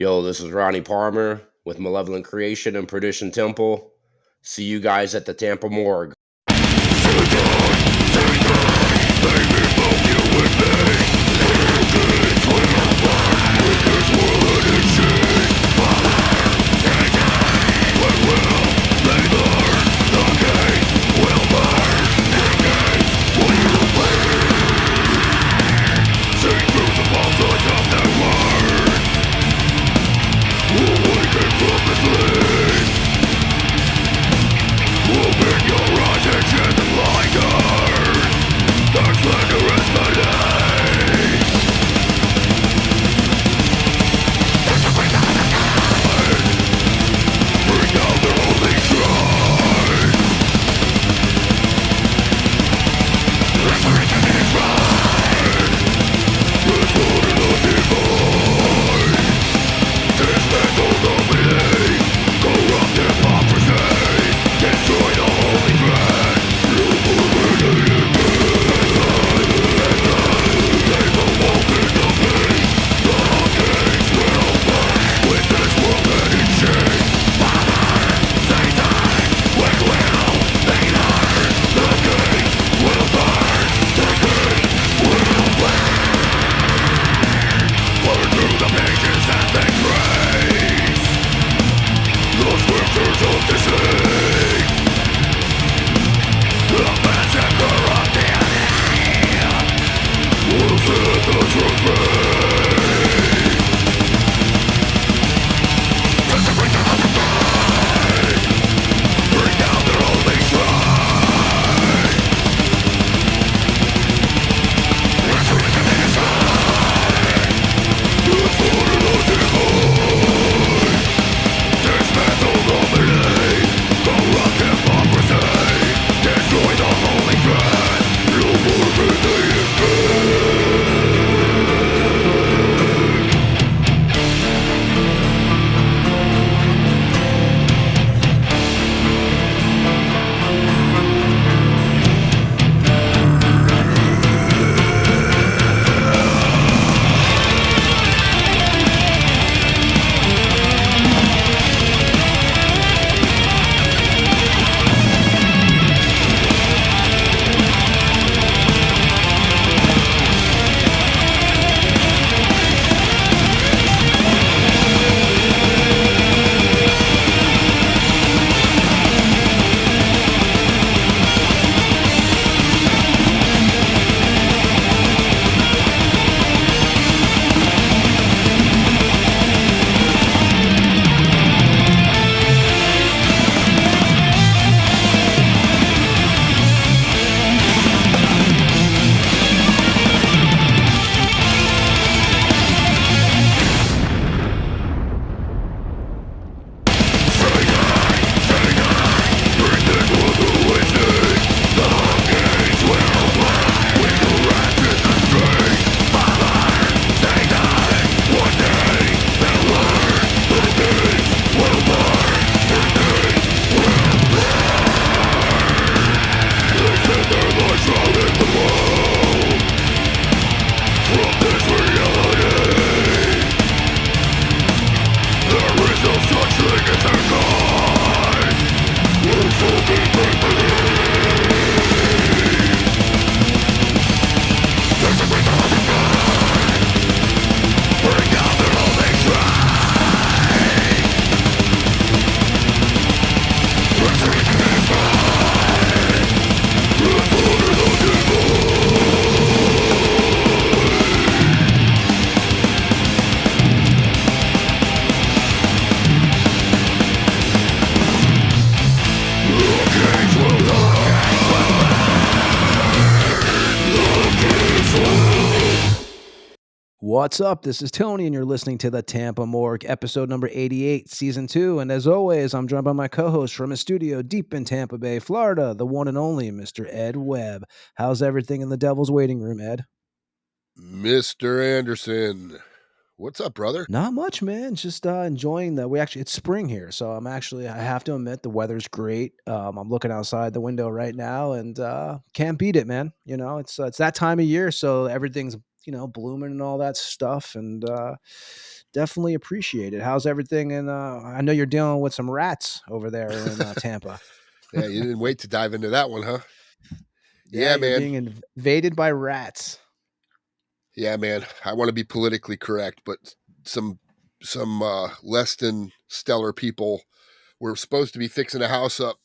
Yo, this is Ronnie Parmer with Malevolent Creation and Perdition Temple. See you guys at the Tampa Morgue. What's up? This is Tony, and you're listening to the Tampa Morgue, episode number 88, season 2. And as always, I'm joined by my co-host from his studio deep in Tampa Bay, Florida, the one and only Mr. Ed Webb. How's everything in the Devil's Waiting Room, Ed? Mr. Anderson, what's up, brother? Not much, man. Just enjoying it's spring here, so I have to admit, the weather's great. I'm looking outside the window right now, and can't beat it, man. You know, it's that time of year, so everything's blooming and all that stuff, and definitely appreciate it. How's everything? And I know you're dealing with some rats over there in Tampa. Yeah, you didn't wait to dive into that one, huh? Yeah, Yeah, you're man. being invaded by rats. Yeah, man. I want to be politically correct, but some less than stellar people were supposed to be fixing a house up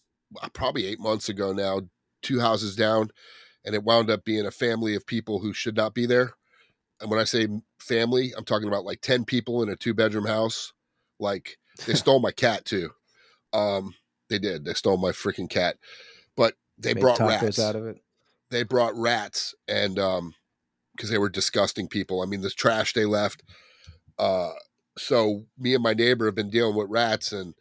probably 8 months ago now, 2 houses down, and it wound up being a family of people who should not be there. And when I say family, I'm talking about like 10 people in a 2-bedroom house. Like they stole my cat too. They did. They stole my freaking cat. But they Make brought tacos rats. out of it. They brought rats, and because they were disgusting people. I mean, the trash they left. So me and my neighbor have been dealing with rats, and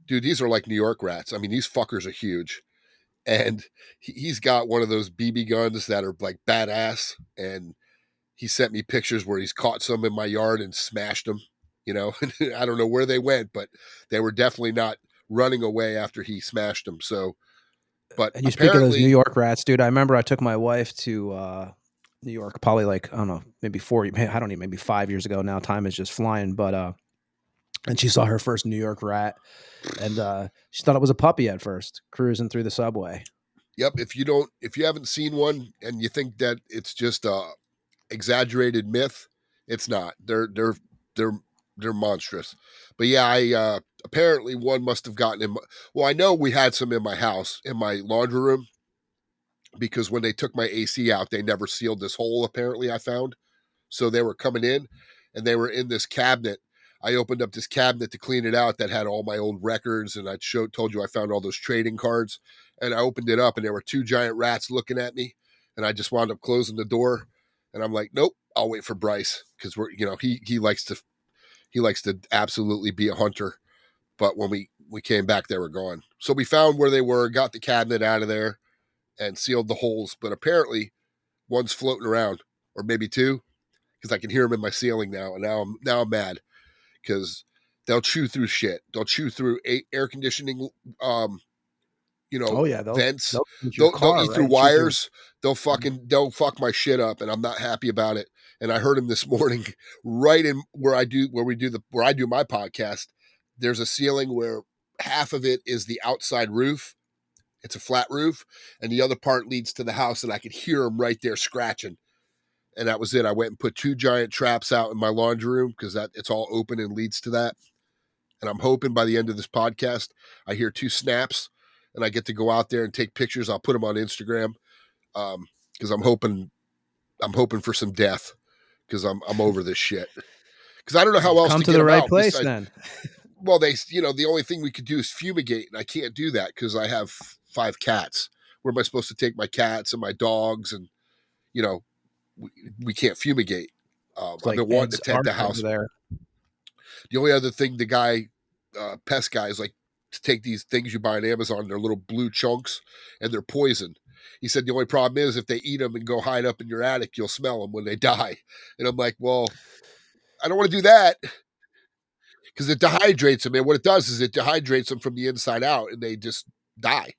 dude, these are like New York rats. I mean, these fuckers are huge. And he's got one of those BB guns that are like badass. And he sent me pictures where he's caught some in my yard and smashed them. I don't know where they went, but they were definitely not running away after he smashed them. So, but And you speak of those New apparently, York rats, dude. I remember I took my wife to New York, probably like, I don't know, maybe I don't know, maybe 5 years ago now. Time is just flying. But and she saw her first New York rat, and she thought it was a puppy at first, cruising through the subway. yep. If you haven't seen one and you think that it's just a exaggerated myth, it's not. They're they're monstrous. But yeah, I apparently one must have gotten in. Well, I know we had some in my house, in my laundry room, because when they took my AC out, they never sealed this hole. Apparently, I found. So they were coming in, and they were in this cabinet. I opened up this cabinet to clean it out that had all my old records, and told you I found all those trading cards. And I opened it up, and there were 2 giant rats looking at me, and I just wound up closing the door. And I'm like, nope, I'll wait for Bryce, because he likes to absolutely be a hunter. But when we came back, they were gone. So we found where they were, got the cabinet out of there, and sealed the holes. But apparently, one's floating around, or maybe 2, because I can hear them in my ceiling now. And now I'm mad because they'll chew through shit. They'll chew through air conditioning, Oh yeah, vents. they'll get your They'll car, eat through right? Chew through. wires. They'll fuck my shit up, and I'm not happy about it. And I heard him this morning, right in where I do my podcast. There's a ceiling where half of it is the outside roof. It's a flat roof, and the other part leads to the house, and I could hear him right there scratching. And that was it. I went and put 2 giant traps out in my laundry room because it's all open and leads to that. And I'm hoping by the end of this podcast, I hear 2 snaps, and I get to go out there and take pictures. I'll put them on Instagram because I'm hoping for some death because I'm over this shit. Because I don't know how You've else come to to get the them right out. place Besides, then. well, the only thing we could do is fumigate, and I can't do that because I have 5 cats. Where am I supposed to take my cats and my dogs? And we can't fumigate. It's I've like been wanting to Ed's tent art the over house. there. The only other thing the guy, pest guy, is like to take these things you buy on Amazon. They're little blue chunks, and they're poison. He said the only problem is if they eat them and go hide up in your attic, you'll smell them when they die. And I'm like, well, I don't want to do that because it dehydrates them. And what it does is it dehydrates them from the inside out, and they just die.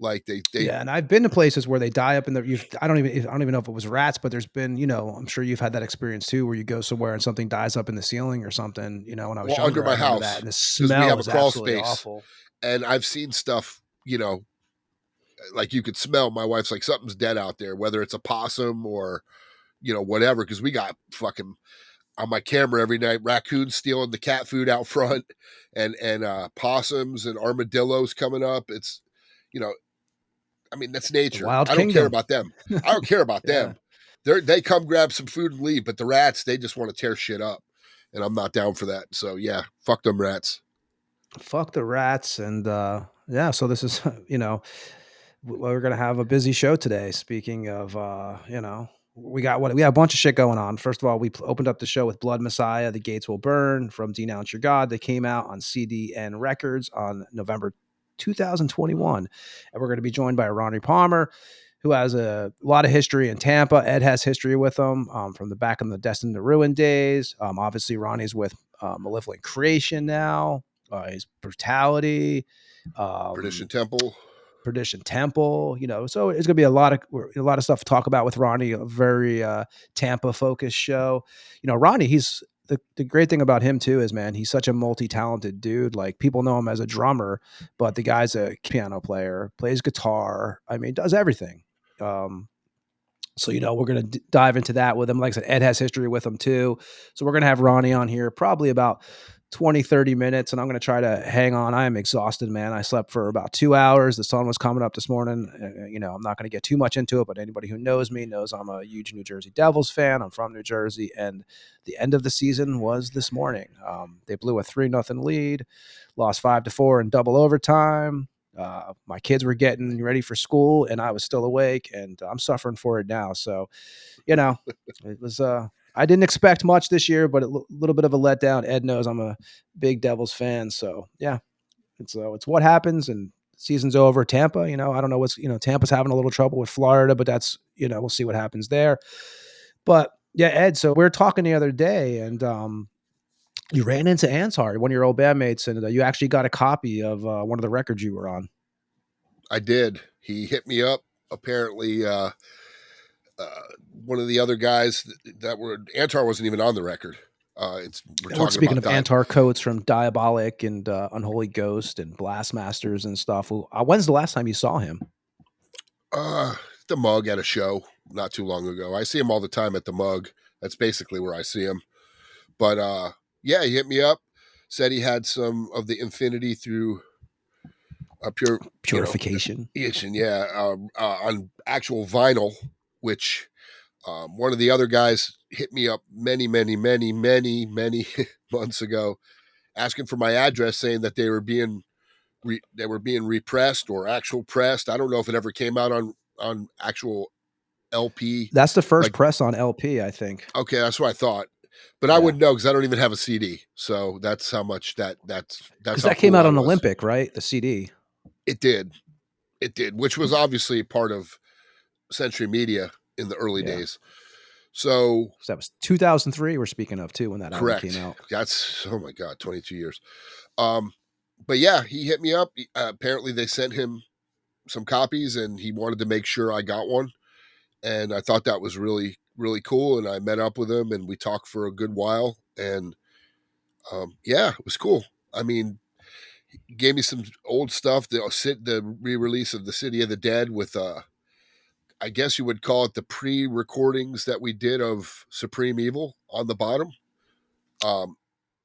Like they Yeah, and I've been to places where they die up in the. I don't even know if it was rats, but there's been, I'm sure you've had that experience too, where you go somewhere and something dies up in the ceiling or something. When I was well under younger, I my remember that, house and the because we smell have a is crawl absolutely space, awful. and I've seen stuff. Like you could smell. My wife's like something's dead out there, whether it's a possum or whatever. Because we got fucking on my camera every night raccoons stealing the cat food out front, and possums and armadillos coming up. It's you know I mean, that's The nature. Wild I don't care Kingdom. about them. I don't care about Yeah. them. They come grab some food and leave, but the rats, they just want to tear shit up. And I'm not down for that. So yeah, fuck them rats. Fuck the rats. And yeah, so this is, we're going to have a busy show today. Speaking of, we got a bunch of shit going on. First of all, we opened up the show with Bloodmessiah, The Gates Will Burn from Denounce Your God. They came out on CD and records on November 2021. And we're going to be joined by Ronnie Parmer, who has a lot of history in Tampa. Ed has history with him from the back in the Destined to Ruin days. Obviously, Ronnie's with Malevolent Creation now. His Brutality. Perdition Temple. Perdition Temple, so it's gonna be a lot of stuff to talk about with Ronnie. A very Tampa focused show. Ronnie, he's the great thing about him too is, man, he's such a multi-talented dude. Like, people know him as a drummer, but the guy's a piano player, plays guitar. I mean, does everything. So, we're going to dive into that with him. Like I said, Ed has history with him too. So we're going to have Ronnie on here probably about 20, 30 minutes, and I'm going to try to hang on. I am exhausted, man. I slept for about 2 hours. The sun was coming up this morning. I'm not going to get too much into it, but anybody who knows me knows I'm a huge New Jersey Devils fan. I'm from New Jersey, and the end of the season was this morning. They blew a 3-0 lead, lost 5-4 in double overtime. My kids were getting ready for school and I was still awake, and I'm suffering for it now. So, it was, I didn't expect much this year, but a little bit of a letdown. Ed knows I'm a big Devils fan. So yeah, it's what happens, and season's over. Tampa, I don't know what's, Tampa's having a little trouble with Florida, but that's, we'll see what happens there. But yeah, Ed, so we were talking the other day, and, you ran into Ansar, one of your old bandmates, and you actually got a copy of one of the records you were on. I did. He hit me up. Apparently, one of the other guys that were Antar wasn't even on the record. We're speaking of Antar Coates from Diabolic and Unholy Ghost and Blastmasters and stuff. When's the last time you saw him? The Mug at a show not too long ago. I see him all the time at the Mug. That's basically where I see him. But yeah, he hit me up, said he had some of the Infinity through Purification. On actual vinyl, which one of the other guys hit me up many months ago, asking for my address, saying that they were being repressed or actual pressed. I don't know if it ever came out on actual LP. That's the first press on LP, I think. Okay, that's what I thought. But I wouldn't know because I don't even have a CD. So that's how much that's because that came out on Olympic, right? The CD. It did, which was obviously part of Century Media in the early days. So that was 2003. We're speaking of too when that album came out. That's 22 years. But yeah, he hit me up. Apparently, they sent him some copies, and he wanted to make sure I got one. And I thought that was really, really cool. And I met up with him, and we talked for a good while. And yeah, it was cool. I mean, he gave me some old stuff. The re-release of The City of the Dead with, I guess you would call it the pre-recordings that we did of Supreme Evil on the bottom.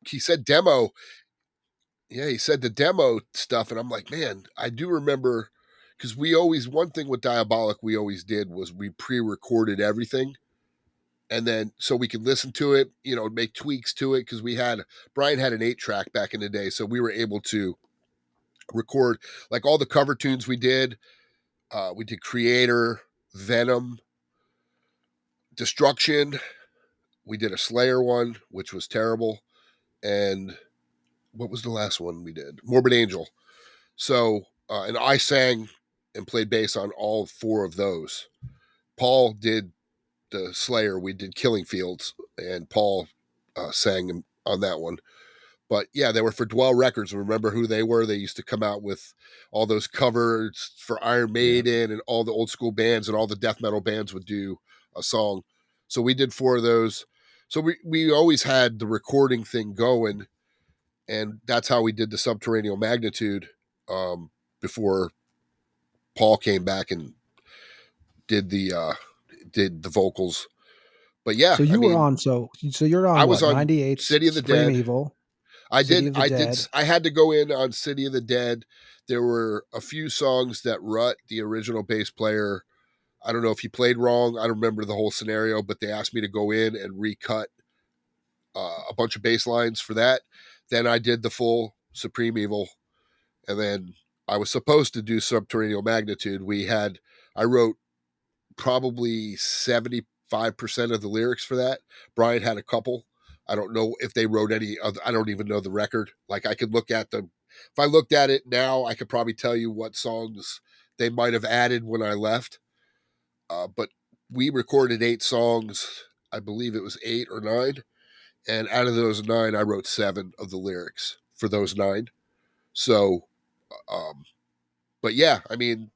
He said demo. Yeah, he said the demo stuff. And I'm like, man, I do remember, because one thing with Diabolic we always did was we pre-recorded everything. And then so we could listen to it, make tweaks to it, because Brian had an 8-track back in the day. So we were able to record like all the cover tunes we did. We did Creator, Venom, Destruction. We did a Slayer one, which was terrible. And what was the last one we did? Morbid Angel. So, and I sang and played bass on all 4 of those. Paul did the Slayer. We did Killing Fields, and Paul sang on that one. But yeah, they were for Dwell Records. Remember who they were? They used to come out with all those covers for Iron Maiden and all the old school bands, and all the death metal bands would do a song. So we did 4 of those. So we always had the recording thing going, and that's how we did the Subterranean Magnitude before Paul came back and did the vocals. But yeah, so you're on. So you're on. I was on 98 City of the Supreme Dead. Evil. I had to go in on City of the Dead. There were a few songs that Rut, the original bass player, I don't know if he played wrong. I don't remember the whole scenario, but they asked me to go in and recut a bunch of bass lines for that. Then I did the full Supreme Evil, and then I was supposed to do Subterranean Magnitude. I wrote probably 75% of the lyrics for that. Brian had a couple. I don't know if they wrote any other. I don't even know the record. Like, I could look at if I looked at it now, I could probably tell you what songs they might have added when I left. But we recorded 8 songs. I believe it was 8 or 9. And out of those 9, I wrote 7 of the lyrics for those 9. So, But yeah, I mean,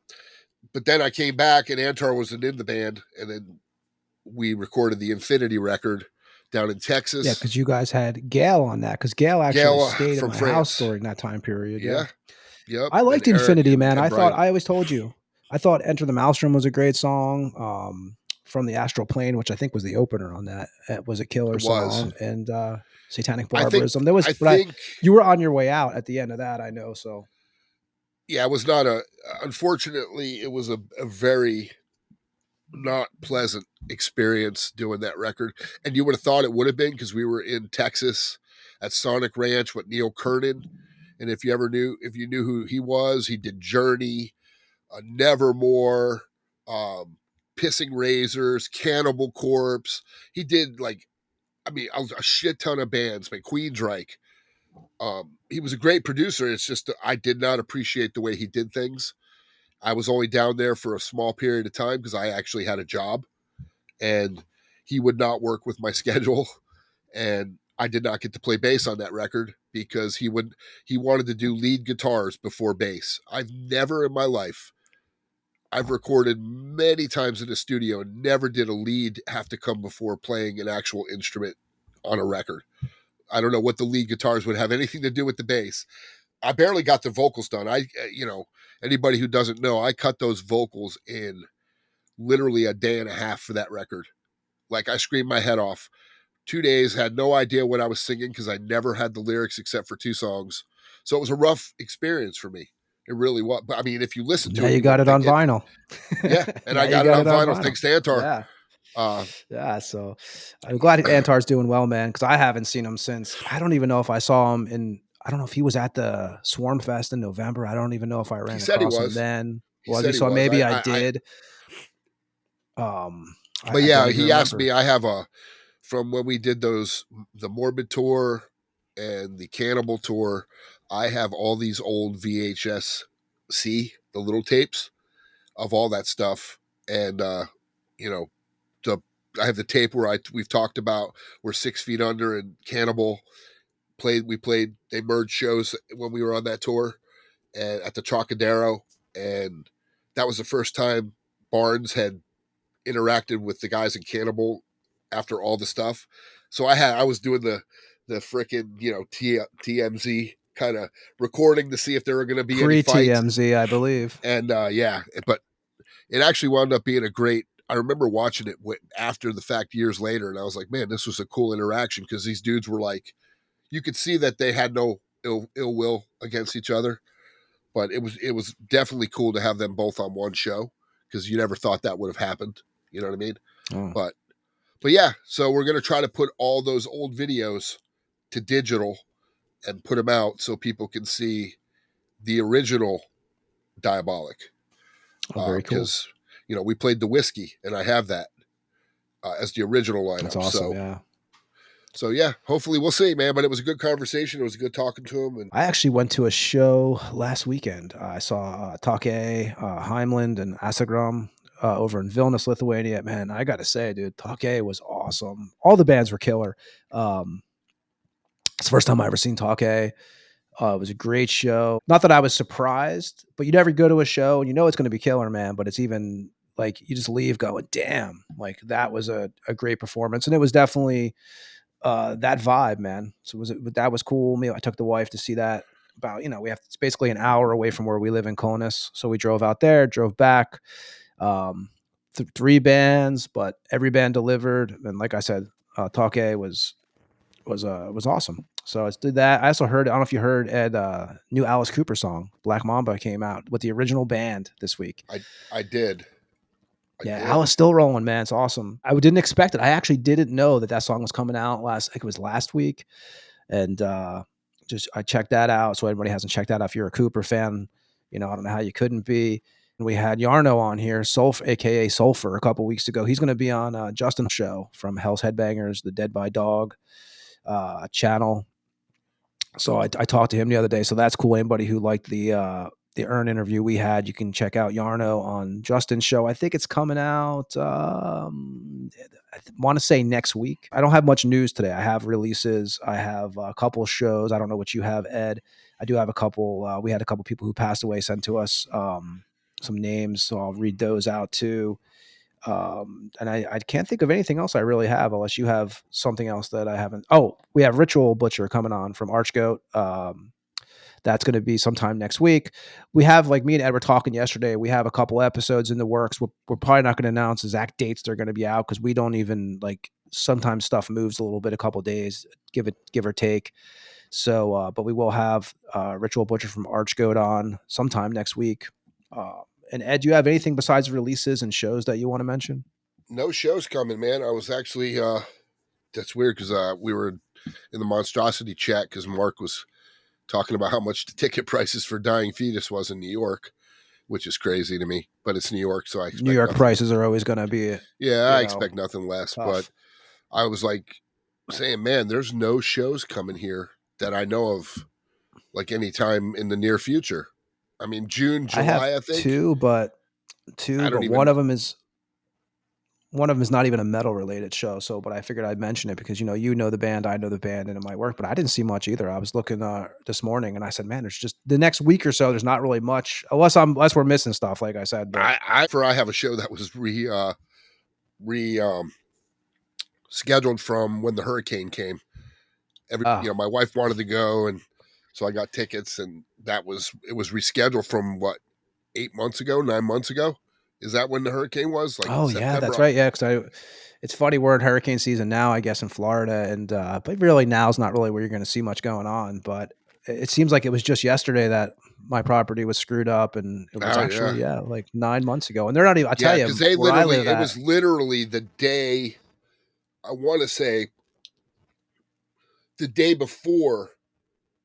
but then I came back and Antar wasn't in the band, and then we recorded the Infinity record down in Texas. Yeah, because you guys had Gail on that, because Gail actually Gail, stayed in from my house France. during that time period. Yeah. Yep. I liked and Eric Infinity, and, man. and I Brian. always told you, I thought Enter the Maelstrom was a great song. From the Astral Plane, which I think was the opener on that, it was a killer It was. song. And Satanic I Barbarism. think you were on your way out at the end of that, I know. So yeah, it was not unfortunately, it was a very not pleasant experience doing that record. And you would have thought it would have been, because we were in Texas at Sonic Ranch with Neil Kernan. And if you knew who he was, he did Journey, Nevermore, Pissing Razors, Cannibal Corpse. He did a shit ton of bands, man. Queensryche. He was a great producer. It's just I did not appreciate the way he did things. I was only down there for a small period of time because I actually had a job, and he would not work with my schedule, and I did not get to play bass on that record because he wanted to do lead guitars before bass. I've never in my life, I've recorded many times in the studio and never did a lead have to come before playing an actual instrument on a record. I don't know what the lead guitars would have anything to do with the bass. I barely got the vocals done. Anybody who doesn't know, I cut those vocals in literally a day and a half for that record. Like, I screamed my head off. 2 days, had no idea what I was singing because I never had the lyrics except for 2 songs. So it was a rough experience for me. It really was. But I mean, if you listen to it, you got it on vinyl. Yeah, and I got it on vinyl thanks to Antar. Yeah. So I'm glad Antar's doing well, man, because I haven't seen him since. I don't even know if I saw him I don't know if he was at the Swarm Fest in November. I don't even know if I ran across him then. So maybe I did. But yeah, he asked me. I have from when we did the Morbid tour and the Cannibal tour, I have all these old VHS the little tapes of all that stuff. And, I have the tape where we've talked about where 6 Feet Under and Cannibal they merged shows when we were on that tour and at the Trocadero. And that was the first time Barnes had interacted with the guys in Cannibal after all the stuff. So I was doing the frickin', TMZ kind of recording to see if there were going to be any fights. Pre-TMZ, I believe. And but it actually wound up being I remember watching it after the fact years later, and I was like, man, this was a cool interaction, because these dudes were like, you could see that they had no ill will against each other, but it was definitely cool to have them both on one show, because you never thought that would have happened. You know what I mean? Oh. But yeah, so we're going to try to put all those old videos to digital and put them out so people can see the original Diabolic. Very cool. Because, we played the Whiskey, and I have that as the original lineup. That's awesome, So yeah, hopefully we'll see, man. But it was a good conversation. It was good talking to him. And I actually went to a show last weekend. I saw Take, Heimland, and Asagram over in Vilnius, Lithuania. Man, I got to say, dude, Take was awesome. All the bands were killer. It's the first time I ever seen Take. It was a great show. Not that I was surprised, but you never go to a show and you know it's going to be killer, man. But it's even like you just leave going, damn, like that was a great performance. And it was definitely that vibe, man. So that was cool. I took the wife to see that. It's basically an hour away from where we live in Kaunas. So we drove out there, drove back. 3 bands, but every band delivered. And like I said, Take was awesome. So I did that. I also heard, I don't know if you heard Ed, new Alice Cooper song, Black Mamba, came out with the original band this week. I did. Alice still rolling, man. It's awesome. I didn't expect it. I actually didn't know that song was coming out I think it was last week. And I checked that out. So everybody hasn't checked that out. If you're a Cooper fan, I don't know how you couldn't be. And we had Yarno on here, aka Sulfur, a couple weeks ago. He's going to be on Justin's show from Hell's Headbangers, the Dead by Dog channel. So I talked to him the other day. So that's cool. Anybody who liked the the Earn interview we had. You can check out Yarno on Justin's show. I think it's coming out, I want to say next week. I don't have much news today. I have releases. I have a couple of shows. I don't know what you have, Ed. I do have a couple. We had a couple people who passed away sent to us some names, so I'll read those out too. And I can't think of anything else I really have, unless you have something else that I haven't. Oh, we have Ritual Butcher coming on from Archgoat. That's going to be sometime next week. We have, like me and Ed were talking yesterday, we have a couple episodes in the works. We're probably not going to announce exact dates they're going to be out, because we don't even, like, sometimes stuff moves a little bit, a couple days, give or take. So, but we will have Ritual Butcher from Archgoat on sometime next week. And Ed, do you have anything besides releases and shows that you want to mention? No shows coming, man. I was actually, that's weird, because we were in the Monstrosity chat, because Mark was talking about how much the ticket prices for Dying Fetus was in New York, which is crazy to me, but it's New York, so I expect New York prices are always going to be, I expect nothing less. tough. But I was like saying, man, there's no shows coming here that I know of, like, anytime in the near future. I mean, June, July, I think two, but one of them is not even a metal related show. So, but I figured I'd mention it because, you know the band, I know the band, and it might work, but I didn't see much either. I was looking this morning and I said, man, there's just the next week or so, there's not really much, unless we're missing stuff, like I said. But I have a show that was scheduled from when the hurricane came. My wife wanted to go, and so I got tickets, and it was rescheduled from 9 months ago. Is that when the hurricane was? September? Yeah, that's right. Yeah, because it's funny, we're in hurricane season now, I guess, in Florida, and but really now is not really where you're going to see much going on. But it seems like it was just yesterday that my property was screwed up, and it was like 9 months ago. And they're not even. I tell you, because it was literally the day. I want to say the day before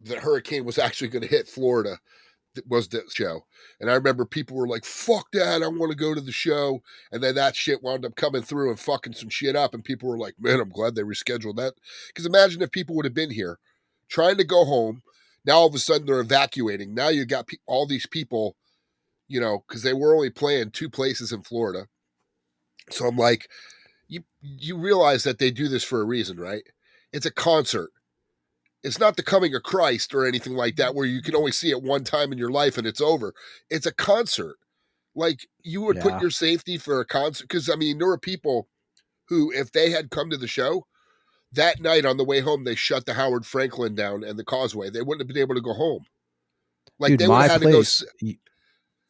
the hurricane was actually going to hit Florida. Was the show, and I remember people were like, fuck that, I want to go to the show, and then that shit wound up coming through and fucking some shit up, and people were like, man, I'm glad they rescheduled that, because imagine if people would have been here trying to go home. Now all of a sudden they're evacuating. Now you got all these people, because they were only playing 2 places in Florida. So I'm like, you realize that they do this for a reason, right? It's a concert. It's not the coming of Christ or anything like that, where you can only see it one time in your life and it's over. It's a concert. Like, you would put your safety for a concert. Because, I mean, there were people who, if they had come to the show, that night on the way home, they shut the Howard Franklin down and the Causeway. They wouldn't have been able to go home. Like, dude, they would have had to go.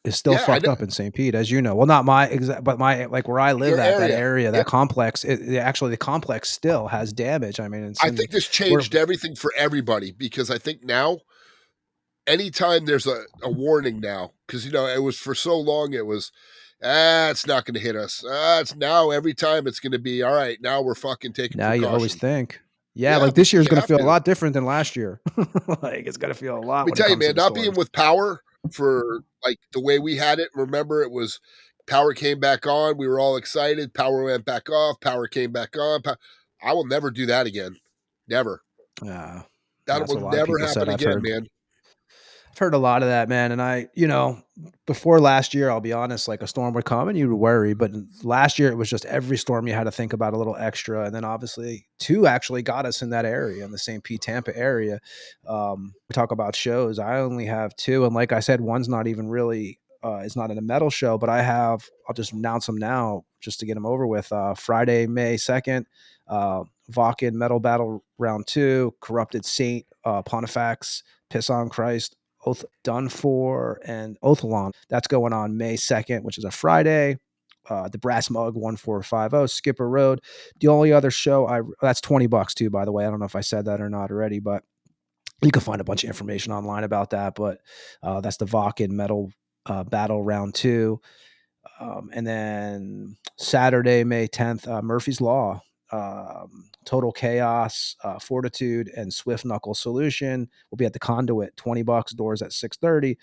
Is still fucked up in St. Pete, as you know. Well, not my exact, but my, like, where I live at, that area, that complex, actually the complex still has damage. I mean, I think this changed everything for everybody, because I think now, anytime there's a warning now, because, it was for so long, it was, it's not going to hit us. It's now every time it's going to be, all right, now we're fucking taking precaution. You always think. Yeah, like this year's going to feel a lot different than last year. Like, it's going to feel a lot. Let me tell you, man, not being with power for, like, the way we had it. Remember, it was power came back on. We were all excited. Power went back off. Power came back on. I will never do that again. Never. That will never happen again, man. I've heard a lot of that, man. And before last year, I'll be honest, like, a storm would come and you would worry. But last year, it was just every storm you had to think about a little extra. And then obviously 2 actually got us in that area, in the St. Pete, Tampa area. We talk about shows. I only have 2. And like I said, one's not even really, it's not in a metal show, but I'll just announce them now just to get them over with. Friday, May 2nd, Vakken Metal Battle Round 2, Corrupted Saint, Pontifex, Piss on Christ, Oath Done For, and Othelon. That's going on May 2nd, which is a Friday. The Brass Mug 1450, Skipper Road. The only other show that's $20 too, by the way. I don't know if I said that or not already, but you can find a bunch of information online about that. But that's the Vakken Metal Battle Round 2. And then Saturday, May 10th, Murphy's Law. Total Chaos, Fortitude, and Swift Knuckle Solution will be at the Conduit. $20, doors at 6:30.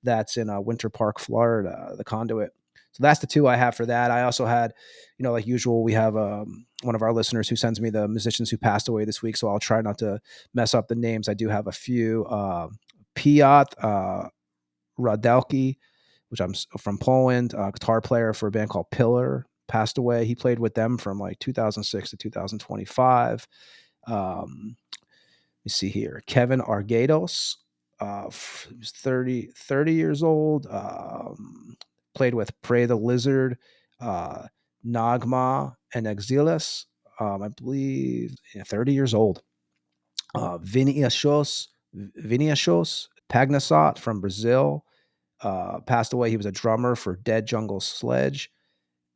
That's in Winter Park, Florida, the Conduit. So that's the 2 I have for that. I also had, like usual, we have one of our listeners who sends me the musicians who passed away this week, so I'll try not to mess up the names. I do have a few. Piat Radelki, which I'm from Poland, guitar player for a band called Pillar, passed away. He played with them from like 2006 to 2025. Let me see here. Kevin Argados, he was 30 years old. Played with Prey the Lizard, Nagma, and Exiles. I believe 30 years old. Vinicius Pagnasot from Brazil, passed away. He was a drummer for Dead Jungle Sledge.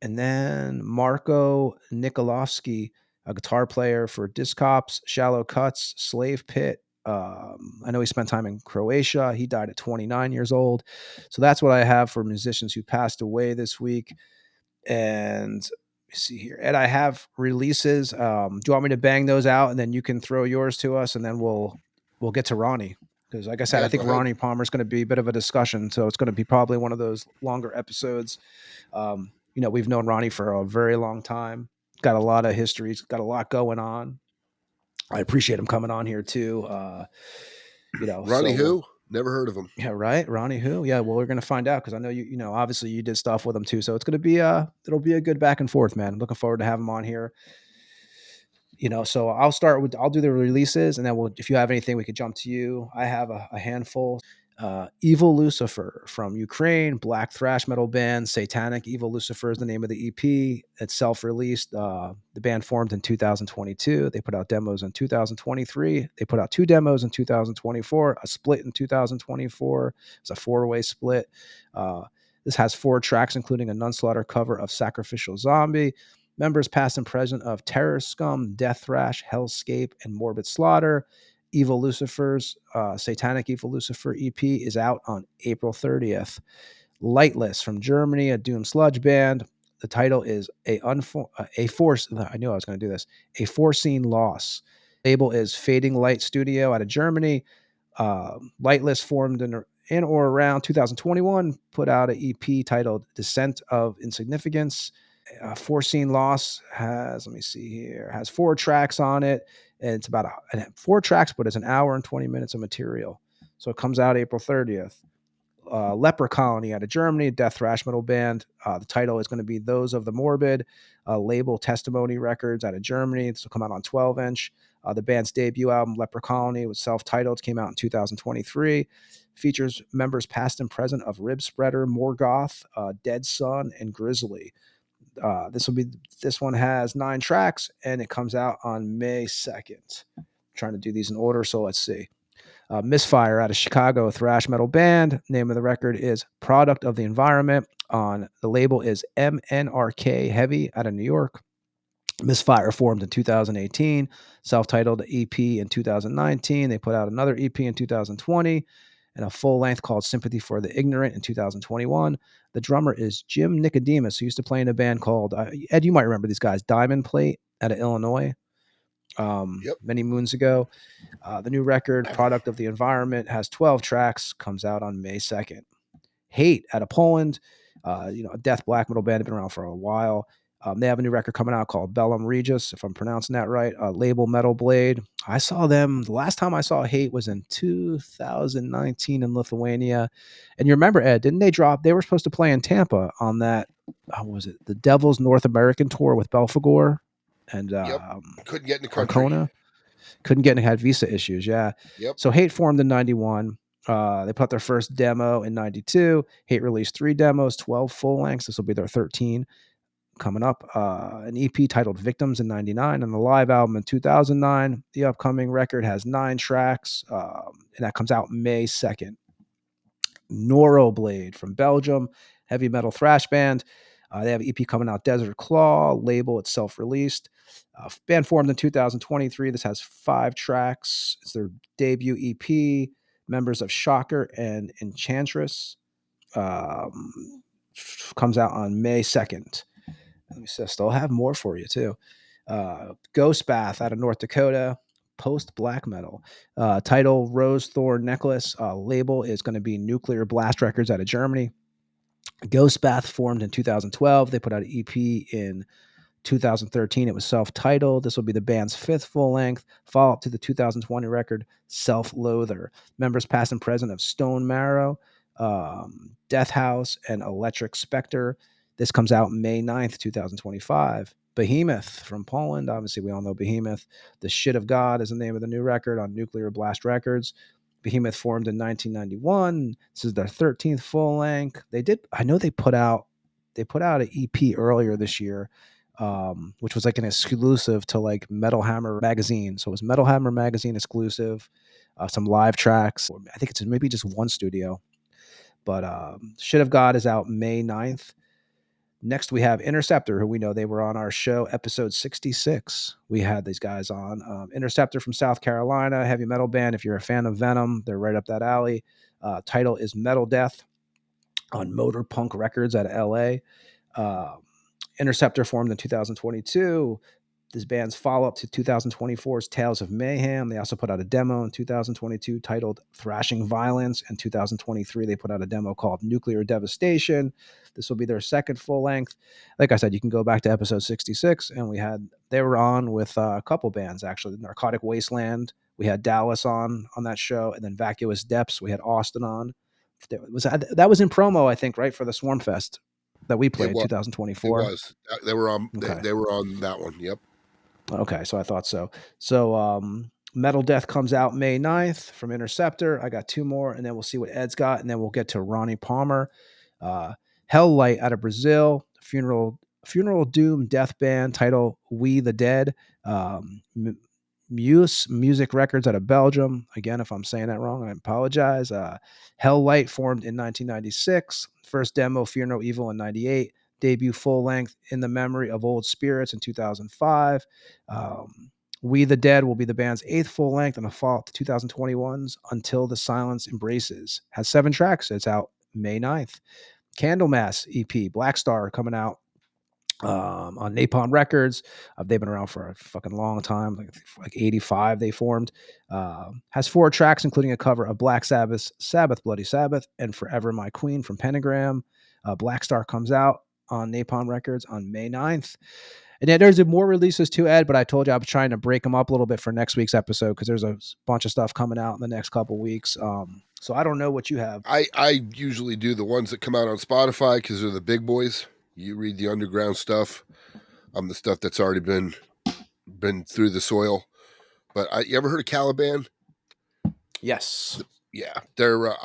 And then Marco Nikolovsky, a guitar player for Discops, Shallow Cuts, Slave Pit. I know he spent time in Croatia. He died at 29 years old. So that's what I have for musicians who passed away this week. And let me see here. Ed, I have releases. Do you want me to bang those out and then you can throw yours to us and then we'll get to Ronnie? Because like I said, Yeah, I think go ahead. Ronnie Parmer is going to be a bit of a discussion. So it's going to be probably one of those longer episodes. We've known Ronnie for a very long time. Got a lot of history. He's got a lot going on. I appreciate him coming on here too. Ronnie who? Never heard of him. Yeah, right. Ronnie who? Yeah, well, we're gonna find out because I know obviously you did stuff with him too. So it's gonna be it'll be a good back and forth, man. Looking forward to having him on here. So I'll do the releases and then if you have anything, we could jump to you. I have a handful. Evil Lucifer from Ukraine, black thrash metal band. Satanic Evil Lucifer is the name of the EP. It's self-released. The band formed in 2022. They put out demos in 2023. They put out 2 demos in 2024, a split in 2024. It's a 4-way split. This has 4 tracks, including a Nunslaughter cover of Sacrificial Zombie. Members past and present of Terror Scum, Death Thrash, Hellscape, and Morbid Slaughter. Evil Lucifer's Satanic Evil Lucifer EP is out on April 30th. Lightless from Germany, a doom sludge band. The title is A Foreseen Loss. Label is Fading Light Studio out of Germany. Lightless formed in or around 2021, put out an EP titled Descent of Insignificance. Foreseen Loss has 4 tracks on it. And it's about 4 tracks, but it's an hour and 20 minutes of material. So it comes out April 30th. Leper Colony out of Germany, a death thrash metal band. The title is going to be Those of the Morbid. Label Testimony Records out of Germany. This will come out on 12-inch. The band's debut album, Leper Colony, was self-titled, came out in 2023. Features members past and present of Rib Spreader, Morgoth, Dead Sun, and Grizzly. This one has 9 tracks and it comes out on May 2nd. I'm trying to do these in order, so let's see. Misfire out of Chicago, a thrash metal band. Name of the record is Product of the Environment. On the label is MNRK Heavy out of New York. Misfire formed in 2018, self-titled EP in 2019. They put out another EP in 2020 and a full length called Sympathy for the Ignorant in 2021. The drummer is Jim Nicodemus, who used to play in a band called, Ed, you might remember these guys, Diamond Plate out of Illinois, many moons ago. The new record, Product of the Environment, has 12 tracks, comes out on May 2nd. Hate out of Poland, a death black metal band, have been around for a while. They have a new record coming out called Bellum Regis, if I'm pronouncing that right. Label Metal Blade. I saw them, the last time I saw Hate was in 2019 in Lithuania. And you remember, Ed, didn't they were supposed to play in Tampa on that, what was it, the Devil's North American tour with Belphegor and couldn't get in the country. Arcona. Couldn't get in, had visa issues, yeah. Yep. So Hate formed in 91. They put out their first demo in 92. Hate released 3 demos, 12 full lengths. This will be their 13 coming up. An EP titled Victims in 99 and the live album in 2009. The upcoming record has 9 tracks, and that comes out May 2nd. Neuroblade from Belgium, heavy metal thrash band. They have an EP coming out, Desert Claw. Label, it's self-released. Band formed in 2023. This has 5 tracks. It's their debut EP. Members of Shocker and Enchantress. Comes out on May 2nd. Let me see, I still have more for you too. Ghost Bath out of North Dakota, post black metal. Title Rose Thorn Necklace. Label is going to be Nuclear Blast Records out of Germany. Ghost Bath formed in 2012. They put out an EP in 2013. It was self-titled. This will be the band's 5th full length, follow-up to the 2020 record Self-Loather. Members past and present of Stone Marrow, Death House, and Electric Spectre. This comes out May 9th, 2025. Behemoth from Poland. Obviously, we all know Behemoth. The Shit of God is the name of the new record on Nuclear Blast Records. Behemoth formed in 1991. This is their 13th full length. I know they put out an EP earlier this year, which was like an exclusive to like Metal Hammer magazine. So it was Metal Hammer magazine exclusive, some live tracks. I think it's maybe just one studio. But Shit of God is out May 9th. Next, we have Interceptor, who we know they were on our show, episode 66. We had these guys on. Interceptor from South Carolina, heavy metal band. If you're a fan of Venom, they're right up that alley. Title is Metal Death on Motor Punk Records out of LA. Interceptor formed in 2022. This band's follow-up to 2024's Tales of Mayhem. They also put out a demo in 2022 titled Thrashing Violence. In 2023, they put out a demo called Nuclear Devastation. This will be their second full length. Like I said, you can go back to episode 66, and they were on with a couple bands, actually. Narcotic Wasteland. We had Dallas on that show, and then Vacuous Depths. We had Austin on. That was in promo, I think, right, for the Swarm Fest that we played in 2024. It was. They were on. Okay. They were on that one. Yep. Okay, so I thought so. So Metal Death comes out May 9th from Interceptor. I got two more, and then we'll see what Ed's got, and then we'll get to Ronnie Parmer. Hell Light out of Brazil, Funeral Doom death band, title We the Dead. Muse Music Records out of Belgium. Again, if I'm saying that wrong, I apologize. Hell Light formed in 1996. First demo, Fear No Evil, in 98. Debut full length, In the Memory of Old Spirits, in 2005. We the Dead will be the band's 8th full length and a follow-up to 2021's Until the Silence Embraces. Has 7 tracks. It's out May 9th. Candlemass EP, Black Star, coming out on Napalm Records. They've been around for a fucking long time, like 85 they formed. Has 4 tracks, including a cover of Black Sabbath's Sabbath Bloody Sabbath and Forever My Queen from Pentagram. Black Star comes out on Napalm Records on May 9th. And then there's more releases too, Ed, but I told you I was trying to break them up a little bit for next week's episode because there's a bunch of stuff coming out in the next couple weeks. So I don't know what you have. I usually do the ones that come out on Spotify because they're the big boys. You read the underground stuff. I'm the stuff that's already been through the soil. But you ever heard of Caliban? Yes. Yeah, they're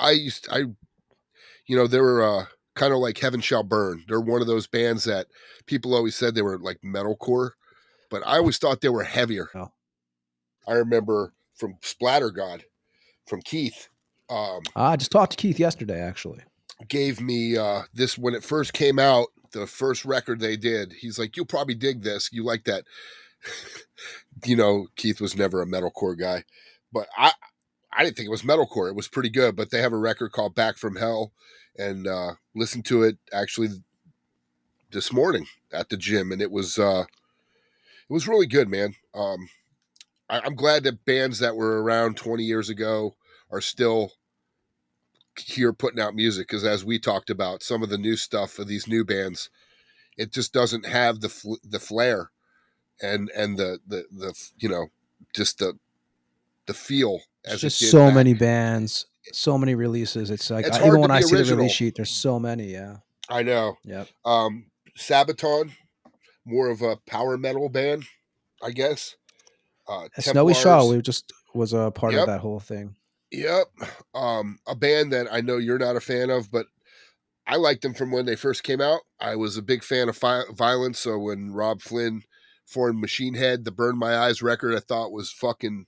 they were kind of like Heaven Shall Burn. They're one of those bands that people always said they were like metalcore, but I always thought they were heavier. Oh. I remember from Splatter God, from Keith. I just talked to Keith yesterday, actually. Gave me this when it first came out, the first record they did. He's like, you'll probably dig this. You like that. Keith was never a metalcore guy, but I didn't think it was metalcore. It was pretty good, but they have a record called Back from Hell, and listened to it actually this morning at the gym, and it was really good, man. I'm glad that bands that were around 20 years ago are still here putting out music, because as we talked about, some of the new stuff of these new bands, it just doesn't have the flair and the just the feel. As just so many bands, so many releases. It's like even when I see the release sheet, there's so many. Yeah, I know. Yep. Sabaton, more of a power metal band, I guess. Snowy Shaw, was a part of that whole thing. Yep. A band that I know you're not a fan of, but I liked them from when they first came out. I was a big fan of Violence, so when Rob Flynn formed Machine Head, the Burn My Eyes record I thought was fucking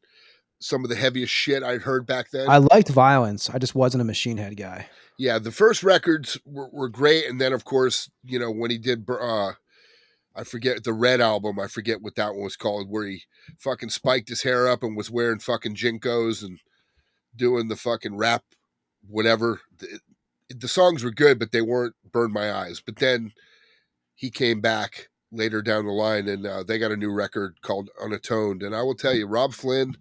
some of the heaviest shit I'd heard back then. I liked Violence. I just wasn't a Machine Head guy. Yeah, the first records were great, and then of course, when he did I forget the Red album. I forget what that one was called, where he fucking spiked his hair up and was wearing fucking Jinkos and doing the fucking rap, whatever. The songs were good, but they weren't Burn My Eyes. But then he came back later down the line, and they got a new record called Unatoned. And I will tell you, Rob Flynn,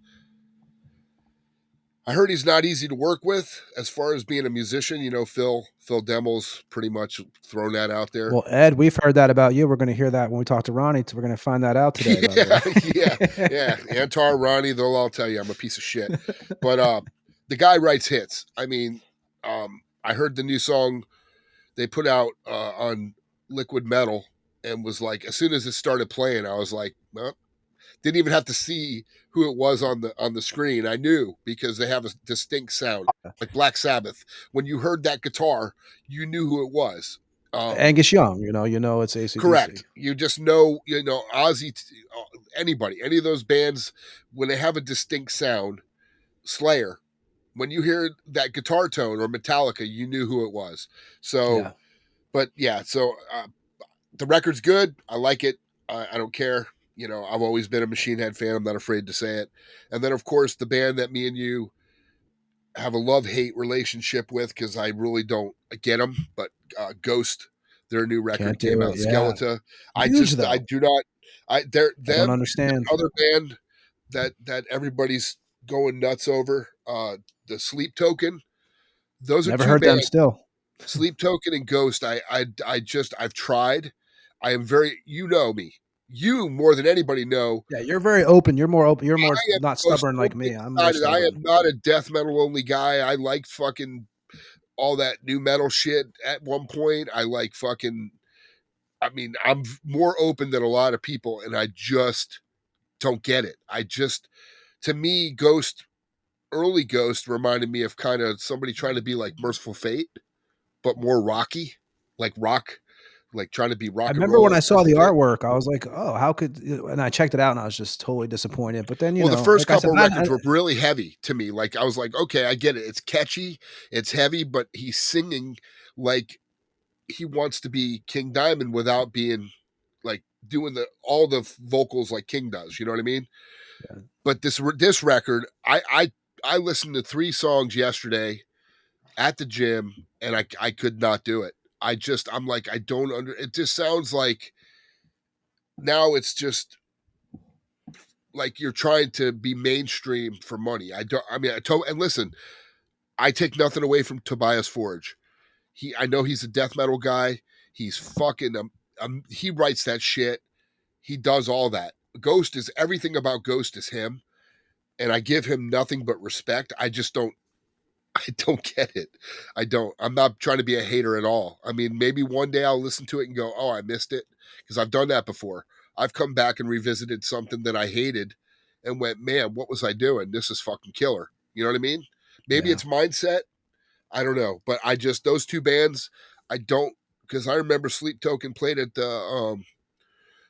I heard he's not easy to work with as far as being a musician. Phil Demel's pretty much thrown that out there. Well, Ed, we've heard that about you. We're going to hear that when we talk to Ronnie. We're going to find that out today. Yeah. Antar, Ronnie, they'll all tell you I'm a piece of shit. But the guy writes hits. I mean, I I heard the new song they put out on Liquid Metal, and was like, as soon as it started playing, I was like, well, didn't even have to see who it was on the screen. I knew, because they have a distinct sound, like Black Sabbath. When you heard that guitar, you knew who it was. Angus Young, it's AC/DC. Correct. You just know, Ozzy, anybody, any of those bands, when they have a distinct sound, Slayer, when you hear that guitar tone, or Metallica, you knew who it was. So, Yeah. but yeah, so the record's good. I like it. I don't care. I've always been a Machine Head fan. I'm not afraid to say it. And then, of course, the band that me and you have a love-hate relationship with, because I really don't get them, but Ghost, their new record came out. Yeah. Skeleton. Huge, I do not. They're I don't understand. Other band that everybody's going nuts over. The Sleep Token. Those are Never two heard them bands. still. Sleep Token and Ghost. I've tried. I am very. You know me. You more than anybody know. Yeah, you're very open. You're more open. You're more not most stubborn like me. I'm more I stubborn. am not a death metal only guy. I like fucking all that new metal shit at one point. I like fucking. I mean, I'm more open than a lot of people, and I just don't get it. To me, early Ghost reminded me of kind of somebody trying to be like Merciful Fate, but more rocky, like rock, like trying to be rock I and remember roll. when I saw the artwork, I was like, "Oh, how could?" And I checked it out, and I was just totally disappointed. But then, the first like I said, couple records were really heavy to me. Like, I was like, okay, I get it. It's catchy, it's heavy, but he's singing like he wants to be King Diamond without being like doing all the vocals like King does. You know what I mean? Yeah. But this record, I listened to 3 songs yesterday at the gym, and I could not do it. I'm like, I don't it just sounds like now it's just like you're trying to be mainstream for money. And listen, I take nothing away from Tobias Forge. I know he's a death metal guy. He's fucking, he writes that shit. He does all that. Everything about Ghost is him. And I give him nothing but respect. I don't get it. I'm not trying to be a hater at all. I mean, maybe one day I'll listen to it and go, oh, I missed it. Because I've done that before. I've come back and revisited something that I hated and went, man, what was I doing? This is fucking killer. You know what I mean? Maybe it's mindset. I don't know. But those 2 bands, because I remember Sleep Token played at the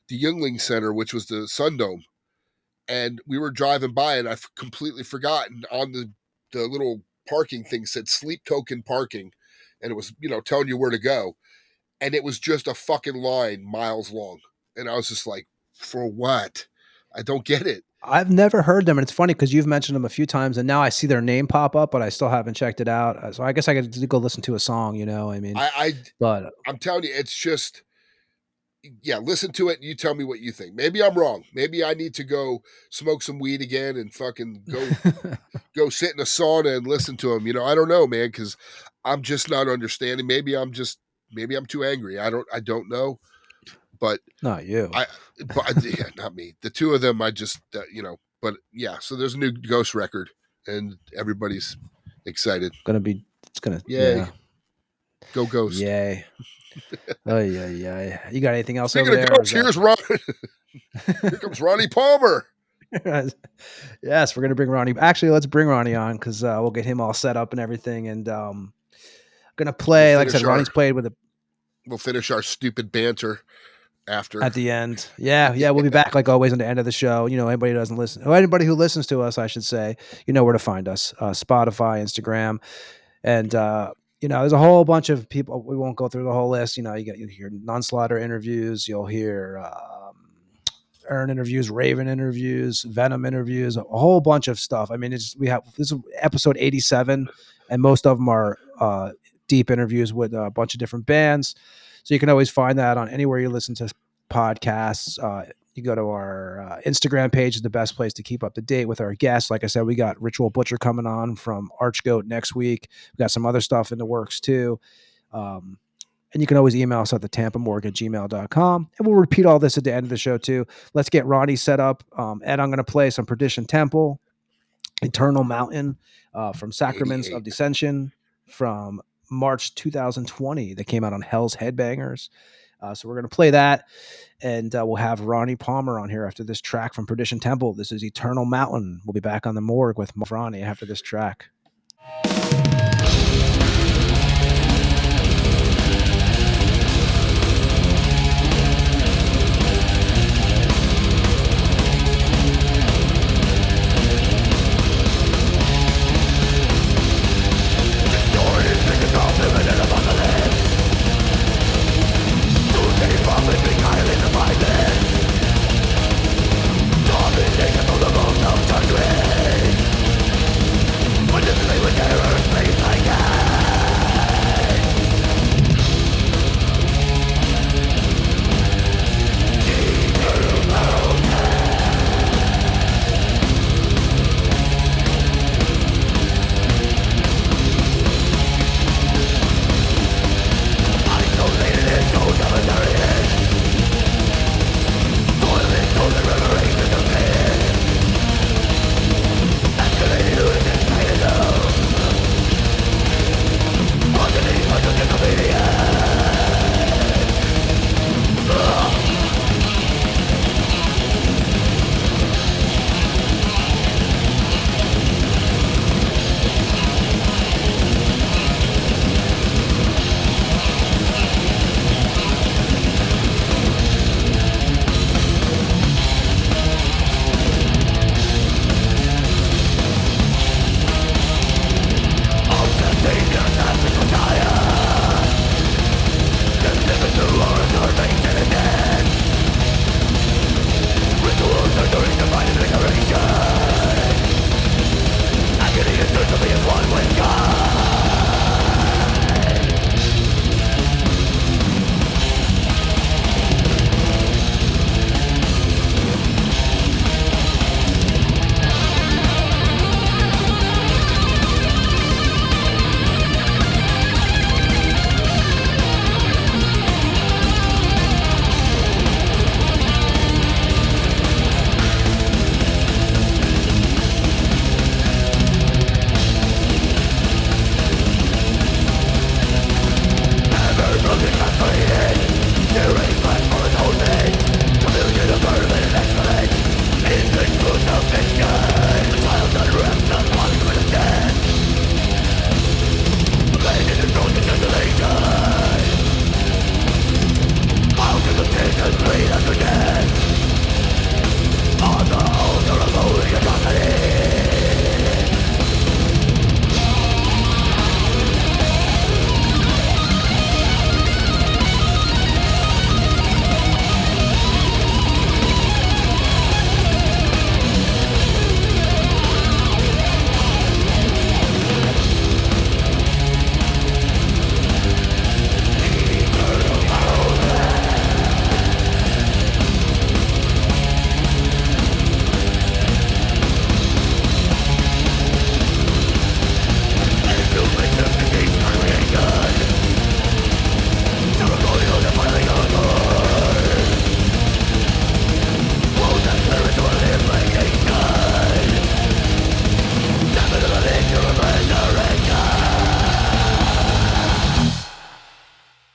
Youngling Center, which was the Sundome. And we were driving by, and I've completely forgotten on the little parking thing said Sleep Token parking, and it was telling you where to go, and it was just a fucking line miles long, and I was just like, for what? I don't get it. I've never heard them, and it's funny because you've mentioned them a few times, and now I see their name pop up, but I still haven't checked it out. So I guess I could go listen to a song. I mean, but I'm telling you, it's just. Yeah, listen to it and you tell me what you think. Maybe I'm wrong. Maybe I need to go smoke some weed again and fucking go sit in a sauna and listen to them. I don't know, man, because I'm just not understanding. Maybe I'm too angry. I don't know. But not you. Yeah, not me. The 2 of them, I just But yeah, so there's a new Ghost record, and everybody's excited. It's gonna. Yay. Yeah. Go Ghost. Yay. Oh yeah. You got anything else Speaking over of there? Ghost, here's Ron. Here comes Ronnie Parmer. Yes, we're gonna bring Ronnie. Actually, let's bring Ronnie on because we'll get him all set up and everything. And gonna play. Like I said, Ronnie's played with We'll finish our stupid banter after at the end. Yeah. We'll be back like always on the end of the show. Anybody who doesn't listen, or anybody who listens to us, I should say, where to find us: Spotify, Instagram, and there's a whole bunch of people. We won't go through the whole list. You hear Non-Slaughter interviews. You'll hear Ern interviews, Raven interviews, Venom interviews, a whole bunch of stuff. I mean, this is episode 87, and most of them are deep interviews with a bunch of different bands. So you can always find that on anywhere you listen to podcasts. You go to our Instagram page is the best place to keep up to date with our guests. Like I said, we got Ritual Butcher coming on from Archgoat next week. We got some other stuff in the works too. And you can always email us at thetampamorgue@gmail.com. And we'll repeat all this at the end of the show too. Let's get Ronnie set up. Ed, I'm going to play some Perdition Temple, Eternal Mountain, from Sacraments 88. of Dissension, from March 2020 that came out on Hell's Headbangers. So we're going to play that, and we'll have Ronnie Parmer on here after this track from Perdition Temple. This is Eternal Mountain. We'll be back on the morgue with Ronnie after this track.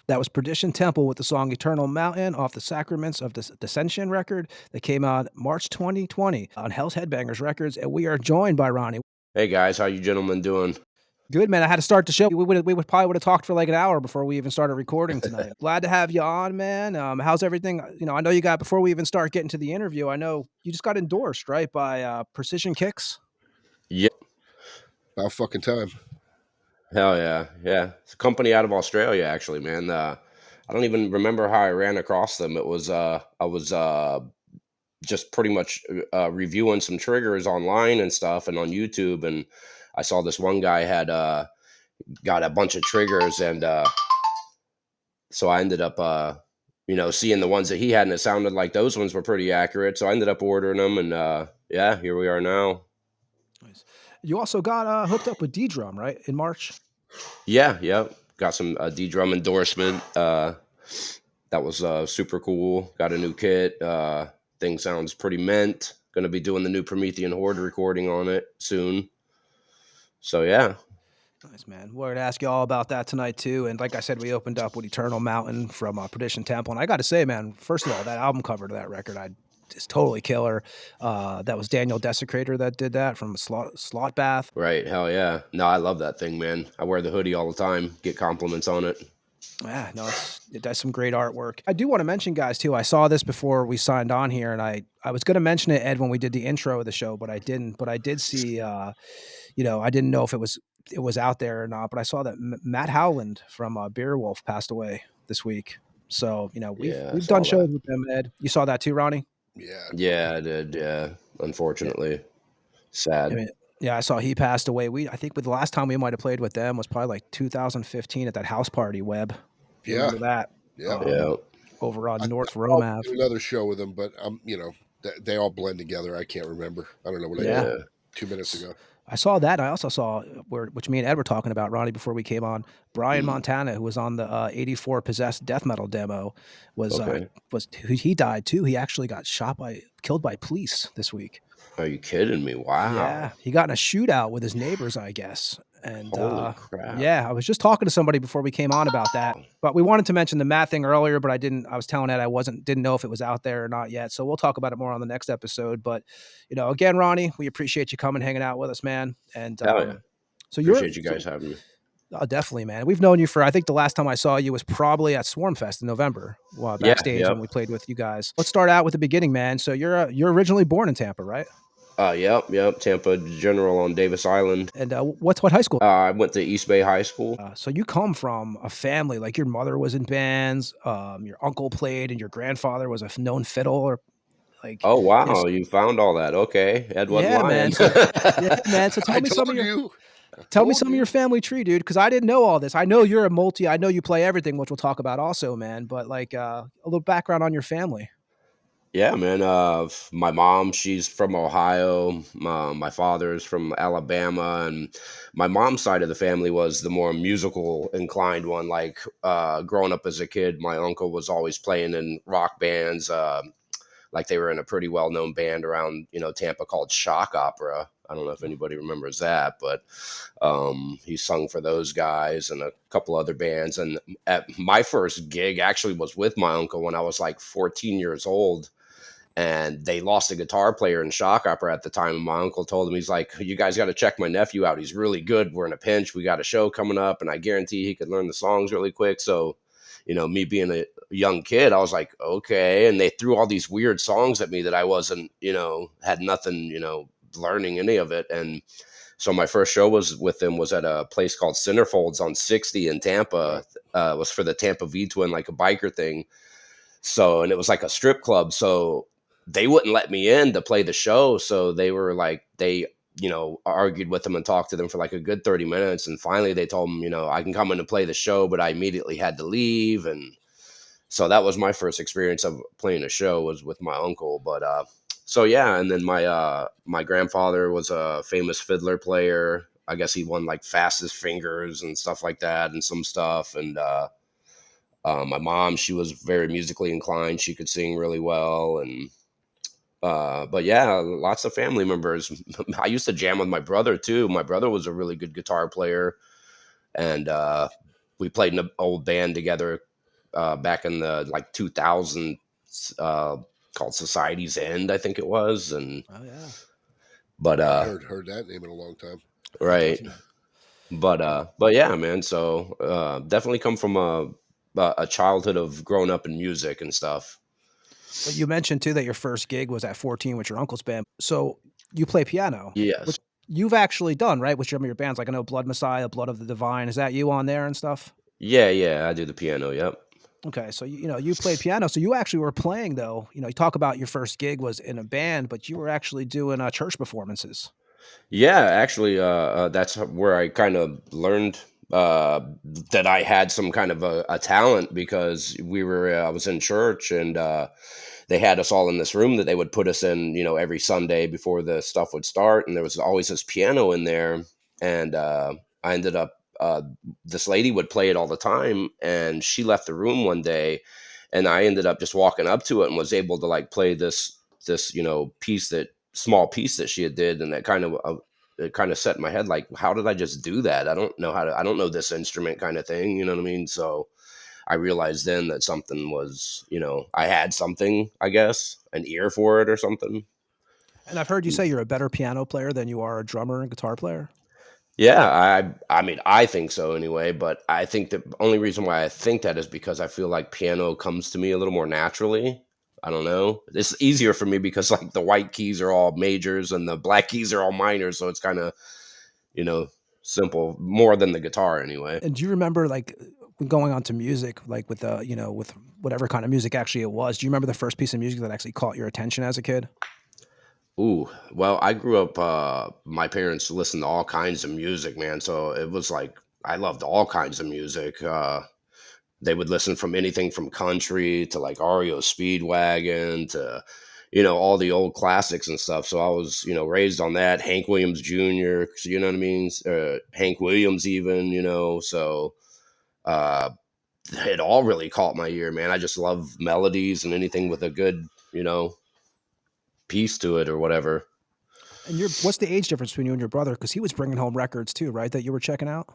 That was Perdition Temple with the song Eternal Mountain off the Sacraments of Dissension record that came out March 2020 on Hell's Headbangers Records. And we are joined by Ronnie. Hey guys, how you gentlemen doing? Good, man. I had to start the show. We probably would have talked for like an hour before we even started recording tonight. Glad to have you on, man. How's everything? I know you got, before we even start getting to the interview, I know you just got endorsed, right, by Precision Kicks? Yeah. About fucking time. Hell yeah. Yeah. It's a company out of Australia, actually, man. I don't even remember how I ran across them. It was, I was just pretty much reviewing some triggers online and stuff and on YouTube. And I saw this one guy had got a bunch of triggers. And so I ended up, seeing the ones that he had, and it sounded like those ones were pretty accurate. So I ended up ordering them. And yeah, here we are now. Nice. You also got hooked up with D-Drum, right, in March? Yeah. Got some D-Drum endorsement. That was super cool. Got a new kit. Thing sounds pretty mint. Going to be doing the new Promethean Horde recording on it soon. So yeah. Nice, man. We're gonna ask you all about that tonight too. And like I said, we opened up with Eternal Mountain from Perdition Temple, and I got to say, man, first of all, that album cover to that record, I just totally killer. That was Daniel Desecrator that did that from Slot Bath. Right? Hell yeah! No, I love that thing, man. I wear the hoodie all the time. Get compliments on it. Yeah, no, it does some great artwork. I do want to mention, guys, too. I saw this before we signed on here, and I was going to mention it, Ed, when we did the intro of the show, but I didn't. But I did see, I didn't know if it was out there or not. But I saw that Matt Howland from Beerwolf passed away this week. So Yeah, I we've saw done shows that. with them, Ed. You saw that too, Ronnie? Yeah. Yeah, I did. Yeah, unfortunately, I sad. mean, yeah, I saw he passed away. I think the last time we might have played with them was probably like 2015 at that house party, Webb. You Yeah. remember that? Yeah. Yeah, Over on North I'll Rome Ave. do another show with them, but they all blend together. I can't remember. I don't know what I Yeah. did 2 minutes ago. I saw that. And I also saw which me and Ed were talking about, Ronnie, before we came on. Brian Montana, who was on the '84 Possessed death metal demo, okay. he died too. He actually got killed by police this week. Are you kidding me? Wow. Yeah, he got in a shootout with his neighbors, I guess. And Holy crap. yeah, I was just talking to somebody before we came on about that. But we wanted to mention the Matt thing earlier, but I didn't. I was telling Ed didn't know if it was out there or not yet. So we'll talk about it more on the next episode. But again, Ronnie, we appreciate you coming, hanging out with us, man. And Hell yeah. so Appreciate you guys having me. Oh, definitely, man. We've known you I think the last time I saw you was probably at Swarmfest in November, backstage yep. when we played with you guys. Let's start out with the beginning, man. So you're originally born in Tampa, right? Yep. Tampa General on Davis Island. And what high school? I went to East Bay High School. So you come from a family, like your mother was in bands, your uncle played, and your grandfather was a known fiddler. Like, Oh wow, you found all that. Okay, Ed wasn't yeah, lying. man. So, yeah, man. So tell me some of your family tree, dude, because I didn't know all this. I know you're I know you play everything, which we'll talk about also, man. But like a little background on your family. Yeah, man. My mom, she's from Ohio. My father's from Alabama, and my mom's side of the family was the more musical inclined one. Like growing up as a kid, my uncle was always playing in rock bands. Like they were in a pretty well known band around Tampa called Shock Opera. I don't know if anybody remembers that, but he sung for those guys and a couple other bands. And at my first gig actually was with my uncle when I was like 14 years old. And they lost a guitar player in Shock Opera at the time. And my uncle told him, he's like, you guys got to check my nephew out. He's really good. We're in a pinch. We got a show coming up, and I guarantee he could learn the songs really quick. So, me being a young kid, I was like, okay. And they threw all these weird songs at me that I wasn't, had nothing, learning any of it. And so my first show with them was at a place called Centerfolds on 60 in Tampa. It was for the Tampa V-Twin, like a biker thing. So, and it was like a strip club. So they wouldn't let me in to play the show. So they were like, argued with them and talked to them for like a good 30 minutes. And finally they told them, I can come in and play the show, but I immediately had to leave. And so that was my first experience of playing a show, was with my uncle. But, so yeah. And then my grandfather was a famous fiddler player. I guess he won like Fastest Fingers and stuff like that and some stuff. And, my mom, she was very musically inclined. She could sing really well. And, but yeah, lots of family members. I used to jam with my brother too. My brother was a really good guitar player. And, we played in an old band together, back in the like 2000s, called Society's End, I think it was. And, Oh yeah. but, I heard that name in a long time. right. But yeah, man. So, definitely come from a childhood of growing up in music and stuff. But you mentioned too that your first gig was at 14 with your uncle's band. So you play piano, Yes. which you've actually done, right? With some of your bands, like I know Bloodmessiah, Blood of the Divine. Is that you on there and stuff? Yeah, I do the piano. Yep. Okay, so you play piano. So you actually were playing though. You talk about your first gig was in a band, but you were actually doing church performances. Yeah, actually, that's where I kind of learned that I had some kind of a talent, because I was in church, and they had us all in this room that they would put us in, every Sunday before the stuff would start. And there was always this piano in there. And I ended up, this lady would play it all the time, and she left the room one day, and I ended up just walking up to it and was able to like play this, small piece that she had did. And that kind of it kind of set in my head, like, how did I just do that? I don't know this instrument kind of thing. You know what I mean? So I realized then that something was, I had something, I guess, an ear for it or something. And I've heard you say you're a better piano player than you are a drummer and guitar player. Yeah, I mean, I think so anyway, but I think the only reason why I think that is because I feel like piano comes to me a little more naturally. I don't know. It's easier for me because like the white keys are all majors and the black keys are all minors, so it's kind of, you know, simple more than the guitar anyway. And do you remember, like, when going on to music, like with with whatever kind of music actually it was? Do you remember the first piece of music that actually caught your attention as a kid? Ooh, well, I grew up my parents listened to all kinds of music, man, so it was like I loved all kinds of music. They would listen from anything from country to like REO Speedwagon to, all the old classics and stuff. So I was, raised on that. Hank Williams Jr., you know what I mean? Hank Williams, even, so uh, it all really caught my ear, man. I just love melodies and anything with a good, piece to it or whatever. And what's the age difference between you and your brother? Because he was bringing home records too, right? That you were checking out.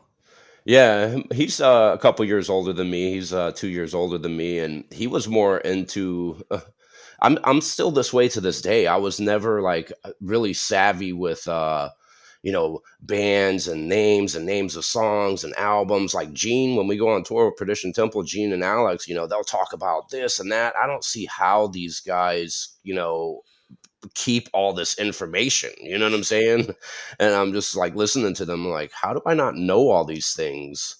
Yeah, he's a couple years older than me. He's 2 years older than me, and he was more into. I'm still this way to this day. I was never like really savvy with bands and names of songs and albums. Like Gene, when we go on tour with Perdition Temple, Gene and Alex, they'll talk about this and that. I don't see how these guys, keep all this information. You know what I'm saying? And I'm just like listening to them, like, how do I not know all these things?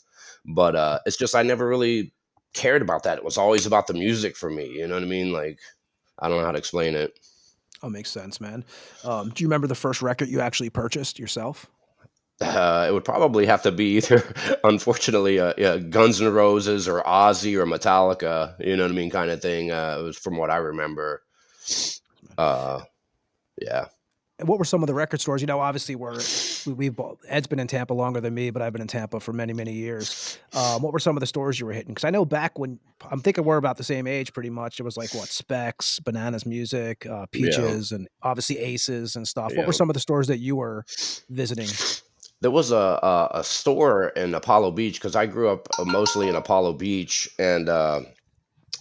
But it's just I never really cared about that. It was always about the music for me. You know what I mean? Like, I don't know how to explain it. Oh, makes sense, man. Do you remember the first record you actually purchased yourself? It would probably have to be either, unfortunately, yeah, Guns N' Roses or Ozzy or Metallica. You know what I mean, kind of thing. It was from what I remember. Uh, yeah, And what were some of the record stores? Obviously Ed's been in Tampa longer than me, but I've been in Tampa for many, many years. What were some of the stores you were hitting? Because I know back when I'm thinking we're about the same age, pretty much. It was like what Specs, Bananas Music, yeah, Peaches, and obviously Aces and stuff. What were yeah. some of the stores that you were visiting? There was a store in Apollo Beach because I grew up mostly in Apollo Beach, and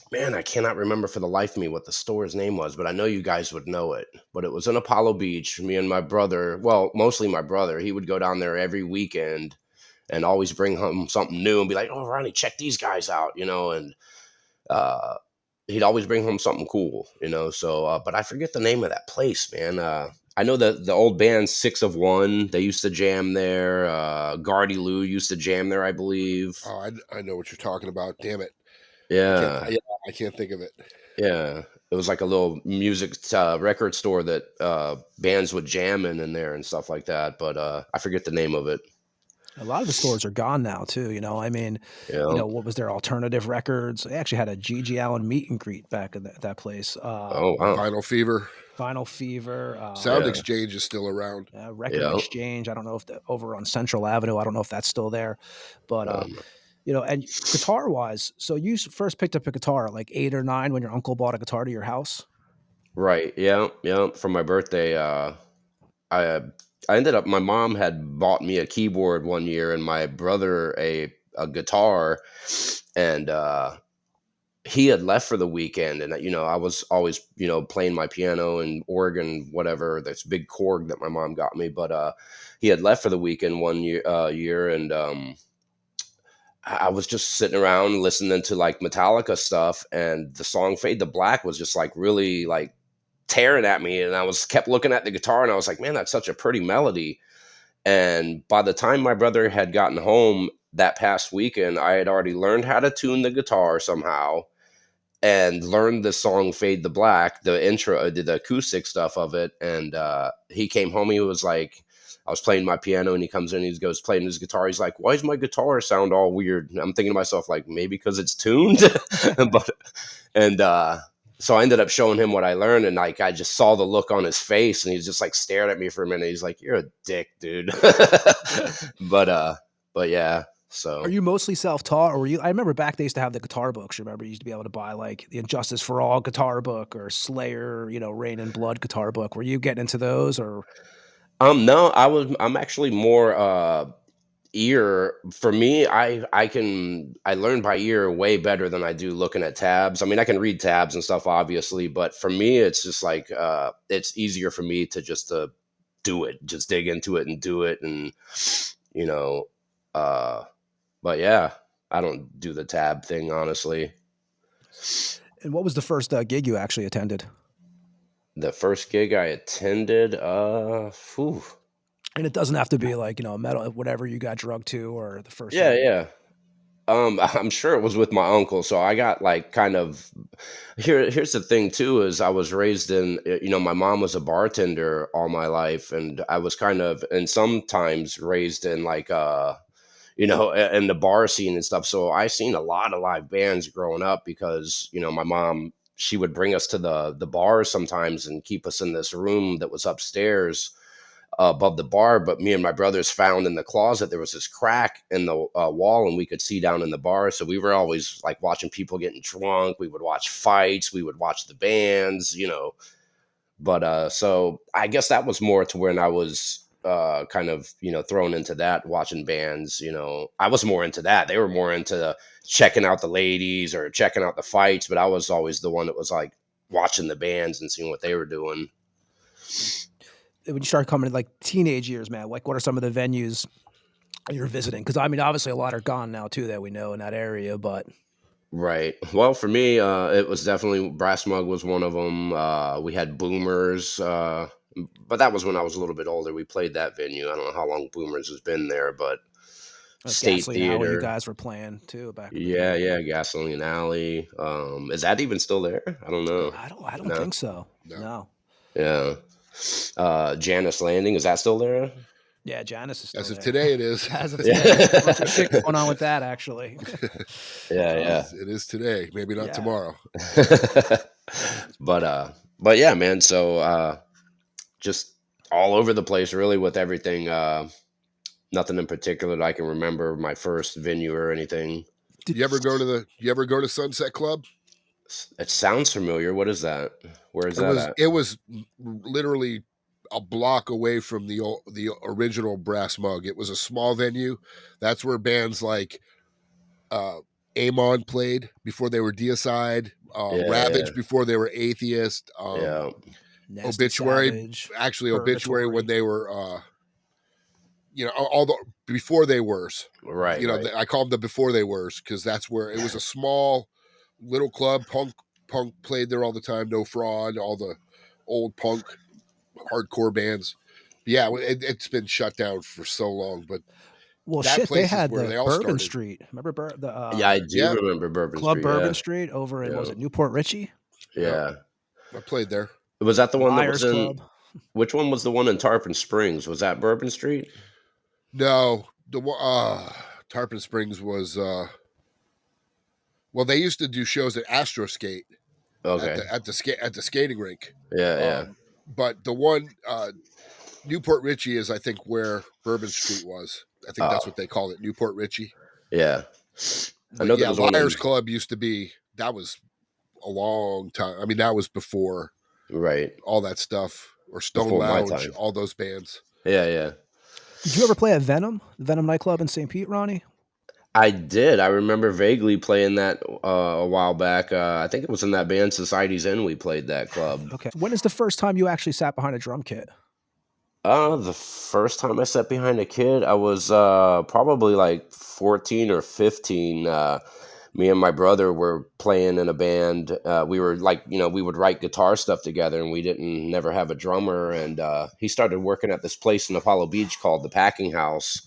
man, I cannot remember for the life of me what the store's name was, but I know you guys would know it. But it was in Apollo Beach. Me and my brother, well, mostly my brother, he would go down there every weekend and always bring home something new and be like, "Oh, Ronnie, check these guys out," and uh, he'd always bring home something cool. So, but I forget the name of that place, man. I know that the old band Six of One, they used to jam there. Gardy Lou used to jam there, I believe. Oh, I know what you're talking about. Damn it, I can't. Yeah, Yeah, I can't think of it. yeah. It was like a little music record store that bands would jam in there and stuff like that. But I forget the name of it. A lot of the stores are gone now too. I mean, Yeah. what was their alternative records? They actually had a Gigi Allen meet and greet back at that place. Oh wow. Vinyl Fever, Final Fever. Sound Yeah. Exchange is still around. Record Yeah. Exchange. I don't know if over on Central Avenue. I don't know if that's still there, but Um, and guitar wise. So you first picked up a guitar at like 8 or 9 when your uncle bought a guitar to your house. right. Yeah. Yeah. For my birthday, I I ended up my mom had bought me a keyboard one year and my brother a guitar, and he had left for the weekend, and I was always playing my piano and organ, whatever, this big Korg that my mom got me. But he had left for the weekend one year, and I was just sitting around listening to like Metallica stuff, and the song Fade to Black was just like really like tearing at me, and I was kept looking at the guitar, and I was like, man, that's such a pretty melody. And by the time my brother had gotten home that past weekend, I had already learned how to tune the guitar somehow and learned the song Fade to Black, the intro, the acoustic stuff of it. And he came home, he was like, I was playing my piano, and he comes in, he goes playing his guitar. He's like, why does my guitar sound all weird? And I'm thinking to myself, like, maybe because it's tuned. but and so I ended up showing him what I learned, and like I just saw the look on his face, and he just like stared at me for a minute. He's like, "You're a dick, dude." but but yeah. Are So you mostly self-taught, or were you? I remember back they used to have the guitar books. Remember, you used to be able to buy like the Injustice for All guitar book or Slayer, Rain and Blood guitar book. Were you getting into those, or No, I'm actually more ear. For me, I learn by ear way better than I do looking at tabs. I mean, I can read tabs and stuff obviously, but for me it's just like it's easier for me to just do it, just dig into it and do it. And you know, uh but yeah, I don't do the tab thing honestly. And what was the first gig you actually attended? The first gig I attended, phew. And it doesn't have to be like, metal, whatever you got drugged to, or the first Yeah, time. yeah. I'm sure it was with my uncle. So I got like kind of here's the thing too, is I was raised in, my mom was a bartender all my life, and I was kind of, and sometimes raised in like in the bar scene and stuff. So I seen a lot of live bands growing up because, my mom, she would bring us to the bars sometimes and keep us in this room that was upstairs above the bar. But me and my brothers found in the closet there was this crack in the wall, and we could see down in the bar. So we were always like watching people getting drunk. We would watch fights. We would watch the bands. But so I guess that was more to when I was kind of thrown into that, watching bands. I was more into that. They were more into checking out the ladies or checking out the fights, but I was always the one that was like watching the bands and seeing what they were doing. When you start coming to like teenage years, man, like what are some of the venues you're visiting? Because I mean, obviously a lot are gone now too that we know in that area, but Right. Well, for me, it was definitely Brass Mug was one of them. We had Boomers, but that was when I was a little bit older. We played that venue. I don't know how long Boomers has been there, but State Gasoline Alley, you Theater. guys were playing too back in the Yeah, day. yeah, Gasoline Alley. Is that even still there? I don't know. No, I don't No. think so. no. No. Yeah. Janice Landing, is that still there? Yeah, Janice is still As of there. today, it is. As of today, there's a bunch of shit Yeah. going on with that actually. Yeah, It is today. Maybe not Yeah. tomorrow. yeah. But yeah, man. So just all over the place really with everything. Nothing in particular that I can remember my first venue or anything. You ever go to Sunset Club? It sounds familiar. What is that? Where is It that was at? it was literally a block away from the original Brass Mug. It was a small venue. That's where bands like uh Amon played before they were Deicide, Yeah, yeah, Ravage before they were Atheist, yeah. Nasty Obituary, Savage, actually Obituary when Purgatory. they were all the before they were. Right, right. I call them the before they were because that's where it was a small little club. Punk played there all the time. No Fraud, all the old punk hardcore bands. Yeah, it's been shut down for so long, but Well, that shit, they place is had where the they all Bourbon started. Street. Remember the Yeah, I do Yeah, remember Bourbon Club Street. Bourbon Yeah, Street over in, what was yeah, it, Newport Richie? yeah. yeah. I played there. Was that the one that was Liars in? Club. Which one was the one in Tarpon Springs? Was that Bourbon Street? No, the Tarpon Springs was well, they used to do shows at Astro Skate Okay. at the skating rink. Yeah, yeah. But the one Newport Richie is, I think, where Bourbon Street was. I think that's Oh, what they call it, Newport Richie. yeah. I But know there yeah, was one in. Liars Club used to be. That was a long time. I mean, that was before Right all that stuff, or Stone before my Lounge, time. all those bands. Yeah, yeah. Did you ever play at Venom, the Venom nightclub in St. Pete, Ronnie? I did. I remember vaguely playing that a while back. I think it was in that band Society's End. We played that club. Okay. When is the first time you actually sat behind a drum kit? The first time I sat behind a kid, I was probably like 14 or 15. Me and my brother were playing in a band. We were like, we would write guitar stuff together, and we didn't never have a drummer. And he started working at this place in Apollo Beach called the Packing House.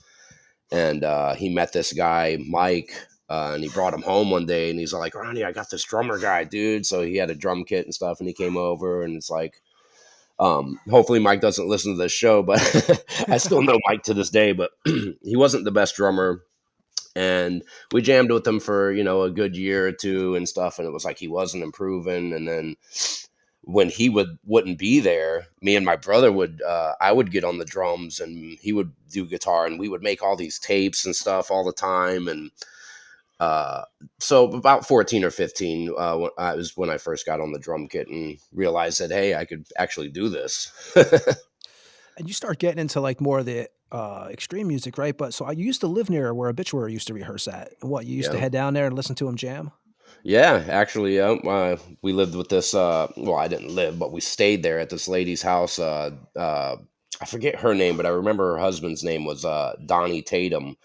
And he met this guy, Mike, and he brought him home one day, and he's like, Ronnie, I got this drummer guy, dude. So he had a drum kit and stuff, and he came over, and it's like, hopefully Mike doesn't listen to this show, but I still know Mike to this day, but he wasn't the best drummer. And we jammed with him for, a good year or two and stuff. And it was like, he wasn't improving. And then when he wouldn't be there, me and my brother I would get on the drums and he would do guitar, and we would make all these tapes and stuff all the time. And uh, so about 14 or 15 was when I first got on the drum kit and realized that, hey, I could actually do this. And you start getting into like more of the extreme music, right? But so I used to live near where Obituary used to rehearse at. And what, you used to Yeah. head down there and listen to him jam? Yeah, actually, we lived with this. Well, I didn't live, but we stayed there at this lady's house. I forget her name, but I remember her husband's name was Donnie Tatum,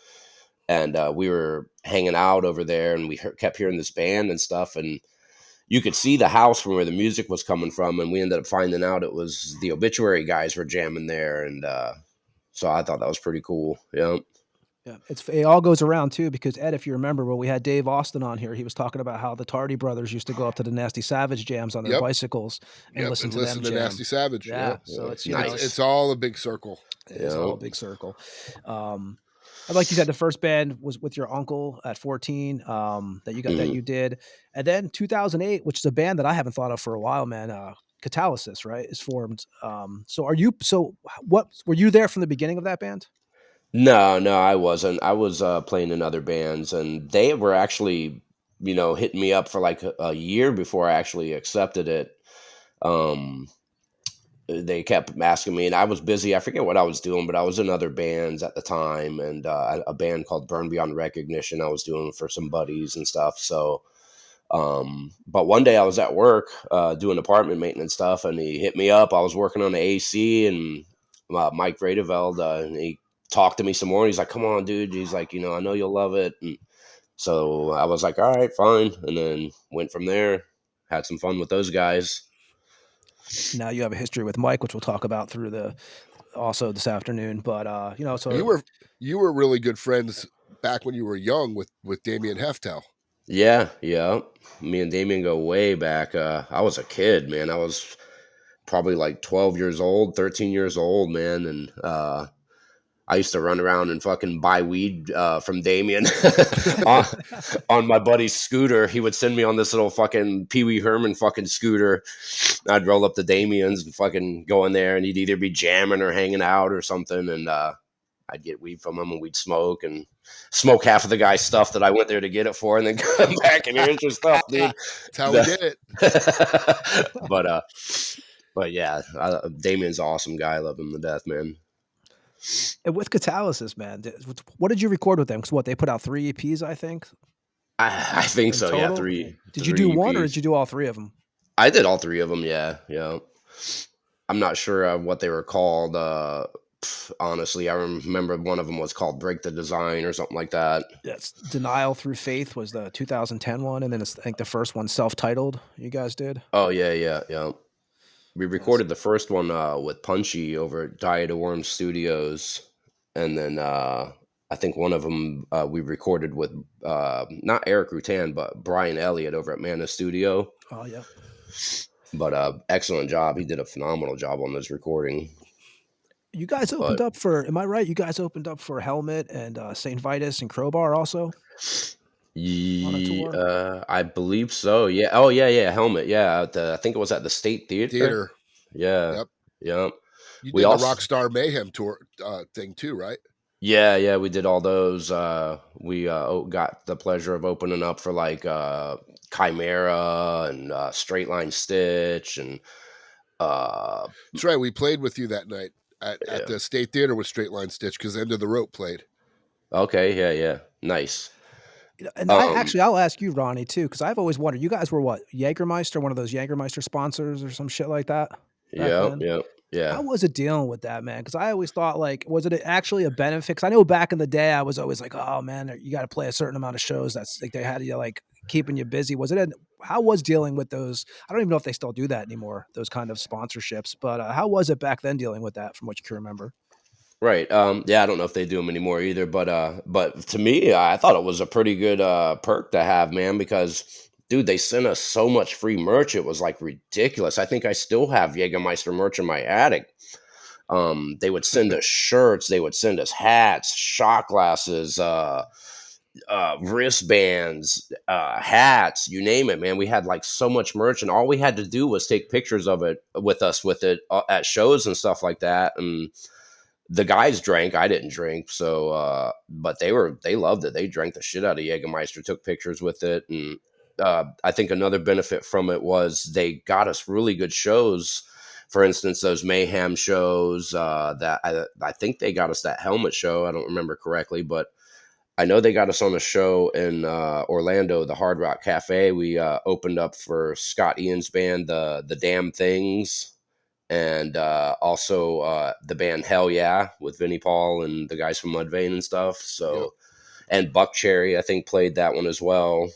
and we were hanging out over there, and we kept hearing this band and stuff, and you could see the house from where the music was coming from, and we ended up finding out it was the Obituary guys were jamming there, and so I thought that was pretty cool. Yeah. Yeah, it all goes around too because Ed, if you remember, when we had Dave Austin on here, he was talking about how the Tardy brothers used to go up to the Nasty Savage jams on their Yep. bicycles and Yep. listen And to them listen to jam. Nasty Savage. Yeah, Yeah. so it's Nice. It's all a big circle. it is all Yeah. a big circle. Um, and like you said, the first band was with your uncle at 14 that Mhm. you did, and then 2008, which is a band that I haven't thought of for a while, man. Catalysis, right, is formed. What were you there from the beginning of that band? No, no, I wasn't. I was playing in other bands, and they were actually, hitting me up for like a year before I actually accepted it. Um, they kept asking me, and I was busy. I forget what I was doing, but I was in other bands at the time, and a band called Burn Beyond Recognition. I was doing for some buddies and stuff. So, but one day I was at work doing apartment maintenance stuff, and he hit me up. I was working on the AC, and Mike Vredeveld, and he talked to me some more. He's like, "Come on, dude." He's like, "I know you'll love it." And so I was like, "All right, fine," and then went from there. Had some fun with those guys. Now you have a history with Mike, which we'll talk about through the also this afternoon. But You were you were really good friends back when you were young with Damien Heftel. Yeah, yeah. Me and Damien go way back. I was a kid, man. I was probably like 12 years old, 13 years old, man. And I used to run around and fucking buy weed from Damien on, on my buddy's scooter. He would send me on this little fucking Pee Wee Herman fucking scooter. I'd roll up to Damien's and fucking go in there, and he'd either be jamming or hanging out or something. And I'd get weed from him, and we'd smoke half of the guy's stuff that I went there to get it for, and then come back and here's your stuff, dude. That's how we did it. but but yeah, Damien's an awesome guy. I love him to death, man. and with Catalysis, man, what did you record with them? Because what they put out 3 EPs, I think, I think in so. Yeah, total. three Did you do three one or did EPs. you do all 3 of them? I did all three of them. Yeah, yeah. I'm not sure what they were called. Honestly, I remember one of them was called "Break the Design" or something like that. Yes, Denial Through Faith was the 2010 one, and then I think the first one self-titled. You guys did. Oh yeah, yeah, yeah. We Yes. recorded the first one with Punchy over at Diet of Worms Studios, and then I think one of them we recorded with not Eric Rutan but Brian Elliott over at Mana Studio. Oh yeah. But excellent job. He did a phenomenal job on this recording. You guys opened But up for. Am I right? You guys opened up for Helmet and Saint Vitus and Crowbar also on a tour. I believe so. Yeah. Oh yeah, yeah. Helmet. Yeah. I think it was at the State Theater. Theater. Yeah. Yep. Yeah. You We did the also Rockstar Mayhem tour thing too, right? Yeah, yeah, we did all those. We got the pleasure of opening up for like Chimera and Straight Line Stitch and uh, That's right. We played with you that night at yeah. the State Theater with Straight Line Stitch because End of the Rope played. Okay, yeah, yeah, nice. And Um, I'll ask you, Ronnie, too, because I've always wondered. You guys were what, Jägermeister, one of those Jägermeister sponsors or some shit like that back yeah, then. yeah, How yeah. was it dealing with that, man? Because I always thought, like, was it actually a benefit? Because I know back in the day, I was always like, oh man, you got to play a certain amount of shows. That's like they had you like keeping you busy. How was dealing with those? I don't even know if they still do that anymore, those kind of sponsorships. But how was it back then dealing with that, from what you can remember? Right. Yeah, I don't know if they do them anymore either, but to me, I thought it was a pretty good perk to have, man, because dude, they sent us so much free merch. It was like ridiculous. I think I still have Jägermeister merch in my attic. They would send us shirts, they would send us hats, shot glasses, wristbands, hats, you name it, man. We had like so much merch, and all we had to do was take pictures of it with us with it at shows and stuff like that. And the guys drank, I didn't drink, so but they loved it. They drank the shit out of Jägermeister, took pictures with it, and I think another benefit from it was they got us really good shows for instance, those Mayhem shows that I think they got us that helmet show. I don't remember correctly, but I know they got us on a show in Orlando, the Hard Rock Cafe. We opened up for Scott Ian's band, the Damn Things, and also the band Hell Yeah with Vinnie Paul and the guys from Mudvayne and stuff. Yep. So, and Buck Cherry, I think, played that one as well.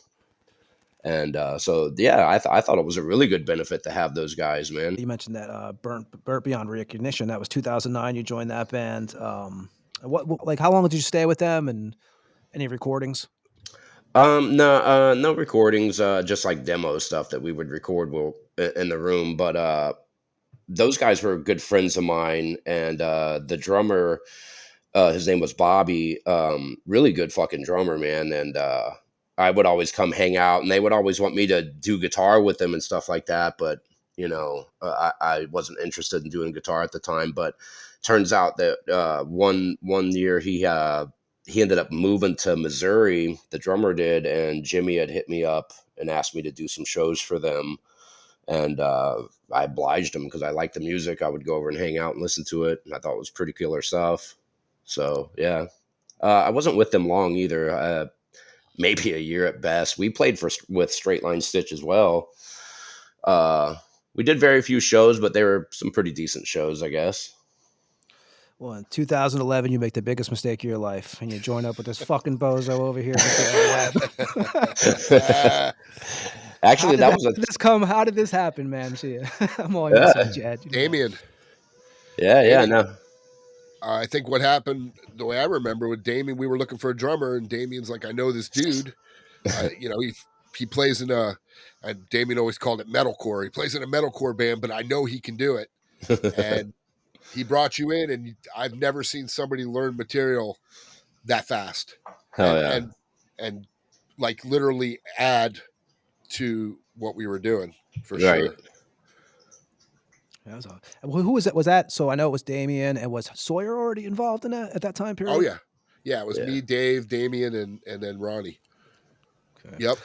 And so, yeah, I thought it was a really good benefit to have those guys, man. You mentioned that Burnt Beyond Recognition. That was 2009. You joined that band. What like how long did you stay with them, and any recordings? No recordings, just like demo stuff that we would record in the room. But those guys were good friends of mine, and the drummer, his name was Bobby, really good fucking drummer, man. And I would always come hang out, and they would always want me to do guitar with them and stuff like that. But I wasn't interested in doing guitar at the time. But turns out that one year he ended up moving to Missouri, the drummer did, and Jimmy had hit me up and asked me to do some shows for them. And I obliged him because I liked the music. I would go over and hang out and listen to it. And I thought it was pretty killer stuff. So, yeah. I wasn't with them long either. Maybe a year at best. We played with Straight Line Stitch as well. We did very few shows, but they were some pretty decent shows, I guess. Well, in 2011, you make the biggest mistake of your life, and you join up with this fucking bozo over here, Mr. Ed. Actually, How did this happen, man? See, I'm only messing with you, Ed. Damien. Yeah, no. I think what happened, the way I remember with Damien, we were looking for a drummer, and Damien's like, I know this dude. He plays in and Damien always called it metalcore. He plays in a metalcore band, but I know he can do it. And he brought you in, and I've never seen somebody learn material that fast. And like literally add to what we were doing for sure. Who was that? Was that? So I know it was Damien, and was Sawyer already involved in that at that time period? Oh yeah. It was me, Dave, Damien, and then Ronnie. Okay. Yep.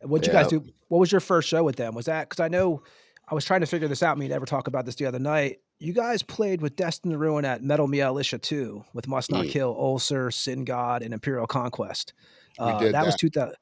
What'd you guys do? What was your first show with them? Was that, because I know I was trying to figure this out. Me and Ever talk about this the other night. You guys played with Destined to Ruin at Metal Militia 2 with Must Not Kill, Ulcer, Sin God, and Imperial Conquest. We did that. Was 2000.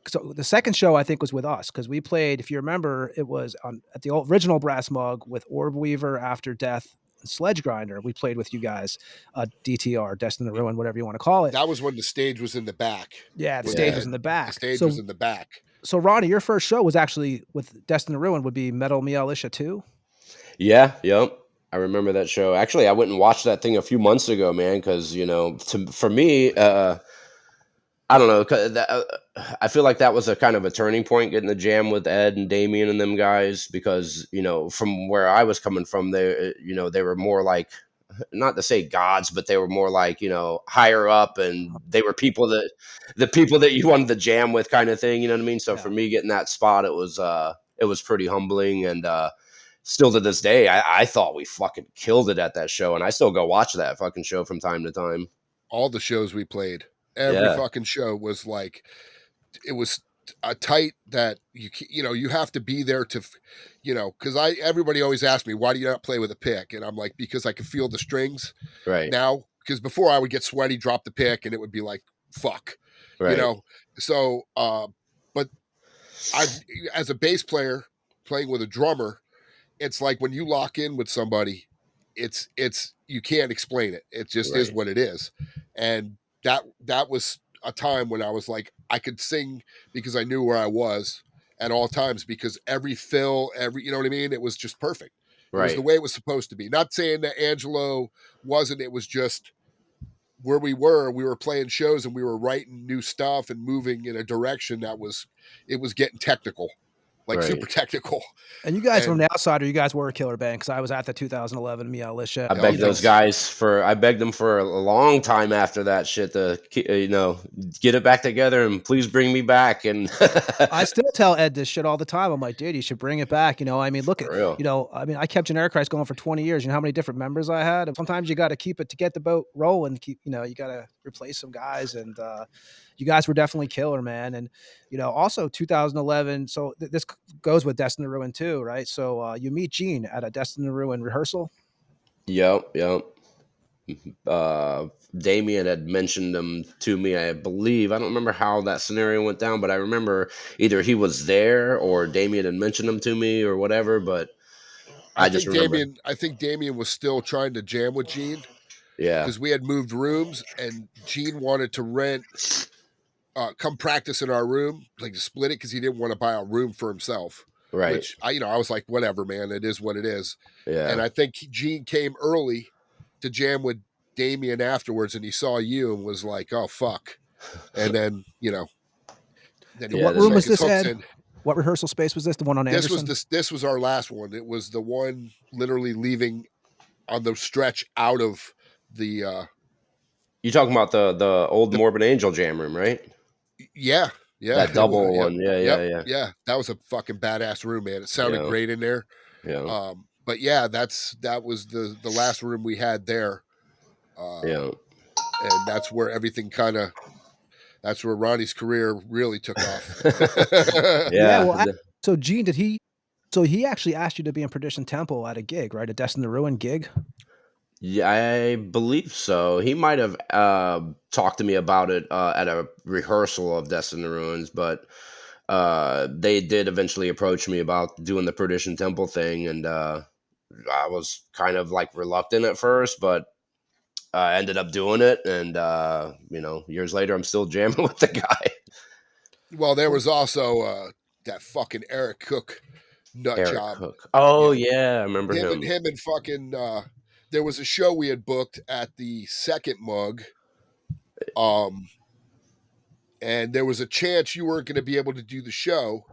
So the second show I think was with us, because we played, if you remember, it was at the original Brass Mug with Orb Weaver, After Death, and Sledge Grinder. We played with you guys, DTR, Destined to Ruin, whatever you want to call it. That was when the stage was in the back. Yeah, the stage was in the back. The stage was in the back. So Ronnie, your first show was actually with Destined to Ruin, would be Metal Militia 2? Yeah, yep. I remember that show. Actually, I went and watched that thing a few months ago, man, because, for me, I don't know. I feel like that was a kind of a turning point, getting the jam with Ed and Damien and them guys, because, from where I was coming from, they were more like, not to say gods, but they were more like, higher up, and they were the people that you wanted to jam with, kind of thing. You know what I mean? So for me, getting that spot, it was pretty humbling. And still to this day, I thought we fucking killed it at that show, and I still go watch that fucking show from time to time. All the shows we played. Every fucking show was like, it was a tight that you have to be there to, because everybody always asks me, why do you not play with a pick? And I'm like, because I can feel the strings right now. Because before I would get sweaty, drop the pick, and it would be like, fuck, right. So, but as a bass player playing with a drummer, it's like when you lock in with somebody, it's you can't explain it. It just is what it is, and that was a time when I was like, I could sing because I knew where I was at all times, because every fill, you know what I mean? It was just perfect. It was the way it was supposed to be. Not saying that Angelo wasn't, it was just where we were playing shows, and we were writing new stuff and moving in a direction that it was getting technical. Like super technical. And you guys, from the outsider, you guys were a killer band, because I was at the 2011 Militia. I begged those guys I begged them for a long time after that shit to, get it back together and please bring me back. And I still tell Ed this shit all the time. I'm like, dude, you should bring it back. I mean, look at, I kept Generic Christ going for 20 years. You know how many different members I had? And sometimes you got to keep it to get the boat rolling. You got to replace some guys, and you guys were definitely killer, man. And also 2011. So this goes with Destined to Ruin too, right? So you meet Gene at a Destined to Ruin rehearsal. Yep, yep. Damien had mentioned them to me, I believe. I don't remember how that scenario went down, but I remember either he was there or Damien had mentioned them to me or whatever. But I just remember, I think Damien was still trying to jam with Gene yeah, because we had moved rooms and Gene wanted to rent, come practice in our room, like to split it because he didn't want to buy a room for himself. right, Which I was like, whatever, man, it is what it is. And yeah, I think Gene came early to jam with Damien afterwards, and he saw you and was like, oh fuck. And then then he yeah. What was room Then like was his this, hooks Ed? in. What rehearsal space was this? The one on Anderson? This was our last one. It was the one literally leaving on the stretch out of the you talking about the old the Morbid Angel jam room, right? yeah, yeah, That it was, double yep, one, yeah, yep, yeah, yeah, yeah. That was a fucking badass room, man. It sounded yeah, great in there. yeah, But yeah, that was the last room we had there. yeah. And that's where everything that's where Ronnie's career really took off. Yeah. Yeah, Well, so Gene, did he? So he actually asked you to be in Perdition Temple at a gig, right? A Destined to Ruin gig. yeah, I believe so. He might have talked to me about it at a rehearsal of Destined to Ruins, but they did eventually approach me about doing the Perdition Temple thing, and I was kind of like reluctant at first, but I ended up doing it, and years later, I'm still jamming with the guy, Well, there was also that fucking Eric Cook nut Eric job. Cook. Oh Yeah, yeah, I remember him. him and fucking. There was a show we had booked at the second mug, um, and there was a chance you weren't going to be able to do the show,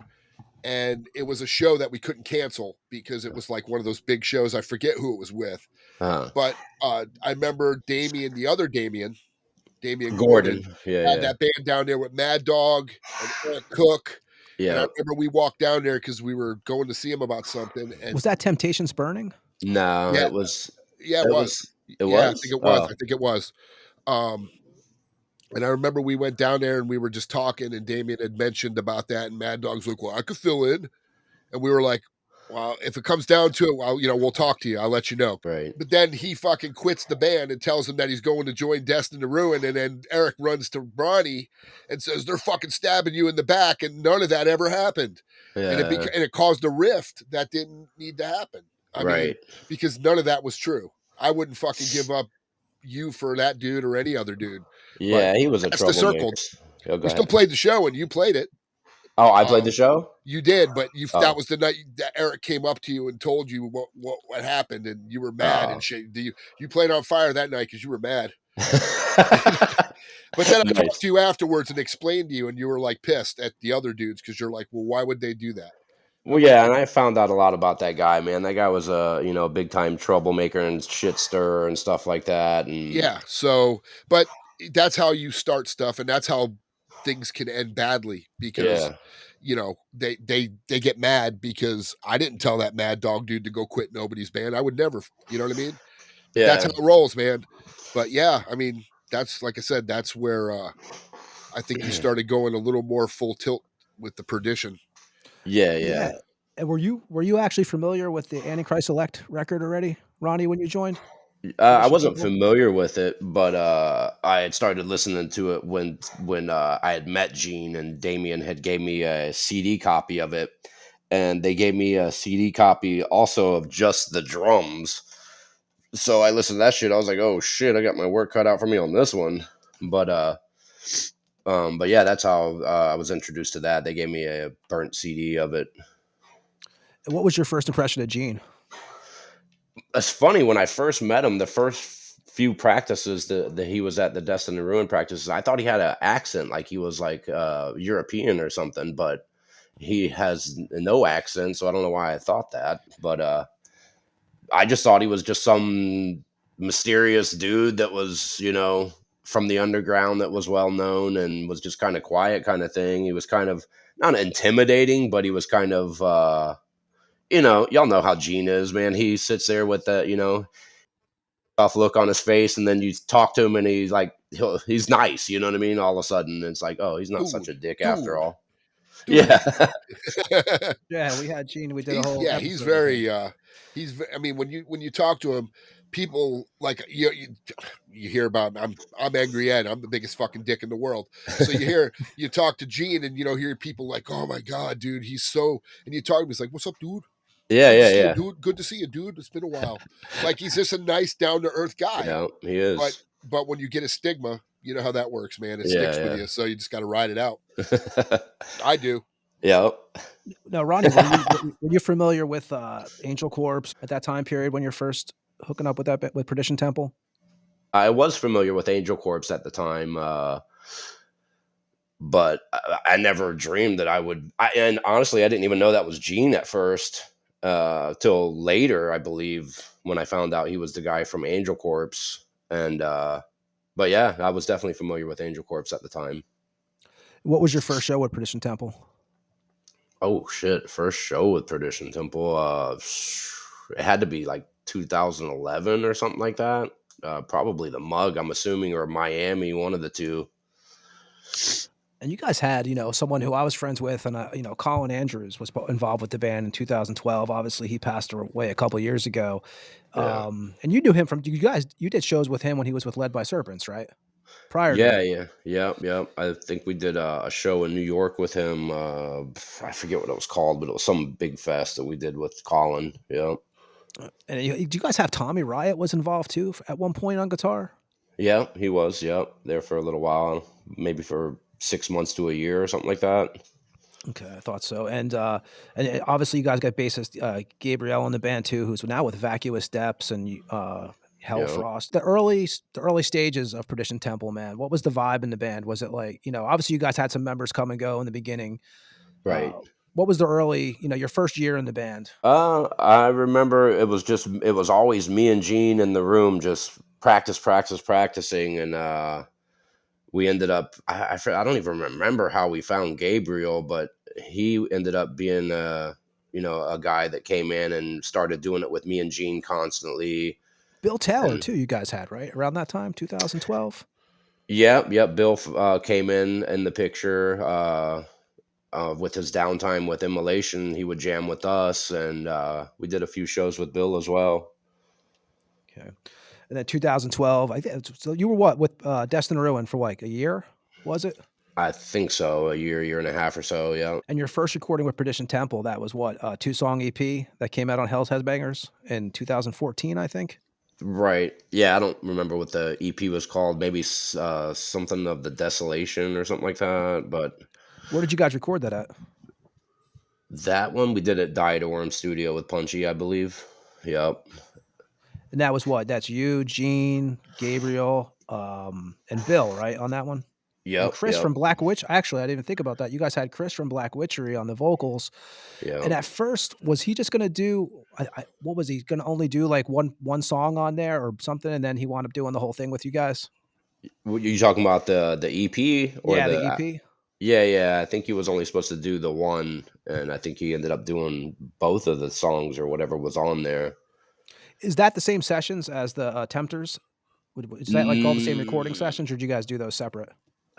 and it was a show that we couldn't cancel because it was like one of those big shows. I forget who it was with, Uh, but I remember Damien Gordon. Gordon, Yeah, had yeah, that band down there with Mad Dog and Eric Cook. And I yeah. remember we walked down there because we were going to see him about something. Was And that Temptations Burning? No, yeah, it was. yeah, it It was. was. It Yeah, I think was. it was. Oh, I think it was. Um, and I remember we went down there and we were just talking, and Damien had mentioned about that, and Mad Dog's like, "Well, I could fill in," and we were like, "Well, if it comes down to it, well, we'll talk to you. I'll let you know." right. But then he fucking quits the band and tells him that he's going to join Destined to Ruin, and then Eric runs to Ronnie and says, "They're fucking stabbing you in the back," and none of that ever happened, and Yeah, and it caused a rift that didn't need to happen. I mean, right. because none of that was true. I wouldn't fucking give up you for that dude or any other dude. But Yeah, he was a that's the troublemaker. circle. Oh, go We still ahead. played the show, and you played it. Oh, I played the Um, show. you did, but that Oh, was the night that Eric came up to you and told you what happened, and you were mad and oh. shit. You played on fire that night because you were mad. But then I talked Nice. to you afterwards and explained to you, and you were like pissed at the other dudes because you're like, well, why would they do that? And Well, I'm like, yeah, and I found out a lot about that guy, man. That guy was a big time troublemaker and shit stirrer and stuff like that. And yeah. So, but that's how you start stuff, and that's how things can end badly because yeah, they get mad because I didn't tell that Mad Dog dude to go quit nobody's band. I would never, you know what I mean? But that's yeah, how it rolls, man. But yeah, I mean, that's like I said, that's where I think you started going a little more full tilt with the Perdition. yeah, Yeah. yeah. And were you actually familiar with the Antichrist Elect record already, Ronnie, when you joined I Perdition wasn't Temple? familiar with it, but I had started listening to it when I had met Gene and Damien had gave me a CD copy of it, and they gave me a CD copy also of just the drums. So I listened to that shit. I was like, oh shit, I got my work cut out for me on this one. But but yeah, that's how I was introduced to that. They gave me a burnt CD of it. And what was your first impression of Gene? It's funny when I first met him, the first few practices that he was at the Destined to Ruin practices, I thought he had an accent, like he was like European or something, but he has no accent, so I don't know why I thought that. But I just thought he was just some mysterious dude that was, from the underground that was well known and was just kind of quiet kind of thing. He was kind of not intimidating, but he was kind of y'all know how Gene is, man. He sits there with that, off look on his face, and then you talk to him, and he's like, he's nice. You know what I mean? All of a sudden, it's like, oh, he's not such Dude, a dick after dude, all. dude. Yeah, Yeah, we had Gene. We did a whole He's episode with him. very I mean, when you talk to him, people like you hear about I'm Angry Ed. I'm the biggest fucking dick in the world. So you talk to Gene, and hear people like, oh my god, dude, he's so, and you talk to him, he's like, what's up, dude? yeah, Good to yeah, see you, yeah, dude. Good to see you, dude. It's been a while. Like, he's just a nice, down to earth guy. yeah. He But is. when you get a stigma, you know how that works, man. It sticks with Yeah, you, so you just got to ride it out. yeah, I do. yeah. Now, Ronnie, were you familiar with Angel Corpse at that time period when you're first hooking up with with Perdition Temple? I was familiar with Angel Corpse at the time, but I never dreamed that I would. And honestly, I didn't even know that was Gene at first, till later, I believe, when I found out he was the guy from Angel Corpse. And but yeah, I was definitely familiar with Angel Corpse at the time. What was your first show with Perdition Temple? Oh shit! First show with Perdition Temple. It had to be like 2011 or something like that. Probably the Mug, I'm assuming, or Miami, one of the two. And you guys had, someone who I was friends with, and Colin Andrews was involved with the band in 2012. Obviously, he passed away a couple years ago. Yeah. And you knew him from you did shows with him when he was with Led by Serpents, right? Prior to Yeah, that. yeah, yeah, yeah. I think we did a show in New York with him. I forget what it was called, but it was some big fest that we did with Colin. Yeah, And do you guys have Tommy Riot was involved too at one point on guitar? yeah, he was. Yeah, there for a little while, maybe for 6 months to a year or something like that. Okay, I thought so. And obviously you guys got bassist Gabriel in the band too, who's now with Vacuous Depths and Yeah, Hellfrost. The early stages of Perdition Temple, man. What was the vibe in the band? Was it like, obviously you guys had some members come and go in the beginning. right. Uh, what was the early, your first year in the band? I remember it was always me and Gene in the room, just practicing, and we ended up I don't even remember how we found Gabriel, but he ended up being a guy that came in and started doing it with me and Gene constantly. Bill Taylor And too, you guys had, right? Around that time, 2012. yep, Bill came in the picture, with his downtime with Immolation. He would jam with us, and we did a few shows with Bill as well. Okay. And then 2012, I think so you were what with Destined Ruin for like a year, was it? I think so, a year and a half or so. Yeah. And your first recording with Perdition Temple, that was what, a two-song EP that came out on Hell's Headbangers in 2014, I think? Right. Yeah, I don't remember what the EP was called. Maybe something of the Desolation or something like that. But Where did you guys record that at? that one we did at Diadorm Studio with Punchy, I believe. Yep. And that was what? That's you, Gene, Gabriel, and Bill, right, on that one? And Yep. Chris Yep. from Black Witch. Actually, I didn't even think about that. You guys had Chris from Black Witchery on the vocals. And Yep. at first, was he just gonna do what was he gonna only do like one song on there or something, and then he wound up doing the whole thing with you guys? You talking about the EP or Yeah, the the? EP. Yeah, yeah. I think he was only supposed to do the one, and I think he ended up doing both of the songs or whatever was on there. Is that the same sessions as the Tempters? Is that like all the same recording Mm, sessions, or did you guys do those separate?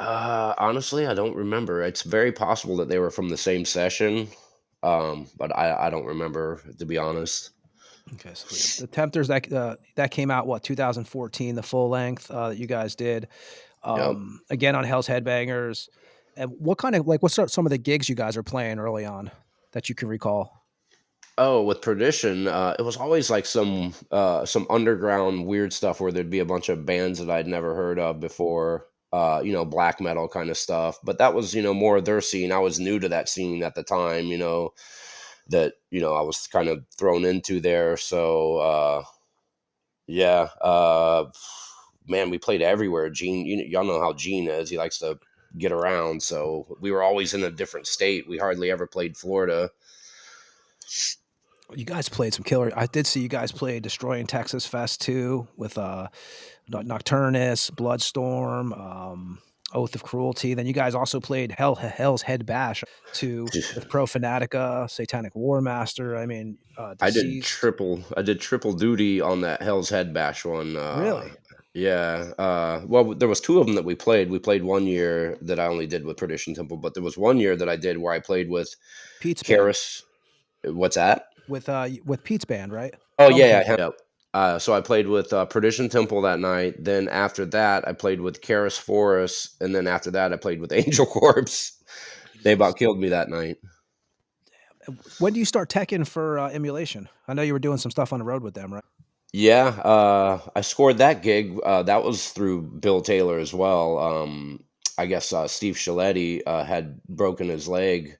honestly, I don't remember. It's very possible that they were from the same session, but I don't remember, to be honest. Okay, so the Tempters that came out what 2014, the full length that you guys did, Yep. again on Hell's Headbangers. And what kind of like what's some of the gigs you guys are playing early on that you can recall? Oh, with Perdition, it was always like some underground weird stuff where there'd be a bunch of bands that I'd never heard of before, black metal kind of stuff. But that was, more of their scene. I was new to that scene at the time, that, I was kind of thrown into there. So, yeah, man, we played everywhere. Gene, y'all know how Gene is. He likes to get around. So we were always in a different state. We hardly ever played Florida. You guys played some killer. I did see you guys play Destroying Texas Fest too with Nocturnus, Bloodstorm. Oath of Cruelty. Then you guys also played Hell's Head Bash too with Pro Fanatica, Satanic War Master. I mean, Deceased. I did triple duty on that Hell's Head Bash one. Really? Yeah. Well, there was two of them that we played. We played one year that I only did with Perdition Temple, but there was one year that I did where I played with Pete's band Karis. What's that? with Pete's band, right? Oh Drum yeah, kit. yeah. Yep. So I played with Perdition Temple that night. Then after that, I played with Karis Forest, and then after that, I played with Angel Corpse. They about killed me that night. When do you start teching for emulation? I know you were doing some stuff on the road with them, right? Yeah, I scored that gig. That was through Bill Taylor as well. I guess Steve Shaletti had broken his leg,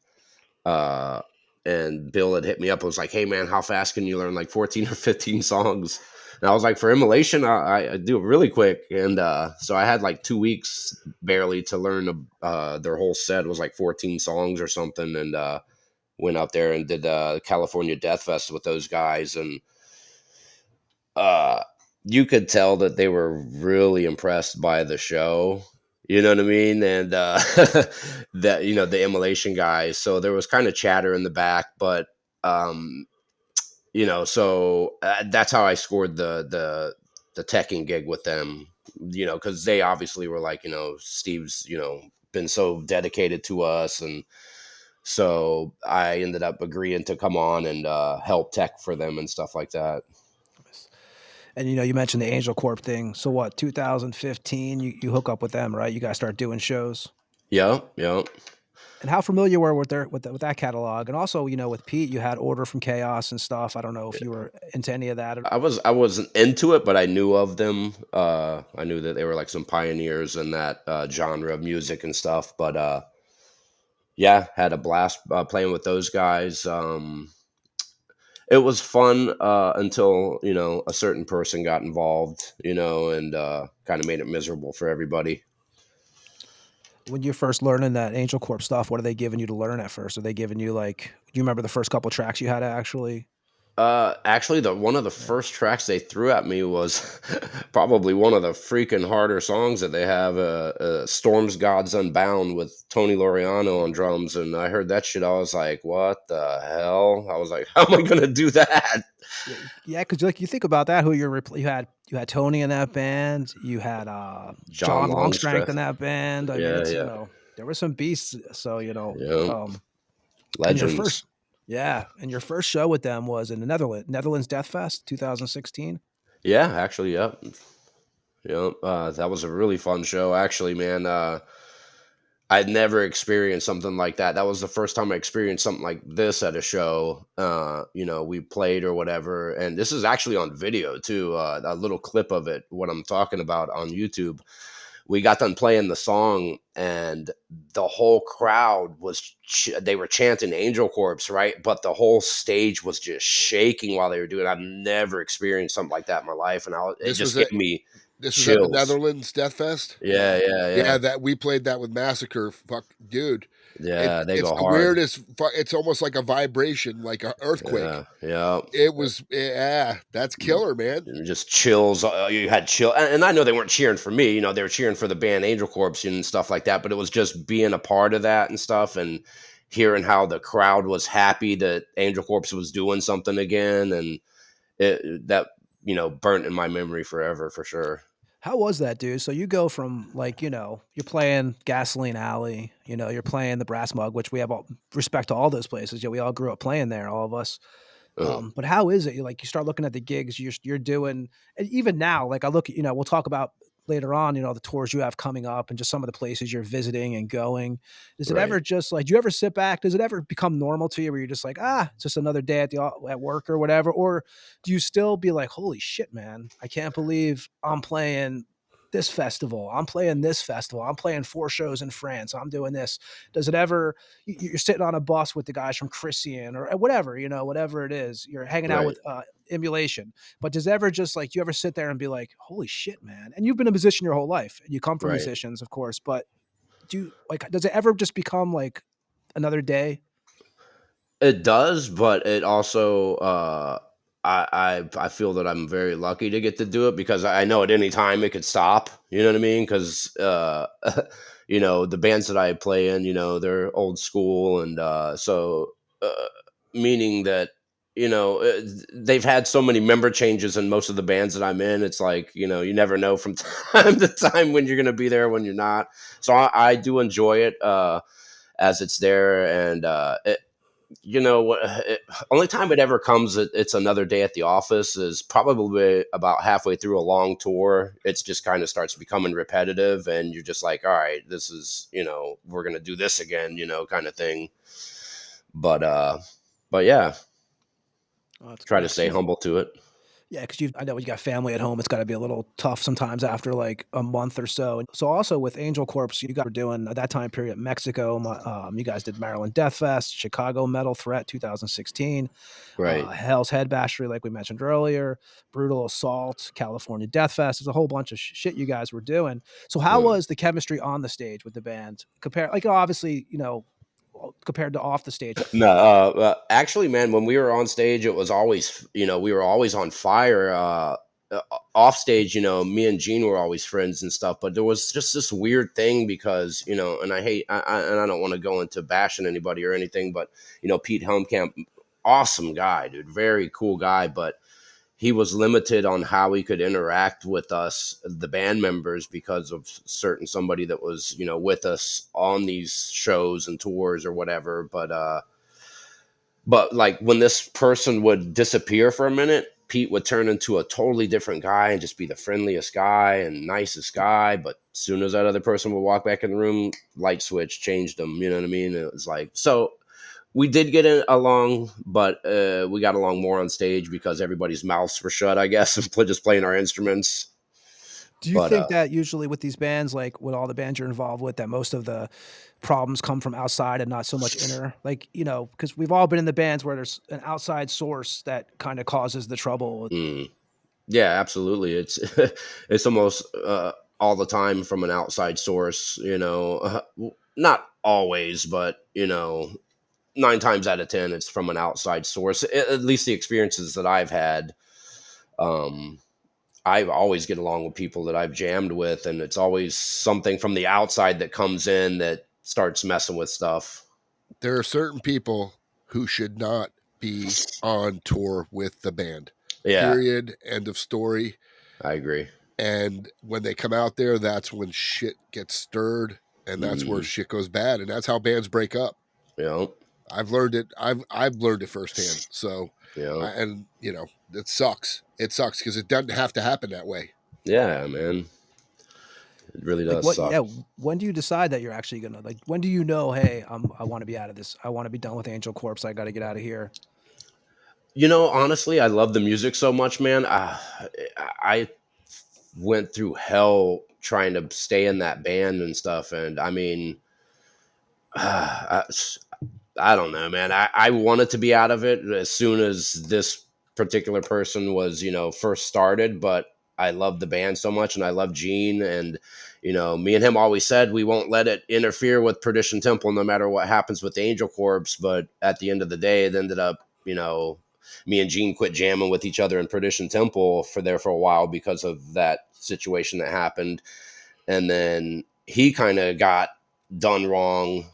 uh, and Bill had hit me up. It was like, "Hey man, how fast can you learn like 14 or 15 songs?" And I was like, "For immolation, I do it really quick." And so I had like 2 weeks barely to learn their whole set. It was like 14 songs or something, and went out there and did California Death Fest with those guys, and uh you could tell that they were really impressed by the show, you know what I mean, and that, you know, the immolation guys. So there was kind of chatter in the back, but um you know, so that's how I scored the teching gig with them, you know, because they obviously were like, you know, Steve's, you know, been so dedicated to us, and so I ended up agreeing to come on and help tech for them and stuff like that. And you mentioned the Angel Corp thing. So what? 2015, you hook up with them, right? You guys start doing shows. Yeah, yeah. And how familiar were with with that catalog? And also, with Pete, you had Order from Chaos and stuff. I don't know if you were into any of that. I wasn't into it, but I knew of them. I knew that they were like some pioneers in that genre of music and stuff. But yeah, had a blast playing with those guys. It was fun until, you know, a certain person got involved, you know, and kind of made it miserable for everybody. When you're first learning that Angel Corp stuff, what are they giving you to learn at first? Are they giving you like? Do you remember the first couple tracks you had to actually? Actually, the one of the Yeah. first tracks they threw at me was probably one of the freaking harder songs that they have. "Storms Gods Unbound" with Tony Laureano on drums, and I heard that shit. I was like, "What the hell?" I was like, "How am I gonna do that?" Yeah, because like you think about that, who you had Tony in that band, you had John John Longstrength Longstreth, in that band. I mean, yeah, it's yeah, there were some beasts. So yeah, um, and your first legends. and your first show with them was in the Netherlands Death Fest 2016. Yeah, actually, yep, yep. That was a really fun show, actually, man. I'd never experienced something like that. That was the first time I experienced something like this at a show. You know, we played or whatever, and this is actually on video too. A little clip of it, what I'm talking about on YouTube. We got done playing the song, and the whole crowd was they were chanting Angel Corpse, right? But the whole stage was just shaking while they were doing it. I've never experienced something like that in my life, and it This just was gave at me this was at the chills. Netherlands Death Fest. Yeah, yeah, Yeah, yeah, that we played that with Massacre. Fuck, dude, yeah. They it's go the hard. weirdest. It's almost like a vibration, like an earthquake. Yeah, yeah. It was, yeah, that's killer, man. Just chills. You had chill, and I know they weren't cheering for me. You know, they were cheering for the band Angel Corpse and stuff like that. But it was just being a part of that and stuff, and hearing how the crowd was happy that Angel Corpse was doing something again, and that, you know, burnt in my memory forever for sure. How was that, dude? So you go from like, you're playing Gasoline Alley, you're playing the Brass Mug, which we have all respect to all those places. Yeah, we all grew up playing there, all of us. Uh, But how is it? You start looking at the gigs you're doing, and even now, like I look at, we'll talk about later on, the tours you have coming up and just some of the places you're visiting and going. Does it right. ever just like, do you ever sit back? Does it ever become normal to you where you're just like, it's just another day at work or whatever? Or do you still be like, holy shit, man, I can't believe I'm playing this festival. I'm playing this festival. I'm playing 4 shows in France. I'm doing this. Does it ever, you're sitting on a bus with the guys from Christian or whatever, whatever it is, you're hanging out Right. with emulation, but does ever just like, do you ever sit there and be like, holy shit, man? And you've been a musician your whole life and you come from Right. musicians, of course, but does it ever just become like another day? It does, but it also I feel that I'm very lucky to get to do it because I know at any time it could stop. You know what I mean? Because the bands that I play in, they're old school. And uh, meaning that, they've had so many member changes in most of the bands that I'm in. It's like, you never know from time to time when you're going to be there, when you're not. So I do enjoy it as it's there. And only time it ever comes that it's another day at the office is probably about halfway through a long tour. It's just kind of starts becoming repetitive, and you're just like, all right, this is, we're gonna do this again, kind of thing. But yeah, Oh, that's try yeah, to 'cause stay humble to it. yeah, because I know you got family at home. It's got to be a little tough sometimes after like a month or so. And so also with Angel Corpse, you guys were doing at that time period Mexico. You guys did Maryland Death Fest, Chicago Metal Threat 2016, Right. Hell's Head Bashery, like we mentioned earlier, Brutal Assault, California Death Fest. There's a whole bunch of shit you guys were doing. So how Mm. was the chemistry on the stage with the band compared? Like obviously, compared to off the stage. No, actually, man, when we were on stage, it was always, we were always on fire. Off stage, me and Gene were always friends and stuff, but there was just this weird thing because, and and I don't want to go into bashing anybody or anything, but, Pete Helmkamp, awesome guy, dude, very cool guy, but he was limited on how he could interact with us, the band members, because of somebody that was, with us on these shows and tours or whatever. But like when this person would disappear for a minute, Pete would turn into a totally different guy and just be the friendliest guy and nicest guy. But as soon as that other person would walk back in the room, light switch changed them. You know what I mean? It was like, so we did get along, but we got along more on stage because everybody's mouths were shut, I guess, and just playing our instruments. Do you But think that usually with these bands, like with all the bands you're involved with, that most of the problems come from outside and not so much inner? Like, because we've all been in the bands where there's an outside source that kind of causes the trouble. mm, yeah, absolutely. It's it's almost all the time from an outside source. Not always, but 9 times out of 10, it's from an outside source. At least the experiences that I've had. Um, I always get along with people that I've jammed with, and it's always something from the outside that comes in that starts messing with stuff. There are certain people who should not be on tour with the band. Yeah, Period. End of story. I agree. And when they come out there, that's when shit gets stirred, and that's where Mm, shit goes bad, and that's how bands break up. you know, I've learned it. I've learned it firsthand. So, you know, and it sucks. It sucks because it doesn't have to happen that way. yeah, man, it really Like does what? suck. Yeah. When do you decide that you're actually gonna like? When do you know? Hey, I want to be out of this. I want to be done with Angel Corpse. I got to get out of here. Honestly, I love the music so much, man. I went through hell trying to stay in that band and stuff, and I mean, I, I don't know, man. I wanted to be out of it as soon as this particular person was, first started, but I love the band so much and I love Gene. And, me and him always said we won't let it interfere with Perdition Temple no matter what happens with the Angel Corpse. But at the end of the day, it ended up, me and Gene quit jamming with each other in Perdition Temple for a while because of that situation that happened. And then he kind of got done wrong,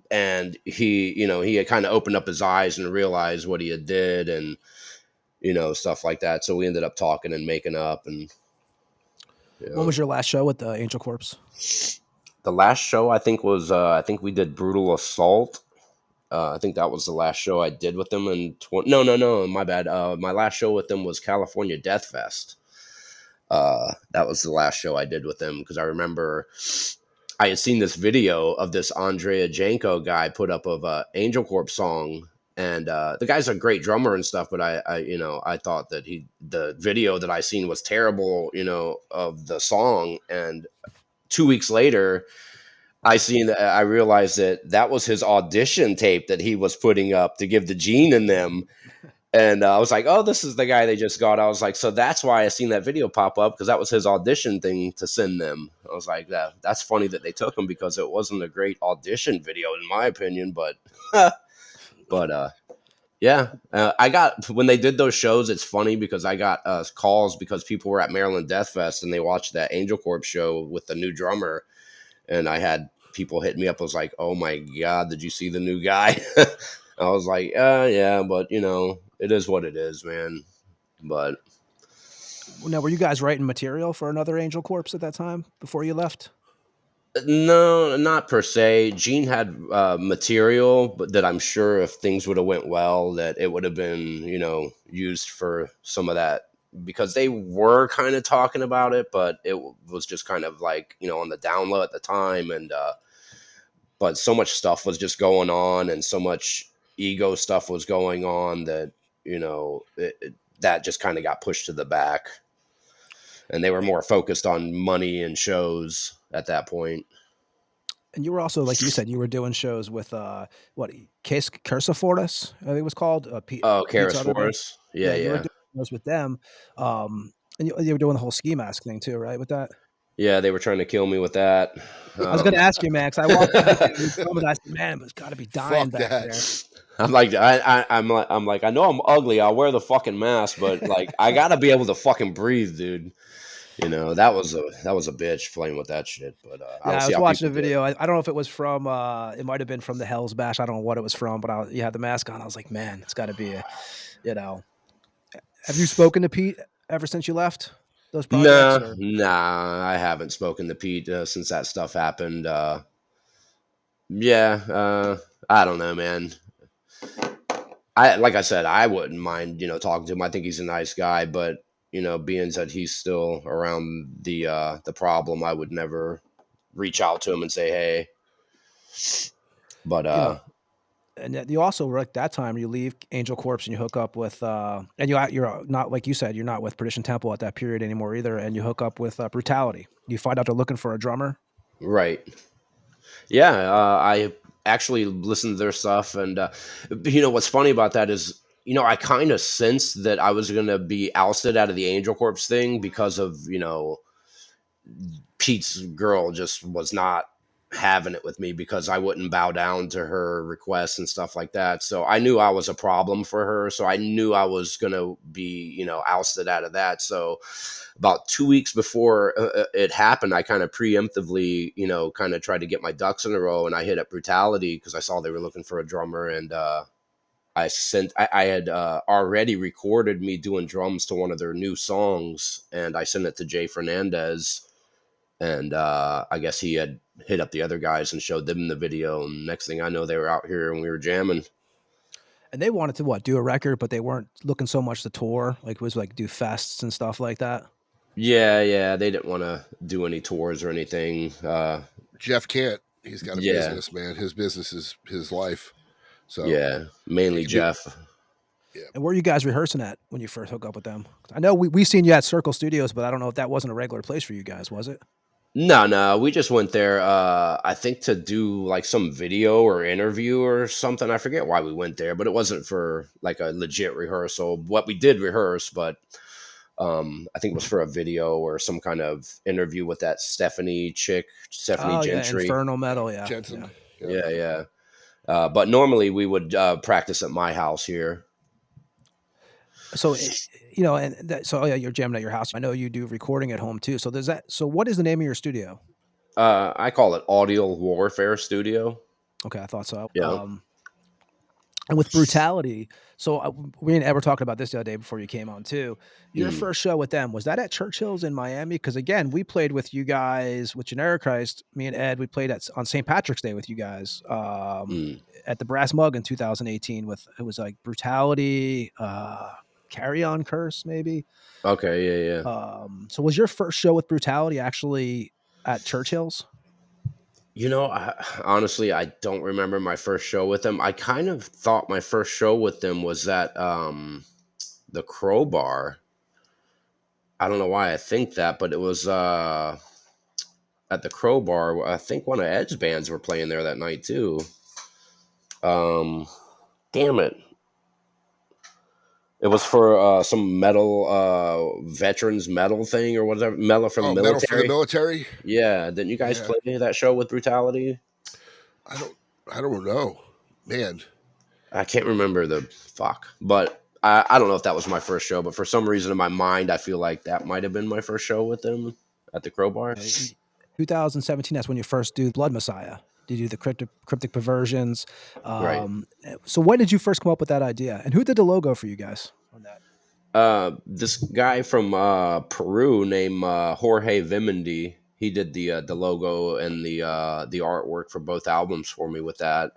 and he had kind of opened up his eyes and realized what he had did, and stuff like that. So we ended up talking and making up. And you When know was your last show with the Angel Corpse? the last show I think was I think we did Brutal Assault. I think that was the last show I did with them. No, my bad. My last show with them was California Death Fest. That was the last show I did with them, because I remember I had seen this video of this Andrea Janko guy put up of a Angel Corpse song, and the guy's a great drummer and stuff. But I thought that the video that I seen was terrible, of the song. And 2 weeks later, I realized that was his audition tape that he was putting up to give the Gene and them. And I was like, oh, this is the guy they just got. I was like, so that's why I seen that video pop up, because that was his audition thing to send them. I was like, that's funny that they took him, because it wasn't a great audition video in my opinion. But yeah, I got, when they did those shows, it's funny because I got calls because people were at Maryland Death Fest and they watched that Angel Corp show with the new drummer. and I had people hit me up. I was like, "Oh my god, did you see the new guy?" I was like, yeah, but it is what it is, man." But Now, were you guys writing material for another Angel Corpse at that time before you left? no, not per se. Gene had material, but that I'm sure if things would have went well, that it would have been, used for some of that, because they were kind of talking about it, but it was just kind of like, on the down low at the time. And but so much stuff was just going on, and so much ego stuff was going on that, that just kind of got pushed to the back, and they were more focused on money and shows at that point. And you were also, like you said, you were doing shows with what Case Cursifortis, I think it was called Oh, Pete's Karis other band. Forrest. Yeah, Yeah, you were yeah. doing shows with them, and you were doing the whole ski mask thing too, right? With that, Yeah, they were trying to kill me with that. I was going to ask you, man, 'cause I walked by there and you told me, I said, man, it's got to be dying Fuck back that. there. I'm like, I know I'm ugly. I'll wear the fucking mask, but like, I gotta be able to fucking breathe, dude. That was a bitch playing with that shit. But I don't Yeah, I see was how watching people a do it. video. I don't know if it was from, it might have been from the Hell's Bash. I don't know what it was from, but you had the mask on. I was like, man, it's got to be you know. Have you spoken to Pete ever since you left those projects? Or Nah, I haven't spoken to Pete since that stuff happened. Yeah, I don't know, man. Like I said, I wouldn't mind, talking to him. I think he's a nice guy, but being that he's still around the problem, I would never reach out to him and say, "Hey." But you know, and you also were at that time you leave Angel Corpse and you hook up with and you're not, like you said, you're not with Perdition Temple at that period anymore either, and you hook up with Brutality. You find out they're looking for a drummer. right, yeah, I actually listened to their stuff, and what's funny about that is, I kind of sensed that I was gonna be ousted out of the Angel Corps thing because of Pete's girl just was not having it with me, because I wouldn't bow down to her requests and stuff like that. So I knew I was a problem for her. So I knew I was going to be, ousted out of that. So about 2 weeks before it happened, I kind of preemptively, kind of tried to get my ducks in a row, and I hit up Brutality because I saw they were looking for a drummer. And I had already recorded me doing drums to one of their new songs, and I sent it to Jay Fernandez, and I guess he had hit up the other guys and showed them the video. And next thing I know, they were out here and we were jamming. And they wanted to do a record, but they weren't looking so much to tour, like it was like do fests and stuff like that. Yeah, yeah. They didn't want to do any tours or anything. Jeff can't. He's got a Yeah, business, man. His business is his life. So yeah. it Mainly can be. Jeff. Yeah. And where are you guys rehearsing at when you first hook up with them? I know we seen you at Circle Studios, but I don't know if that wasn't a regular place for you guys, was it? No, no. We just went there, I think to do like some video or interview or something. I forget why we went there, but it wasn't for like a legit rehearsal. What we did rehearse, but I think it was for a video or some kind of interview with that Stephanie Oh yeah, Gentry. Infernal Metal, yeah, Jensen. yeah. Yeah. Yeah, yeah. But normally we would practice at my house here. So and so yeah, you're jamming at your house. I know you do recording at home too. So there's that. So what is the name of your studio? I call it Audio Warfare Studio. Okay, I thought so. Yeah. And with Brutality, so we and Ed were talking about this the other day before you came on too. Your Mm. first show with them, was that at Churchill's in Miami? Because again, we played with you guys with Generic Christ. Me and Ed, we played on St. Patrick's Day with you guys Mm. at the Brass Mug in 2018. With it was like Brutality, Carry On Curse, maybe. Okay. Yeah. Yeah. So was your first show with Brutality actually at Churchill's? Honestly, I don't remember my first show with them. I kind of thought my first show with them was at the Crowbar. I don't know why I think that, but it was at the Crowbar. I think one of Ed's bands were playing there that night too. Um, Damn it. It was for some metal veterans metal thing or whatever, metal for the Oh, metal for the military. military. Yeah, didn't you guys Yeah. play that show with Brutality? I don't know, man. I can't remember the fuck, but I don't know if that was my first show. But for some reason in my mind, I feel like that might have been my first show with them at the Crowbar. 2017, that's when you first do Bloodmessiah. You do the cryptic perversions. Right. So when did you first come up with that idea? And who did the logo for you guys on that? This guy from Peru named Jorge Vimendi. He did the logo and the artwork for both albums for me with that.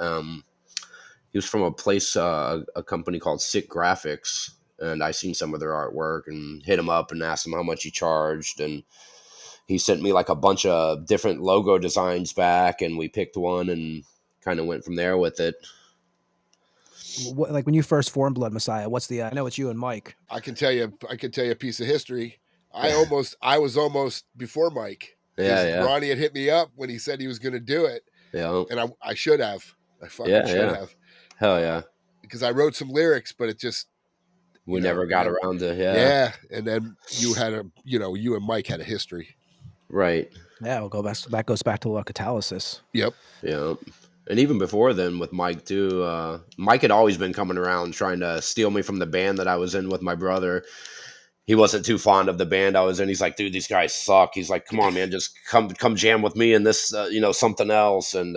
He was from a company called Sick Graphics, and I seen some of their artwork and hit him up and asked him how much he charged, and he sent me like a bunch of different logo designs back, and we picked one and kind of went from there with it. Like when you first formed Bloodmessiah, what's the? I know it's you and Mike. I can tell you a piece of history. I was almost before Mike, Yeah, because yeah, Ronnie had hit me up when he said he was going to do it, yeah, and I should have. I fucking yeah, should yeah. have. Hell yeah. Because I wrote some lyrics, but it just, We never and got then, around to yeah, and then you and Mike had a history. Right. Yeah, we'll go back. That goes back to Catalysis. Yep. Yeah. And even before then with Mike too, Mike had always been coming around trying to steal me from the band that I was in with my brother. He wasn't too fond of the band I was in. He's like, dude, these guys suck. He's like, come on, man, just come jam with me in this, something else. And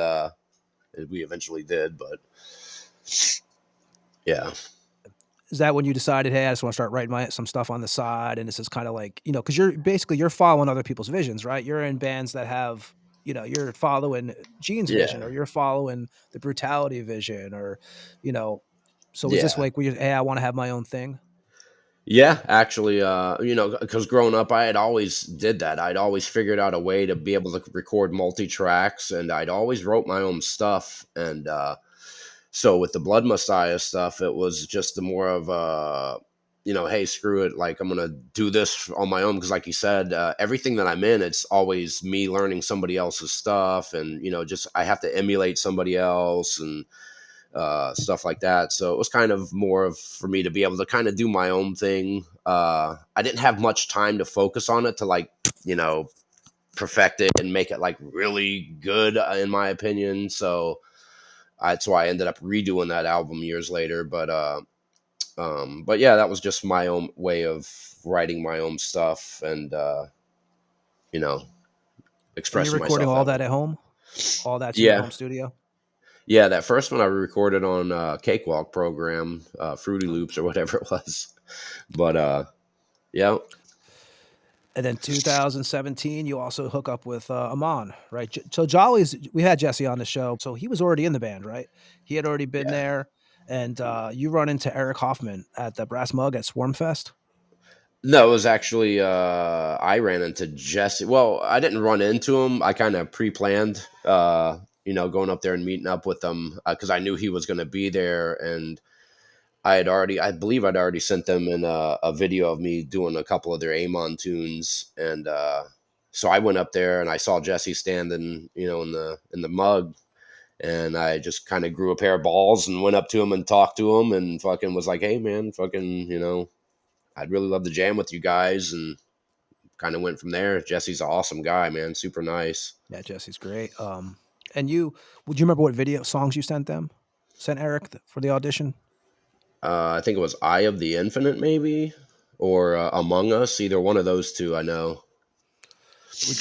we eventually did, but yeah. Is that when you decided, hey, I just want to start writing some stuff on the side, and this is kind of like, because you're following other people's visions, right? You're in bands that have, you're following Gene's vision, Yeah. or you're following the Brutality vision, or, so is this Yeah. like, hey, I want to have my own thing? Yeah, actually, because growing up, I had always did that. I'd always figured out a way to be able to record multi-tracks, and I'd always wrote my own stuff. And so with the Blood Messiah stuff, it was just the more of hey, screw it, like I'm gonna do this on my own, because like you said, everything that I'm in, it's always me learning somebody else's stuff, and just I have to emulate somebody else and stuff like that. So it was kind of more of for me to be able to kind of do my own thing. I didn't have much time to focus on it to like, perfect it and make it like really good, in my opinion. So that's why I ended up redoing that album years later. But yeah, that was just my own way of writing my own stuff and, you know, And you're expressing recording myself all that way. that at home? All that's in your Yeah. home studio? Yeah, that first one I recorded on Cakewalk program, Fruity Loops or whatever it was. But yeah, And then 2017, you also hook up with Amon, right? So Jolly's, we had Jesse on the show, so he was already in the band, right? He had already been yeah. there, and you run into Eric Hoffman at the Brass Mug at Swarmfest. No, it was actually I ran into Jesse. Well, I didn't run into him. I kind of pre-planned, going up there and meeting up with him because I knew he was going to be there, and I believe I'd already sent them in a video of me doing a couple of their Amon tunes, and so I went up there and I saw Jesse standing, in the mug, and I just kind of grew a pair of balls and went up to him and talked to him and fucking was like, hey man, fucking, I'd really love to jam with you guys, and kind of went from there. Jesse's an awesome guy, man, super nice. Yeah, Jesse's great. And would you remember what video songs you sent them? Sent Eric for the audition? I think it was Eye of the Infinite, maybe, or Among Us. Either one of those two, I know.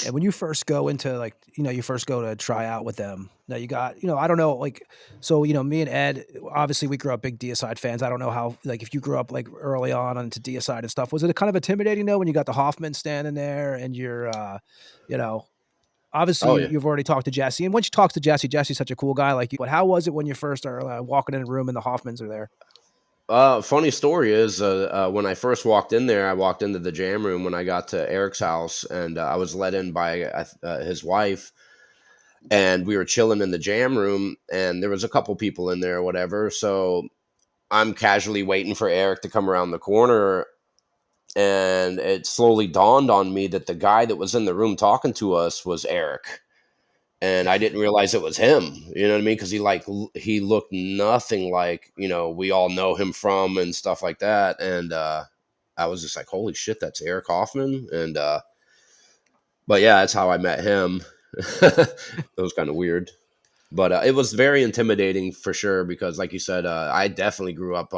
And when you first go into like, you first go to try out with them. Now you got, I don't know, like, so me and Ed, obviously we grew up big Deicide fans. I don't know how, like, if you grew up like early on into Deicide and stuff, was it kind of intimidating though when you got the Hoffman standing there and you're, obviously Oh yeah. you've already talked to Jesse, and once you talk to Jesse, Jesse's such a cool guy. Like, but how was it when you first are walking in a room and the Hoffmans are there? Funny story is when I first walked in there, I walked into the jam room when I got to Eric's house, and I was let in by his wife, and we were chilling in the jam room, and there was a couple people in there or whatever. So I'm casually waiting for Eric to come around the corner, and it slowly dawned on me that the guy that was in the room talking to us was Eric. And I didn't realize it was him. You know what I mean? Because he looked nothing like we all know him from and stuff like that. And I was just like, holy shit, that's Eric Hoffman. And but yeah, that's how I met him. It was kind of weird, but it was very intimidating for sure because, like you said, I definitely grew up,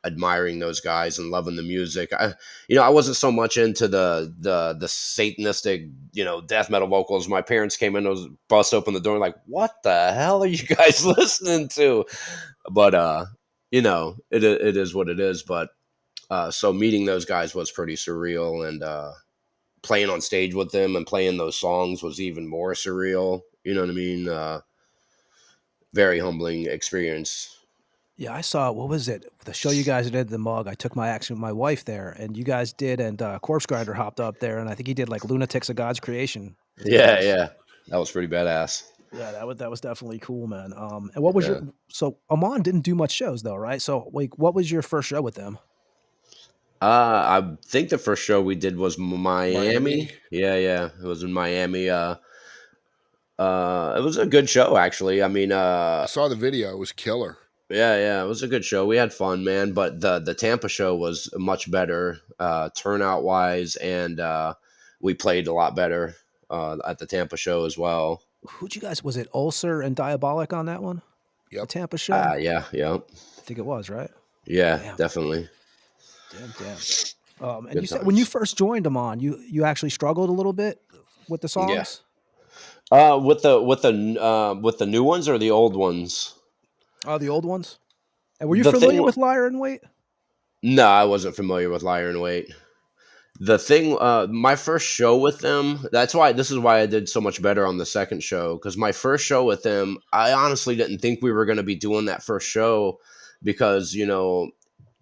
admiring those guys and loving the music. I wasn't so much into the satanistic, death metal vocals. My parents came in, was bust open the door, like, what the hell are you guys listening to? But it is what it is. But so meeting those guys was pretty surreal, and playing on stage with them and playing those songs was even more surreal. You know what I mean? Very humbling experience. Yeah, I saw, what was it? The show you guys did at the Mug. I took my wife there, and you guys did, and Corpse Grinder hopped up there, and I think he did like Lunatics of God's Creation with you Yeah, guys. yeah, that was pretty badass. Yeah, that was definitely cool, man. And what was Yeah. so Amon didn't do much shows though, right? So like, what was your first show with them? I think the first show we did was Miami. Miami. Yeah, yeah, it was in Miami. It was a good show, actually. I mean, I saw the video. It was killer. yeah, it was a good show. We had fun, man. But the Tampa show was much better, turnout wise, and we played a lot better at the Tampa show as well. Who'd you guys? Was it Ulcer and Diabolic on that one? The Yep. Tampa show? Yeah, I think it was, right? yeah, Damn, definitely. damn. And you Good said when you times. first joined Amon, you actually struggled a little bit with the Yeah. songs. With the new ones or the old ones? Oh, the old ones. And were you The familiar thing. with Liar and Wait? No, I wasn't familiar with Liar and Wait. The thing, my first show with them, this is why I did so much better on the second show. Because my first show with them, I honestly didn't think we were going to be doing that first show because,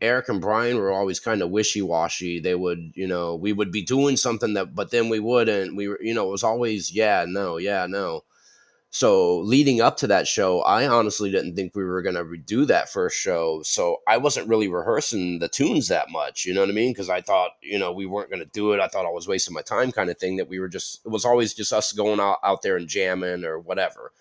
Eric and Brian were always kind of wishy-washy. They would, we would be doing something but then we wouldn't. We were, it was always, yeah, no, yeah, no. So leading up to that show, I honestly didn't think we were going to do that first show. So I wasn't really rehearsing the tunes that much. You know what I mean? Because I thought, we weren't going to do it. I thought I was wasting my time kind of thing, that it was always just us going out there and jamming or whatever.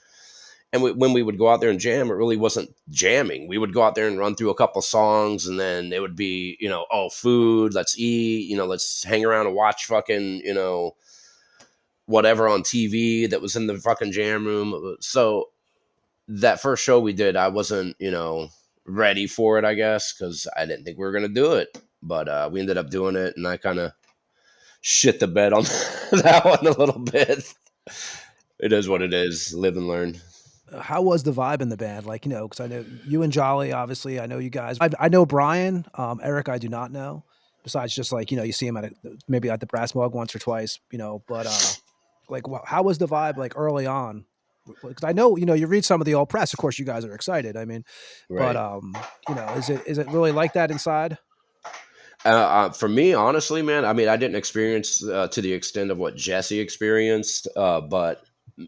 And when we would go out there and jam, it really wasn't jamming. We would go out there and run through a couple songs, and then it would be, oh, food, let's eat, let's hang around and watch fucking, whatever on TV that was in the fucking jam room. So that first show we did, I wasn't, ready for it, I guess, because I didn't think we were going to do it. But we ended up doing it, and I kind of shit the bed on that one a little bit. It is what it is. Live and learn. How was the vibe in the band? Like, because I know you and Jolly, obviously, I know you guys. I know Brian. Eric, I do not know. Besides, just like you see him maybe at the Brass Mug once or twice. But like, how was the vibe like early on? Because I know you read some of the old press. Of course, you guys are excited. I mean, but Right. is it really like that inside? For me, honestly, man, I mean, I didn't experience to the extent of what Jesse experienced, but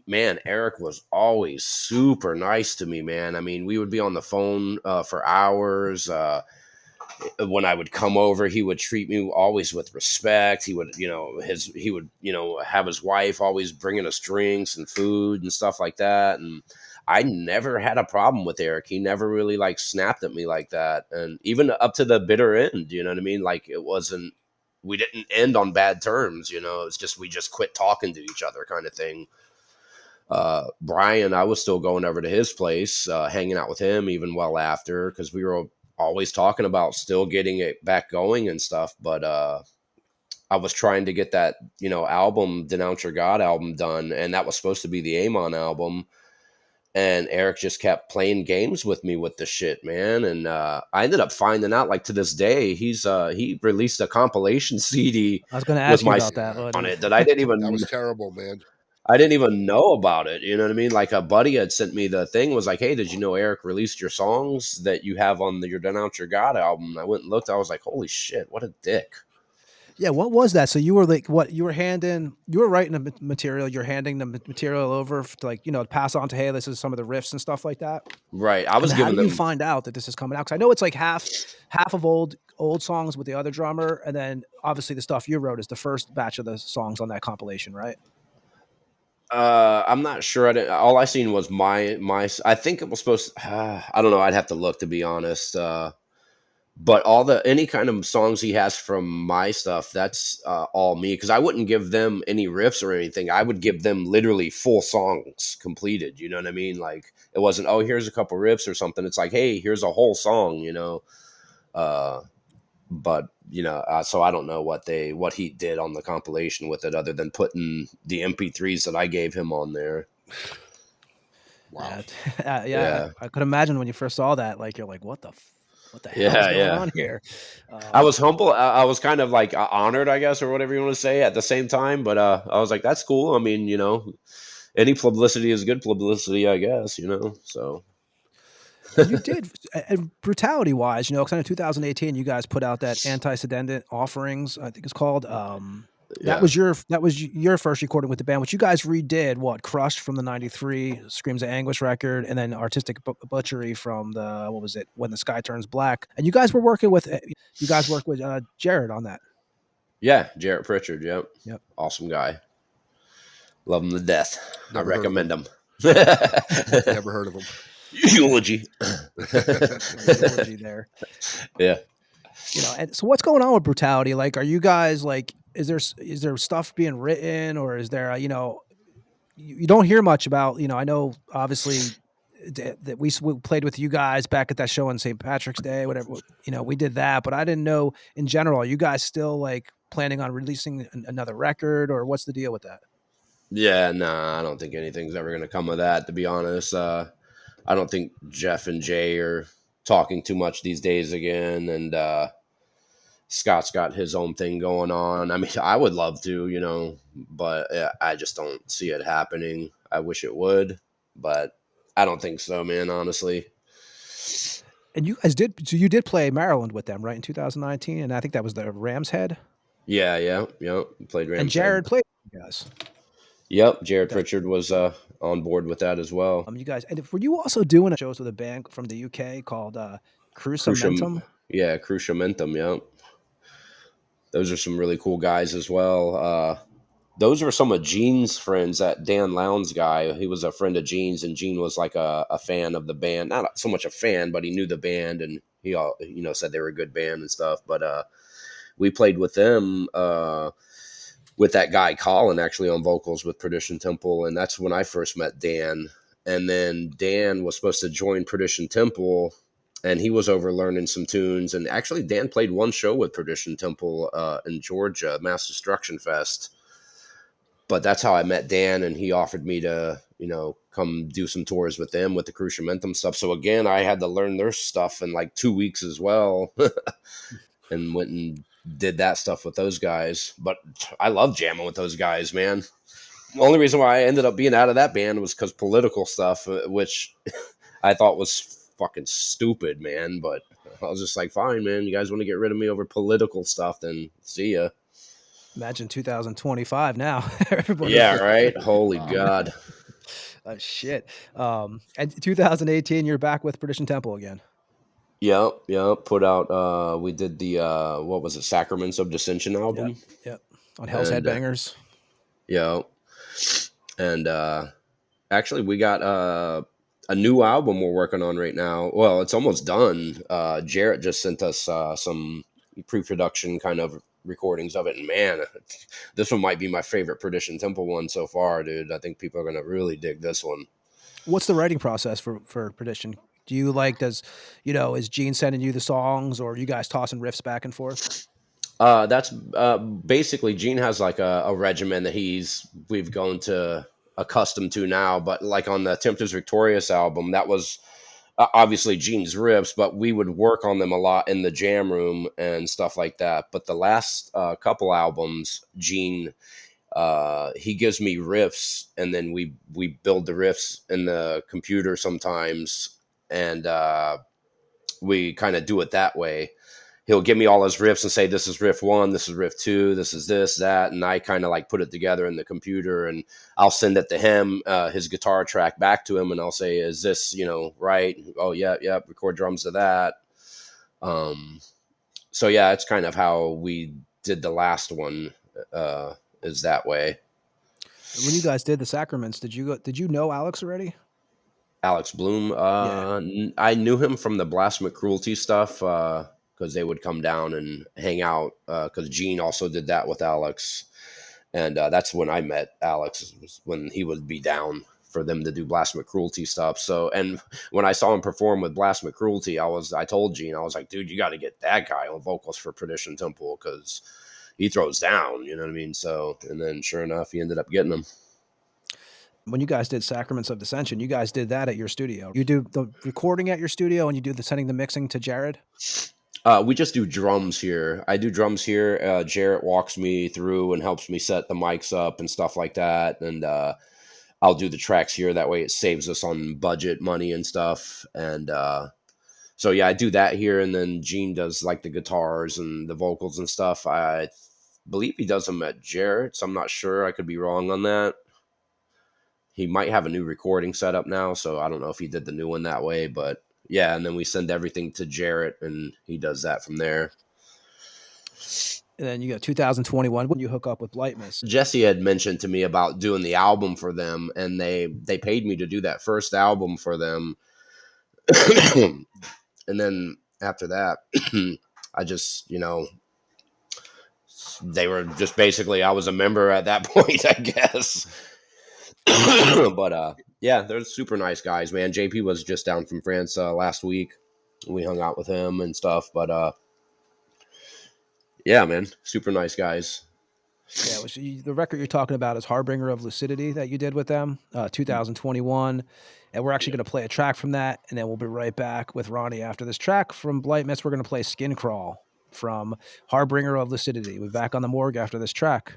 man, Eric was always super nice to me, man. I mean, we would be on the phone for hours. When I would come over, he would treat me always with respect. He would, have his wife always bringing us drinks and food and stuff like that. And I never had a problem with Eric. He never really like snapped at me like that. And even up to the bitter end, you know what I mean? Like we didn't end on bad terms, it's just, we just quit talking to each other kind of thing. Brian, I was still going over to his place, hanging out with him even well after, because we were always talking about still getting it back going and stuff. But I was trying to get that, album, Denounce Your God album done, and that was supposed to be the Amon album. And Eric just kept playing games with me with the shit, man. And I ended up finding out, like, to this day, he released a compilation CD I was going to with ask you my about that. Yeah. on Buddy. it that I didn't That even was terrible, man. know about it. You know what I mean? Like, a buddy had sent me the thing, was like, hey, did you know Eric released your songs that you have on your Denounce Your God album? I went and looked. I was like, holy shit, what a dick. Yeah, what was that? So you were like, what you were writing the material, you're handing the material over to like, pass on to, hey, this is some of the riffs and stuff like that. Right. I And was how giving do you them, find out that this is coming out? Because I know it's like half of old songs with the other drummer, and then obviously the stuff you wrote is the first batch of the songs on that compilation, right? I'm not sure. All I seen was I think it was supposed to, I don't know. I'd have to look, to be honest. But any kind of songs he has from my stuff, that's all me. Because I wouldn't give them any riffs or anything. I would give them literally full songs completed. You know what I mean? Like, it wasn't, oh, here's a couple riffs or something. It's like, hey, here's a whole song. But so I don't know what he did on the compilation with it, other than putting the MP3s that I gave him on there. Wow. Yeah, I could imagine when you first saw that, like you're like, what the hell is Yeah, going yeah. on here? I was humble. I was kind of like honored, I guess, or whatever you want to say at the same time. But I was like, that's cool. I mean, any publicity is good publicity, I guess, so. And you did, and brutality wise, because in 2018 you guys put out that Anti-Sedendent Offerings, I think it's called. That Yeah. was your first recording with the band, which you guys redid. What, Crushed from the '93 Screams of Anguish record, and then Artistic Butchery from the, what was it, When the Sky Turns Black. And you guys worked with Jared on that. Yeah, Jarrett Pritchard. Yep. Yep. Awesome guy. Love him to death. I Never heard of recommend him. Never heard of him. Eulogy. Eulogy there. Yeah. And so what's going on with Brutality? Like, are you guys like, is there stuff being written, or is there, you don't hear much about, I know obviously that we played with you guys back at that show on St. Patrick's Day, whatever, we did that, but I didn't know in general, are you guys still like planning on releasing another record, or what's the deal with that? Yeah, nah, I don't think anything's ever going to come of that, to be honest. I don't think Jeff and Jay are talking too much these days again. And Scott's got his own thing going on. I mean, I would love to, but I just don't see it happening. I wish it would, but I don't think so, man, honestly. And you guys you did play Maryland with them, right, in 2019? And I think that was the Ram's Head. Yeah. Played Ram's And Jared Head. played with you guys. Yep, Jared Pritchard was on board with that as well. You guys, and were you also doing shows with a band from the UK called Cruciamentum? Yeah, Cruciamentum, yep. Those are some really cool guys as well. Those were some of Gene's friends, that Dan Lowndes guy. He was a friend of Gene's, and Gene was like a fan of the band. Not so much a fan, but he knew the band, and he said they were a good band and stuff. But we played with them with that guy Colin, actually, on vocals with Perdition Temple, and that's when I first met Dan. And then Dan was supposed to join Perdition Temple, and he was over learning some tunes. And actually, Dan played one show with Perdition Temple in Georgia, Mass Destruction Fest. But that's how I met Dan, and he offered me to, come do some tours with them with the Cruciamentum stuff. So again, I had to learn their stuff in like 2 weeks as well, and went and did that stuff with those guys. But I love jamming with those guys, man. The only reason why I ended up being out of that band was because political stuff, which I thought was fucking stupid, man. But I was just like, fine, man. You guys want to get rid of me over political stuff? Then see ya. Imagine 2025 now. Yeah, right. Holy God. Shit. And 2018, you're back with Perdition Temple again. Yep. Put out. We did the what was it? Sacraments of Dissension album. Yep. On Hell's Headbangers. Yep. And actually, we got a new album we're working on right now. Well, it's almost done. Jarrett just sent us some pre-production kind of recordings of it, and man, this one might be my favorite Perdition Temple one so far, dude. I think people are gonna really dig this one. What's the writing process for Perdition? Do you is Gene sending you the songs, or are you guys tossing riffs back and forth? That's basically Gene has like a regimen that we've gone to accustomed to now, but like on the Tempest Victorious album, that was obviously Gene's riffs, but we would work on them a lot in the jam room and stuff like that. But the last couple albums, Gene, he gives me riffs, and then we build the riffs in the computer sometimes, and we kind of do it that way. He'll give me all his riffs and say, this is riff 1, this is riff 2, this is this, that. And I kind of like put it together in the computer, and I'll send it to him, his guitar track back to him. And I'll say, is this, right? Oh yeah. Record drums to that. So yeah, it's kind of how we did the last one, is that way. When you guys did the Sacraments, did you know Alex already? Alex Bloom. Yeah. I knew him from the Blasphemic Cruelty stuff, because they would come down and hang out, because Gene also did that with Alex. And that's when I met Alex, was when he would be down for them to do Blasphemous Cruelty stuff. So, and when I saw him perform with Blasphemous Cruelty, I told Gene, I was like, dude, you got to get that guy on vocals for Perdition Temple because he throws down, you know what I mean? So, and then sure enough, he ended up getting him. When you guys did Sacraments of Dissension, you guys did that at your studio. You do the recording at your studio and you do the sending the mixing to Jared? We just do drums here. I do drums here. Jarrett walks me through and helps me set the mics up and stuff like that. And I'll do the tracks here. That way it saves us on budget money and stuff. And so, yeah, I do that here. And then Gene does like the guitars and the vocals and stuff. I believe he does them at Jarrett's. I'm not sure. I could be wrong on that. He might have a new recording set up now, so I don't know if he did the new one that way, but yeah, and then we send everything to Jarrett, and he does that from there. And then you got 2021 when you hook up with Blightmass. Jesse had mentioned to me about doing the album for them, and they paid me to do that first album for them. And then after that, I just, they were just basically, I was a member at that point, I guess. But yeah, they're super nice guys, man. JP was just down from France last week. We hung out with him and stuff, but yeah, man, super nice guys. Yeah, the record you're talking about is Harbinger of Lucidity that you did with them, 2021. And we're actually going to play a track from that, and then we'll be right back with Ronnie after this track from Blightmass. We're going to play Skin Crawl from Harbinger of Lucidity. We'll be back on the Morgue after this track.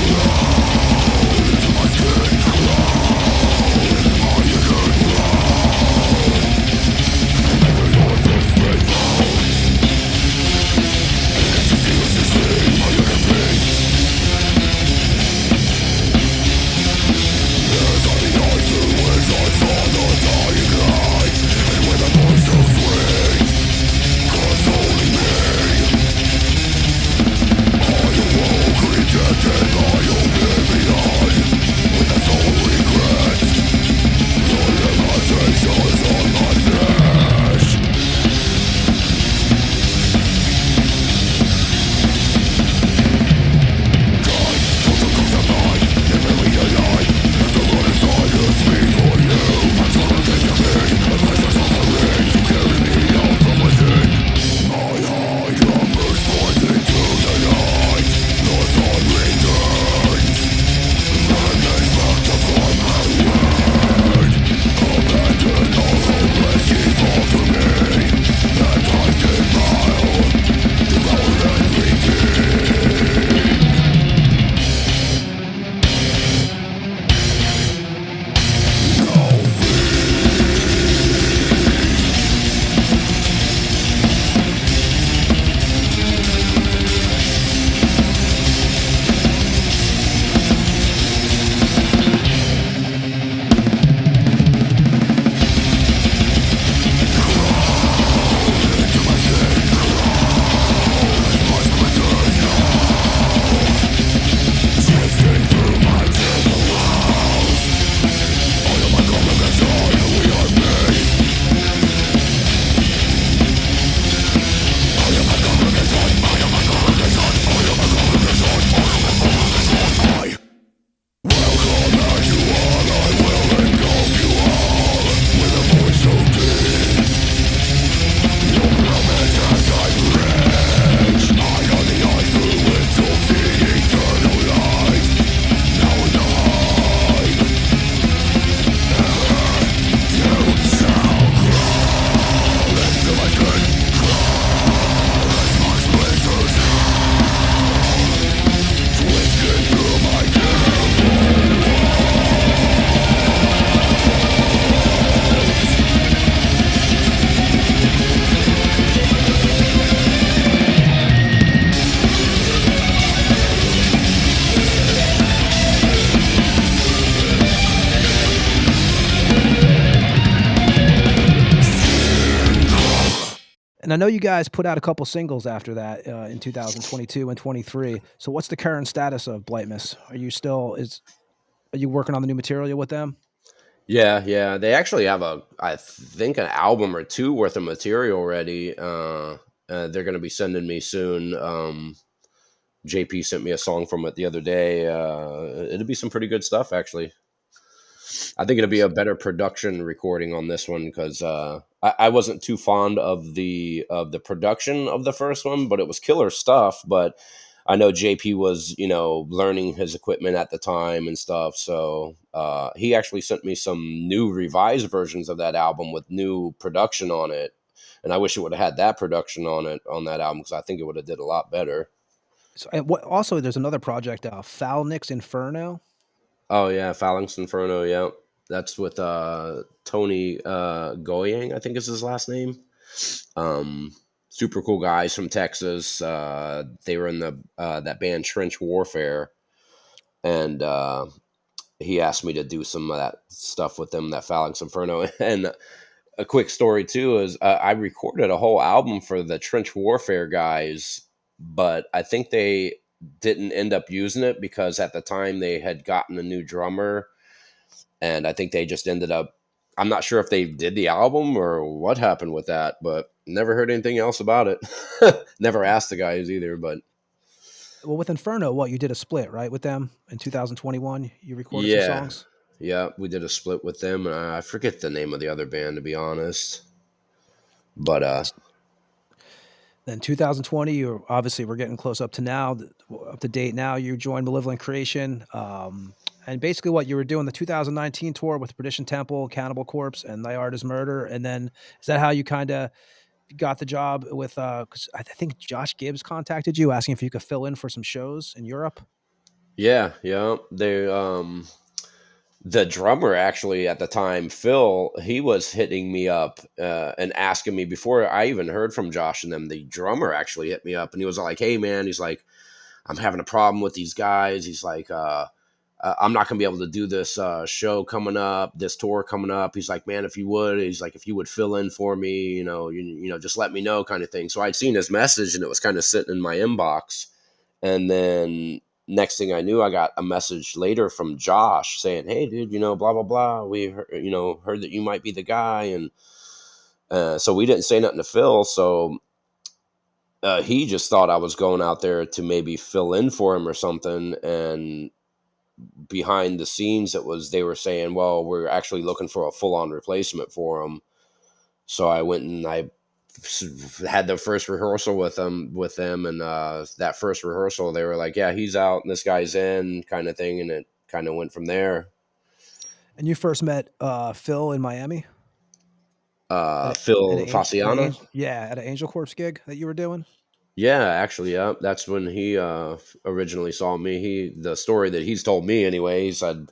Crawl into my skin, crawl. I know you guys put out a couple singles after that in 2022 and 23. So what's the current status of Blightmass? Are you working on the new material with them? Yeah, yeah. They actually have I think an album or two worth of material ready. They're going to be sending me soon. JP sent me a song from it the other day. It'll be some pretty good stuff, actually. I think it'll be Nice. a better production recording on this one because I wasn't too fond of the production of the first one, but it was killer stuff. But I know JP was learning his equipment at the time and stuff, so he actually sent me some new revised versions of that album with new production on it. And I wish it would have had that production on that album because I think it would have did a lot better. So, and what also there's another project, Foulnix Inferno. Oh yeah, Phalanx Inferno. Yeah, that's with Tony Goyang, I think is his last name. Um, Super cool guys from Texas. They were in the that band Trench Warfare, and he asked me to do some of that stuff with them, that Phalanx Inferno. And a quick story too is I recorded a whole album for the Trench Warfare guys, but I think they didn't end up using it because at the time they had gotten a new drummer, and I think they just ended up. I'm not sure if they did the album or what happened with that, but never heard anything else about it. Never asked the guys either, but Well, with Inferno, what you did a split, right, with them in 2021. You recorded some yeah, songs. yeah, we did a split with them, and I forget the name of the other band to be honest. But Then 2020, you obviously we're getting close up to now, up to date now. You joined Malevolent Creation, and basically what you were doing the 2019 tour with Perdition Temple, Cannibal Corpse, and Thy Art Is Murder. And then is that how you kind of got the job with? Because I think Josh Gibbs contacted you asking if you could fill in for some shows in Europe. yeah, yeah, they the drummer actually at the time, Phil, he was hitting me up and asking me before I even heard from Josh and them. The drummer actually hit me up and he was like, "Hey man," he's like, "I'm having a problem with these guys." He's like, "I'm not gonna be able to do this show coming up, this tour coming up." He's like, "Man, if you would," he's like, "if you would fill in for me, just let me know," kind of thing. So I'd seen his message and it was kind of sitting in my inbox, and then next thing I knew, I got a message later from Josh saying, "Hey, dude, blah blah blah. We heard that you might be the guy," and so we didn't say nothing to Phil. So he just thought I was going out there to maybe fill in for him or something, and behind the scenes they were saying, well, we're actually looking for a full-on replacement for him. So I went and I had the first rehearsal with them, and that first rehearsal they were like, yeah, he's out and this guy's in, kind of thing, and it kind of went from there. And you first met Phil in Miami Phil at an Fasciano. yeah, at an Angel Corpse gig that you were doing. Yeah, actually, yeah, that's when he originally saw me. The story that he's told me anyway, he said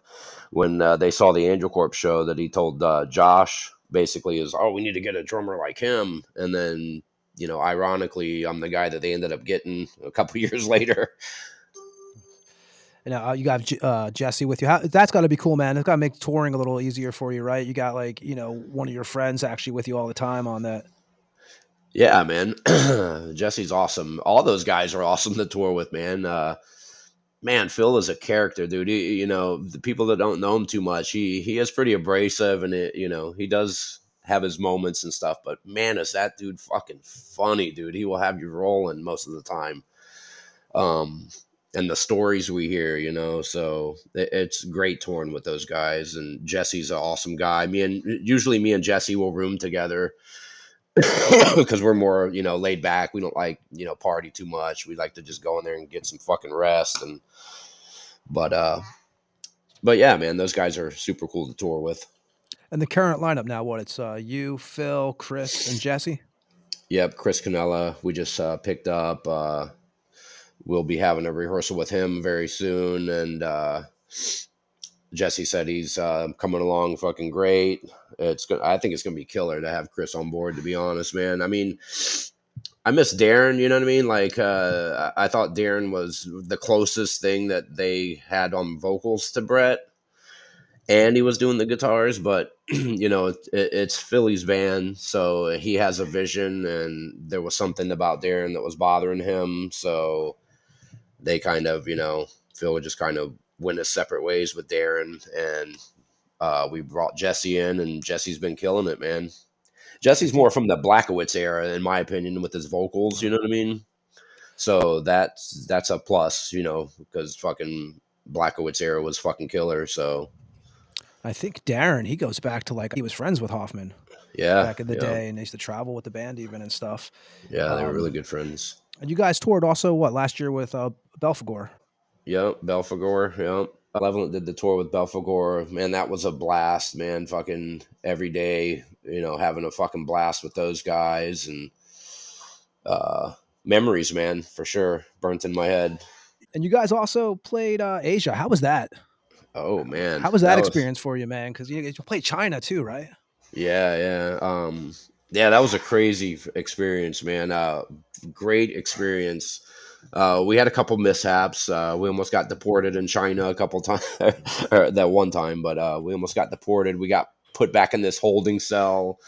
when they saw the Angel Corp show that he told Josh basically is, oh, we need to get a drummer like him. And then, ironically, I'm the guy that they ended up getting a couple years later. And you got Jesse with you. That's got to be cool, man. It's got to make touring a little easier for you, right? You got one of your friends actually with you all the time on that. Yeah, man. Jesse's awesome. All those guys are awesome to tour with, man. Man, Phil is a character, dude. The people that don't know him too much, he is pretty abrasive, and he does have his moments and stuff. But man, is that dude fucking funny, dude? He will have you rolling most of the time. Um, and the stories we hear, so it's great touring with those guys. And Jesse's an awesome guy. Usually me and Jesse will room together because we're more, laid back. We don't like, party too much. We like to just go in there and get some fucking rest. But but yeah, man, those guys are super cool to tour with. And the current lineup now, what it's you, Phil, Chris, and Jesse. Yep, Chris Canella, we just picked up. We'll be having a rehearsal with him very soon, and Jesse said he's coming along fucking great. I think it's gonna be killer to have Chris on board. To be honest, man, I mean, I miss Darren. You know what I mean? Like, I thought Darren was the closest thing that they had on vocals to Brett. and he was doing the guitars, but it's Philly's band, so he has a vision, and there was something about Darren that was bothering him, so they kind of, Phil just kind of went his separate ways with Darren, and we brought Jesse in, and Jesse's been killing it, man. I Jesse's more think. from the Blackowitz era, in my opinion, with his vocals. You know what I mean? So that's a plus, because fucking Blackowitz era was fucking killer. So I think Darren, he goes back to like he was friends with Hoffman yeah, back in the yeah, day, and they used to travel with the band even and stuff. yeah, they were really Um, good friends. and you guys toured also what last year with Belfagor? Yep, Belfagor. Yep. Malevolent did the tour with Belfagor. Man, that was a blast, man. Fucking every day, having a fucking blast with those guys, and uh, memories, man, for sure, burnt in my head. And you guys also played Asia. How was that? Oh man, How was that that was experience for you, man? Because you played China too, right? yeah, yeah, yeah. That was a crazy experience, man. Great experience. We had a couple mishaps. We almost got deported in China a couple times, that one time, but we almost got deported. We got put back in this holding cell,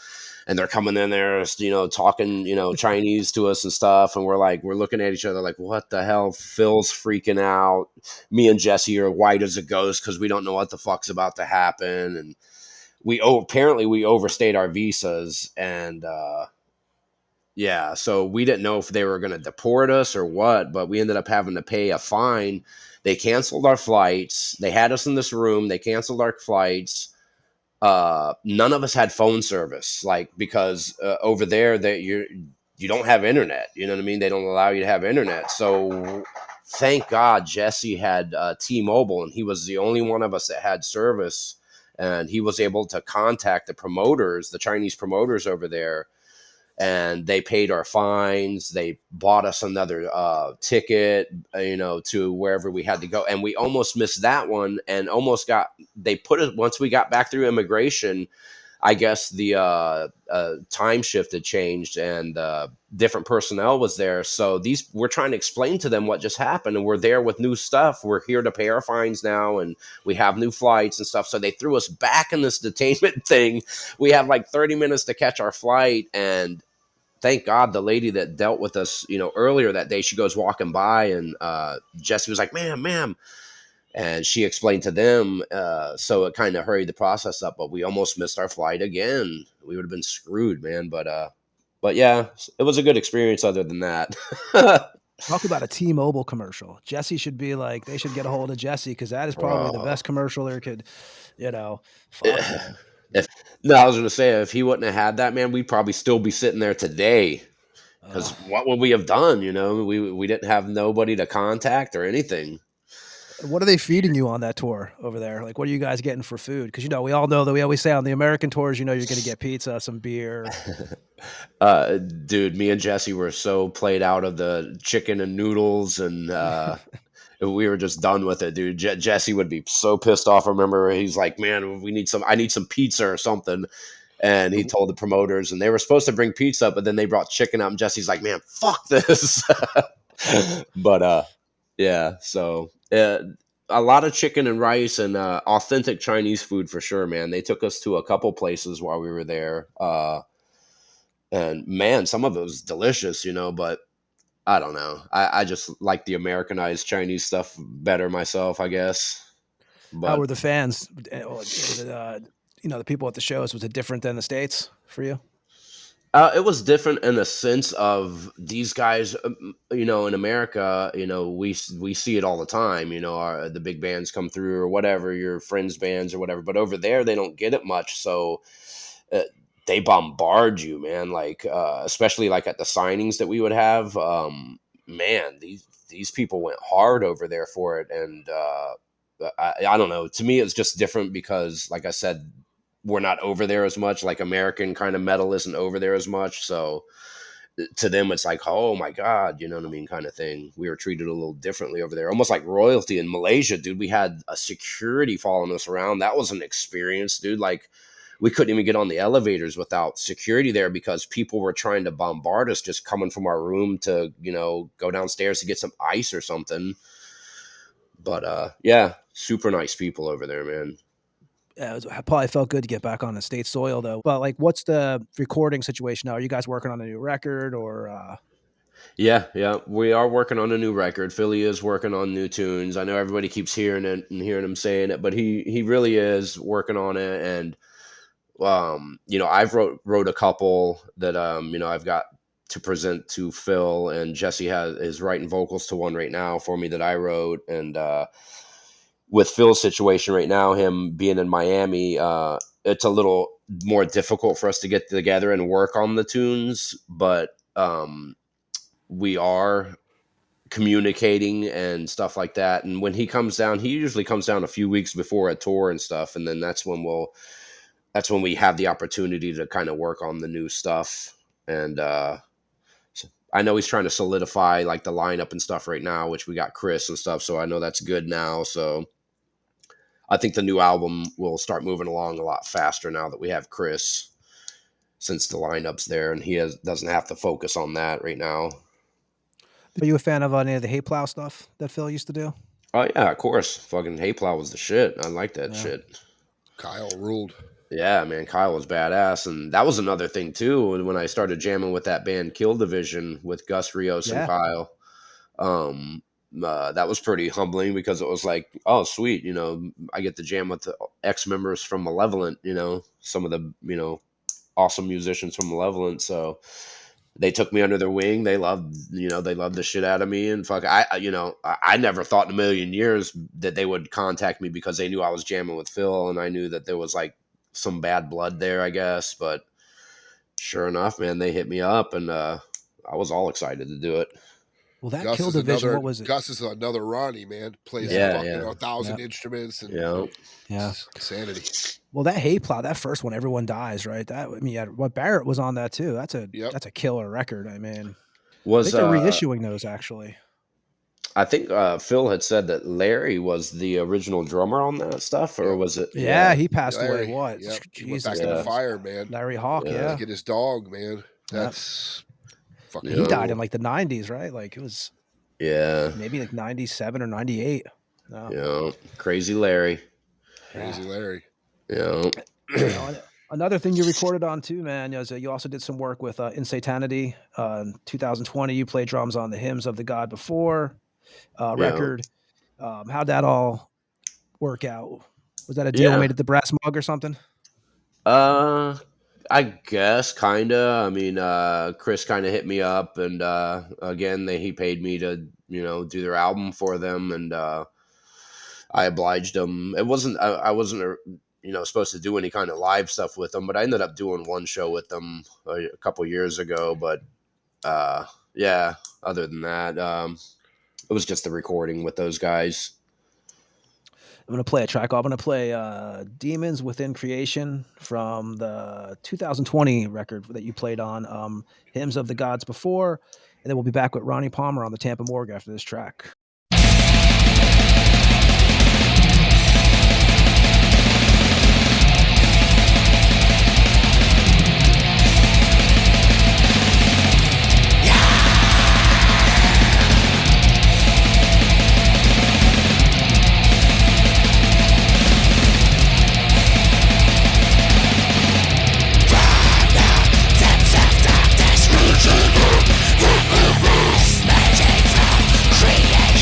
and they're coming in there, talking, Chinese to us and stuff. And we're looking at each other like, what the hell? Phil's freaking out. Me and Jesse are white as a ghost because we don't know what the fuck's about to happen. And apparently we overstayed our visas, and yeah, so we didn't know if they were going to deport us or what, but we ended up having to pay a fine. They canceled our flights. They had us in this room. They canceled our flights. None of us had phone service, like, because over there that you don't have internet. You know what I mean? They don't allow you to have internet. So thank God Jesse had T-Mobile, and he was the only one of us that had service, and he was able to contact the promoters, the Chinese promoters over there, and they paid our fines. They bought us another ticket, to wherever we had to go, and we almost missed that one, and almost got. They put it once we got back through immigration. I guess the time shift had changed, and different personnel was there. So we're trying to explain to them what just happened, and we're there with new stuff. We're here to pay our fines now, and we have new flights and stuff. So they threw us back in this detainment thing. We have like 30 minutes to catch our flight, and thank God the lady that dealt with us, earlier that day, she goes walking by, and Jesse was like, ma'am. And she explained to them. So it kind of hurried the process up, but we almost missed our flight again. We would have been screwed, man. But yeah, it was a good experience other than that. Talk about a T-Mobile commercial. Jesse should be like, they should get a hold of Jesse because that is probably the Bro. best commercial there could, you know, fuck, man. If, no, I was going to say, if he wouldn't have had that, man, we'd probably still be sitting there today. Uh, Because what would we have done? We didn't have nobody to contact or anything. what are they feeding you on that tour over there? Like, what are you guys getting for food? Because, we all know that we always say on the American tours, you're going to get pizza, some beer. Dude, me and Jesse were so played out of the chicken and noodles, and we were just done with it, dude. Jesse would be so pissed off. I remember he's like, "Man, I need some pizza or something." And he told the promoters, and they were supposed to bring pizza, but then they brought chicken out, and Jesse's like, "Man, fuck this." But yeah. So a lot of chicken and rice and authentic Chinese food for sure, man. They took us to a couple places while we were there. And man, some of it was delicious, but I don't know. I just like the Americanized Chinese stuff better myself, I guess. How But were the fans? Was it, the people at the shows, was it different than the States for you? it was different in the sense of these guys, in America, we see it all the time. The big bands come through or whatever, your friends' bands or whatever. But over there, they don't get it much. So uh, they bombard you, man. Like especially like at the signings that we would have. Man, these people went hard over there for it, and I don't know. To me, it's just different because, like I said, we're not over there as much. Like American kind of metal isn't over there as much, so to them it's like, oh my god, you know what I mean, kind of thing. We were treated a little differently over there, almost like royalty. In Malaysia, dude, we had a security following us around. That was an experience, dude. Like we couldn't even get on the elevators without security there because people were trying to bombard us just coming from our room to go downstairs to get some ice or something. But yeah, super nice people over there, man. It probably felt good to get back on the state soil, though. But like, what's the recording situation now? Are you guys working on a new record, or? Yeah, we are working on a new record. Philly is working on new tunes. I know everybody keeps hearing it and hearing him saying it, but he really is working on it. And I've wrote a couple that I've got to present to Phil, and Jesse is writing vocals to one right now for me that I wrote. And with Phil's situation right now, him being in Miami, it's a little more difficult for us to get together and work on the tunes, but we are communicating and stuff like that. And when he comes down, he usually comes down a few weeks before a tour and stuff, and then that's when we have the opportunity to kind of work on the new stuff. And so I know he's trying to solidify like the lineup and stuff right now, which we got Chris and stuff, so I know that's good now. So I think the new album will start moving along a lot faster now that we have Chris, since the lineup's there and he doesn't have to focus on that right now. Are you a fan of any of the Hay Plow stuff that Phil used to do? Oh yeah, of course. Fucking Hay Plow was the shit. I like that shit. Kyle ruled. Yeah, man, Kyle was badass, and that was another thing too. When I started jamming with that band Kill Division with Gus Rios and Kyle, that was pretty humbling because it was like, oh sweet, I get to jam with the ex-members from Malevolent, some of the awesome musicians from Malevolent. So they took me under their wing. They loved the shit out of me. And fuck, I never thought in a million years that they would contact me because they knew I was jamming with Phil, and I knew that there was like some bad blood there, I guess. But sure enough, man, they hit me up, and I was all excited to do it. Well, that Kill Division, what was it? Gus is another Ronnie, man. Plays fucking 1,000 instruments and insanity. Well, that Hay Plow, that first one, Everyone Dies, right? What Barrett was on that too. That's a killer record. I mean, I think they're reissuing those actually. I think Phil had said that Larry was the original drummer on that stuff, or was it? Yeah, he passed away. What? Yep. He went back in the fire, man. Larry Hawk, Get his dog, man. That's fucking. He died in like the 90s, right? Like it was. Yeah. Maybe like 97 or 98. No. Yeah. Crazy Larry. Crazy Larry. Yeah. Another thing you recorded on too, man, is you also did some work with Insanity. In 2020, you played drums on the Hymns of the God Before record. How'd that all work out? Was that a deal made at the Brass Mug or something? I guess kinda. I mean, Chris kind of hit me up, and again, he paid me to do their album for them, and I obliged them. It wasn't I wasn't supposed to do any kind of live stuff with them, but I ended up doing one show with them a couple years ago. But other than that, it was just the recording with those guys. I'm going to play a track. I'm going to play Demons Within Creation from the 2020 record that you played on, Hymns of the Gods Before. And then we'll be back with Ronnie Parmer on the Tampa Morgue after this track. Magic from creation.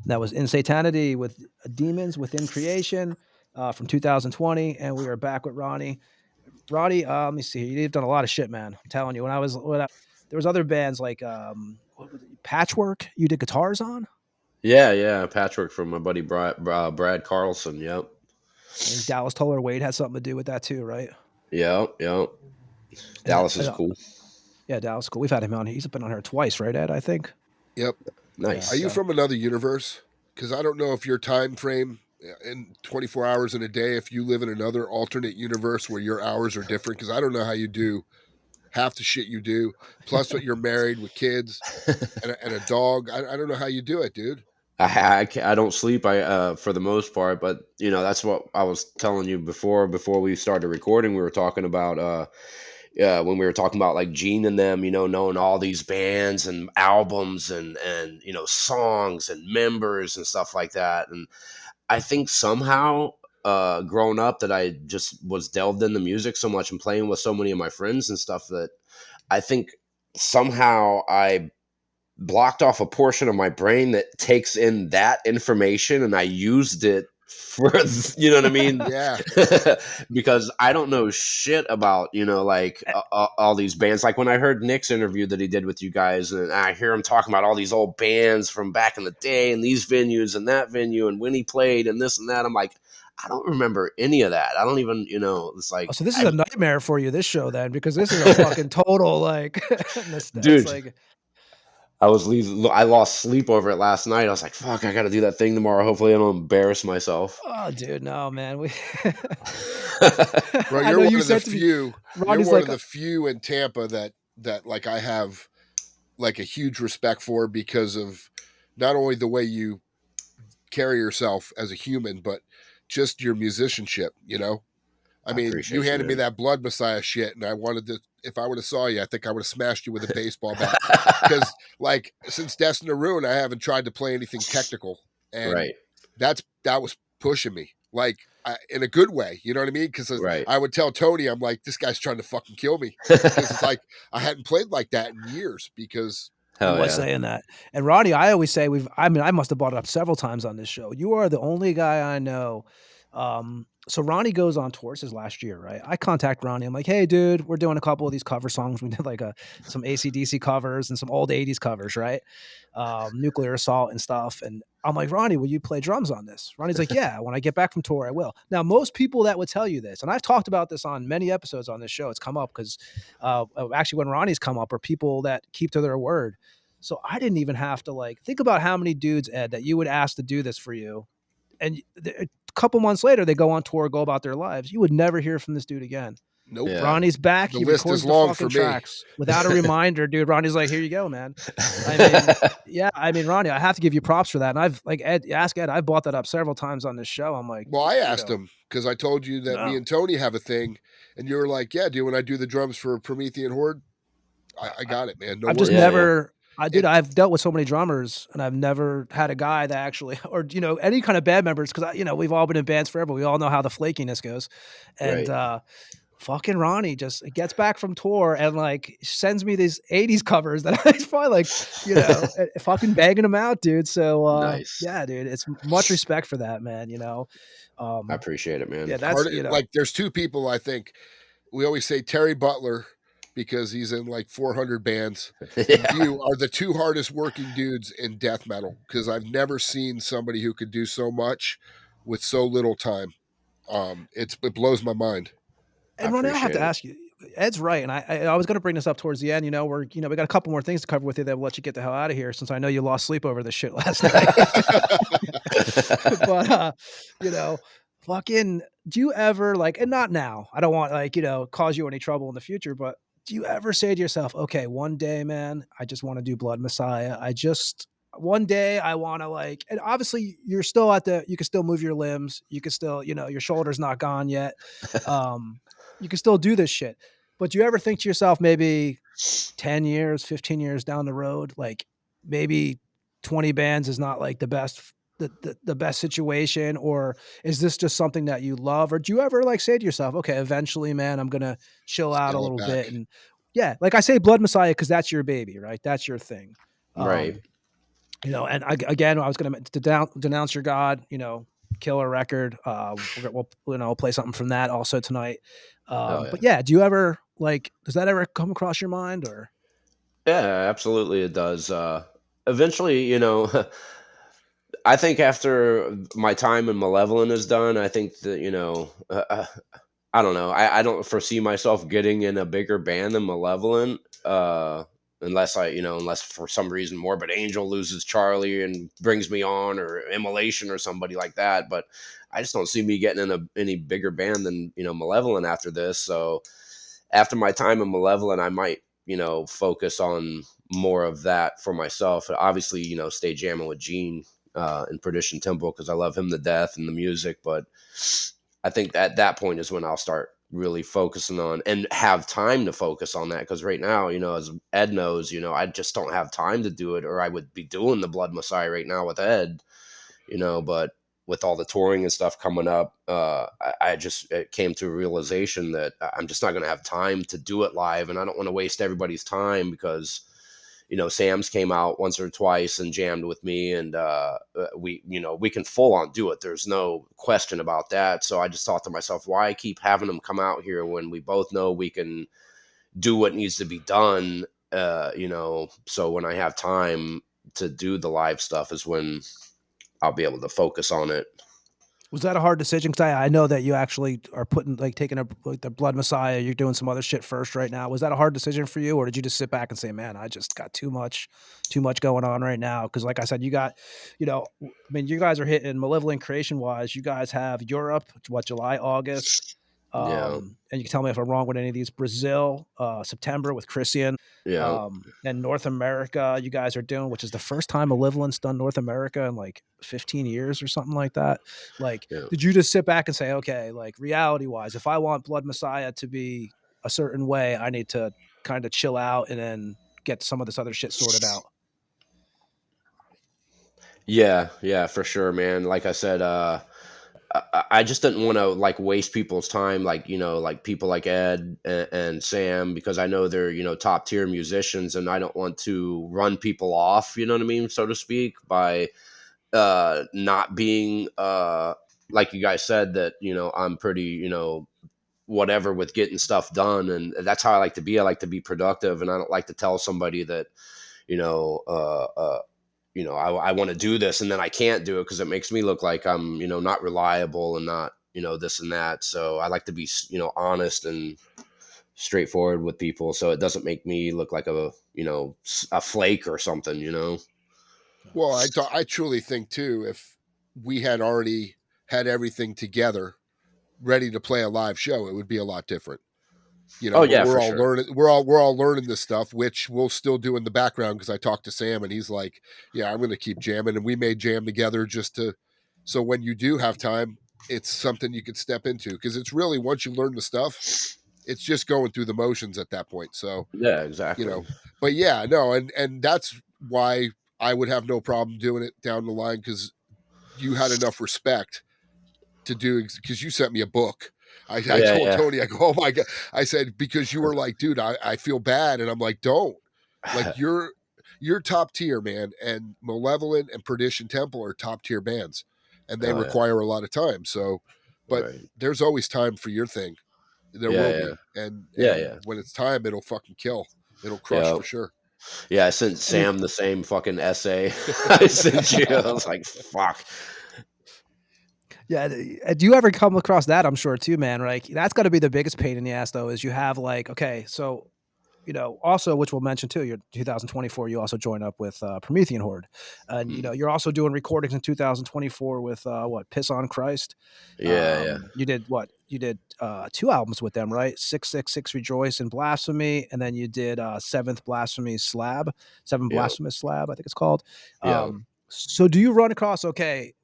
That was Insanity with Demons Within Creation from 2020, and we are back with Ronnie. Ronnie, let me see. You've done a lot of shit, man. I'm telling you. There was other bands like what was it? Patchwork. You did guitars on. Yeah, Patrick from my buddy Brad Carlson. Yep, I think Dallas Toller Wade had something to do with that too, right? yep. And Dallas is cool. yeah, Dallas, cool. We've had him on. He's been on here twice, right, Ed? I think. Yep. Nice. Are you So- from another universe? Because I don't know if your time frame in 24 hours in a day, if you live in another alternate universe where your hours are different. Because I don't know how you do half the shit you do. Plus, what you're married with kids and a dog. I don't know how you do it, dude. I don't sleep. For the most part, but that's what I was telling you before we started recording. We were talking about when we were talking about like Gene and them, knowing all these bands and albums and songs and members and stuff like that. And I think somehow growing up that I just was delved into music so much and playing with so many of my friends and stuff that I think somehow I blocked off a portion of my brain that takes in that information and I used it for you know what I mean? Yeah. Because I don't know shit about like all these bands. Like when I heard Nick's interview that he did with you guys, and I hear him talking about all these old bands from back in the day and these venues and that venue and when he played and this and that, I'm like, I don't remember any of that. I don't even, it's like, Oh, so this is a nightmare for you, this show, then, because this is a fucking total like, it's dude. like, I lost sleep over it last night. I was like, fuck, I got to do that thing tomorrow. Hopefully I don't embarrass myself. oh, dude, no, man. Bro, I you're know one you of the said to me, few. Ronnie's You're one like, of the few in Tampa that like I have like a huge respect for because of not only the way you carry yourself as a human, but just your musicianship, I mean, you appreciate you, handed me man. that Bloodmessiah shit, and I wanted to. If I would have saw you, I think I would have smashed you with a baseball bat. Because, like, since Destined to Ruin, I haven't tried to play anything technical, and Right, that was pushing me, like, in a good way. You know what I mean? Because right. I would tell Tony, I'm like, this guy's trying to fucking kill me because it's like I hadn't played like that in years. Because he Hell was yeah. saying that. And Ronnie, I always say I must have brought it up several times on this show. You are the only guy I know. So Ronnie goes on tours his last year, right? I contact Ronnie. I'm like, hey, dude, we're doing a couple of these cover songs. We did like some AC/DC covers and some old 80s covers, right? Nuclear Assault and stuff. And I'm like, Ronnie, will you play drums on this? Ronnie's like, yeah, when I get back from tour, I will. Now, most people that would tell you this, and I've talked about this on many episodes on this show, it's come up because actually when Ronnie's come up are people that keep to their word. So I didn't even have to like think about how many dudes, Ed, that you would ask to do this for you. And a couple months later, they go on tour, go about their lives. You would never hear from this dude again. nope, Yeah. Ronnie's back. the He list records is the long fucking for me. tracks without a reminder, dude. Ronnie's like, here you go, man. I mean, yeah, Ronnie, I have to give you props for that. And I've like ask Ed, I've brought that up several times on this show. I'm like, Well, I asked him because I told you that me no. and Tony have a thing, and you were like, "Yeah, dude, when I do the drums for Promethean Horde, I got it, man. No I've just worries." Yeah, never, It I've dealt with so many drummers and I've never had a guy that actually, or, any kind of band members. Cause we've all been in bands forever. We all know how the flakiness goes. And, right. fucking Ronnie just gets back from tour and like sends me these 80s covers that I probably like, fucking bagging them out, dude. So, Nice. yeah, dude, it's much respect for that, man. I appreciate it, man. Yeah, that's, hard. Like, there's two people I think we always say Terry Butler because he's in like 400 bands, and Yeah. you are the two hardest working dudes in death metal because I've never seen somebody who could do so much with so little time. It blows my mind. I And Ronnie, I have to appreciate it. ask you, Ed's right. And I was going to bring this up towards the end. We got a couple more things to cover with you that will let you get the hell out of here since I know you lost sleep over this shit last night. But, fucking, do you ever like, and not now, I don't want like, cause you any trouble in the future, but do you ever say to yourself, okay, one day, man, I just want to do Bloodmessiah. One day I want to like, and obviously you're still you can still move your limbs. You can still, your shoulder's not gone yet. You can still do this shit. But do you ever think to yourself, maybe 10 years, 15 years down the road, like maybe 20 bands is not like the best situation, or is this just something that you love? Or do you ever like say to yourself, okay, eventually, man, I'm gonna chill out a Scale it little bit? back. And yeah, like I say Bloodmessiah because that's your baby, right? That's your thing. Right. Um, And again, I was going to denounce your God, killer record. We'll play something from that also tonight. Hell But yeah. yeah, do you ever does that ever come across your mind or? Yeah, absolutely it does. Eventually, I think after my time in Malevolent is done, I think that, I don't know. I don't foresee myself getting in a bigger band than Malevolent, unless for some reason Morbid Angel loses Charlie and brings me on, or Immolation or somebody like that. But I just don't see me getting in any bigger band than Malevolent after this. So after my time in Malevolent, I might focus on more of that for myself. Obviously, stay jamming with Gene in Perdition Temple because I love him to death and the music, but I think at that point is when I'll start really focusing on and have time to focus on that. Because right now, as Ed knows, I just don't have time to do it, or I would be doing the Blood Messiah right now with Ed, but with all the touring and stuff coming up, I just it came to a realization that I'm just not going to have time to do it live, and I don't want to waste everybody's time because Sam's came out once or twice and jammed with me, and we can full on do it. There's no question about that. So I just thought to myself, why keep having them come out here when we both know we can do what needs to be done? So when I have time to do the live stuff is when I'll be able to focus on it. Was that a hard decision? Because I know that you actually are taking the Blood Messiah. You're doing some other shit first right now. Was that a hard decision for you, or did you just sit back and say, "Man, I just got too much going on right now"? Because, like I said, you got, you guys are hitting Malevolent Creation wise. You guys have Europe, July, August, Yeah, and you can tell me if I'm wrong with any of these. Brazil, September with Christian, yeah, and North America. You guys are doing, which is the first time Malevolent's done North America in like 15 years or something like that. Like, yeah. did you just sit back and say, okay, like reality wise, if I want Blood Messiah to be a certain way, I need to kind of chill out and then get some of this other shit sorted out? Yeah, yeah, for sure, man. Like I said, I just didn't want to like waste people's time, like like people like Ed and Sam, because I know they're top tier musicians, and I don't want to run people off, you know what I mean, so to speak, by not being like you guys said that I'm pretty whatever with getting stuff done, and that's how I like to be. I like to be productive, and I don't like to tell somebody that you know uh, uh I want to do this and then I can't do it because it makes me look like I'm not reliable and not this and that. So I like to be honest and straightforward with people, so it doesn't make me look like a flake or something. Well, I truly think too, if we had already had everything together, ready to play a live show, it would be a lot different. Oh But yeah, for sure. we're all learning this stuff, which we'll still do in the background because I talked to Sam and he's like, yeah, I'm going to keep jamming, and we may jam together just to, so when you do have time, it's something you could step into, because it's really, once you learn the stuff, it's just going through the motions at that point. So, Yeah, you exactly. know, but yeah, no, and that's why I would have no problem doing it down the line, because you had enough respect to do, because you sent me a book. I Yeah, told yeah. Tony, I go, oh my God. I said, because you were like, dude, I feel bad. And I'm like, don't. Like, you're top tier, man. And Malevolent and Perdition Temple are top tier bands, and they Oh yeah. require a lot of time. So, but Right. there's always time for your thing. There Yeah, will yeah. be. And Yeah, yeah. when it's time, it'll fucking kill. It'll crush Yeah. for sure. Yeah, I sent And Sam the same fucking essay I sent you. I was like, fuck. yeah, do you ever come across that? I'm sure too, man. Like that's got to be the biggest pain in the ass, though. Is you have like, okay, so also, which we'll mention too, your 2024, you also join up with Promethean Horde, and Mm. you're also doing recordings in 2024 with what, Piss on Christ. Yeah, yeah. You did what? You did 2 albums with them, right? 666 Rejoice and Blasphemy, and then you did Seventh Blasphemy Slab, Seven Yeah. Blasphemous Slab, I think it's called. Yeah. So do you run across, okay,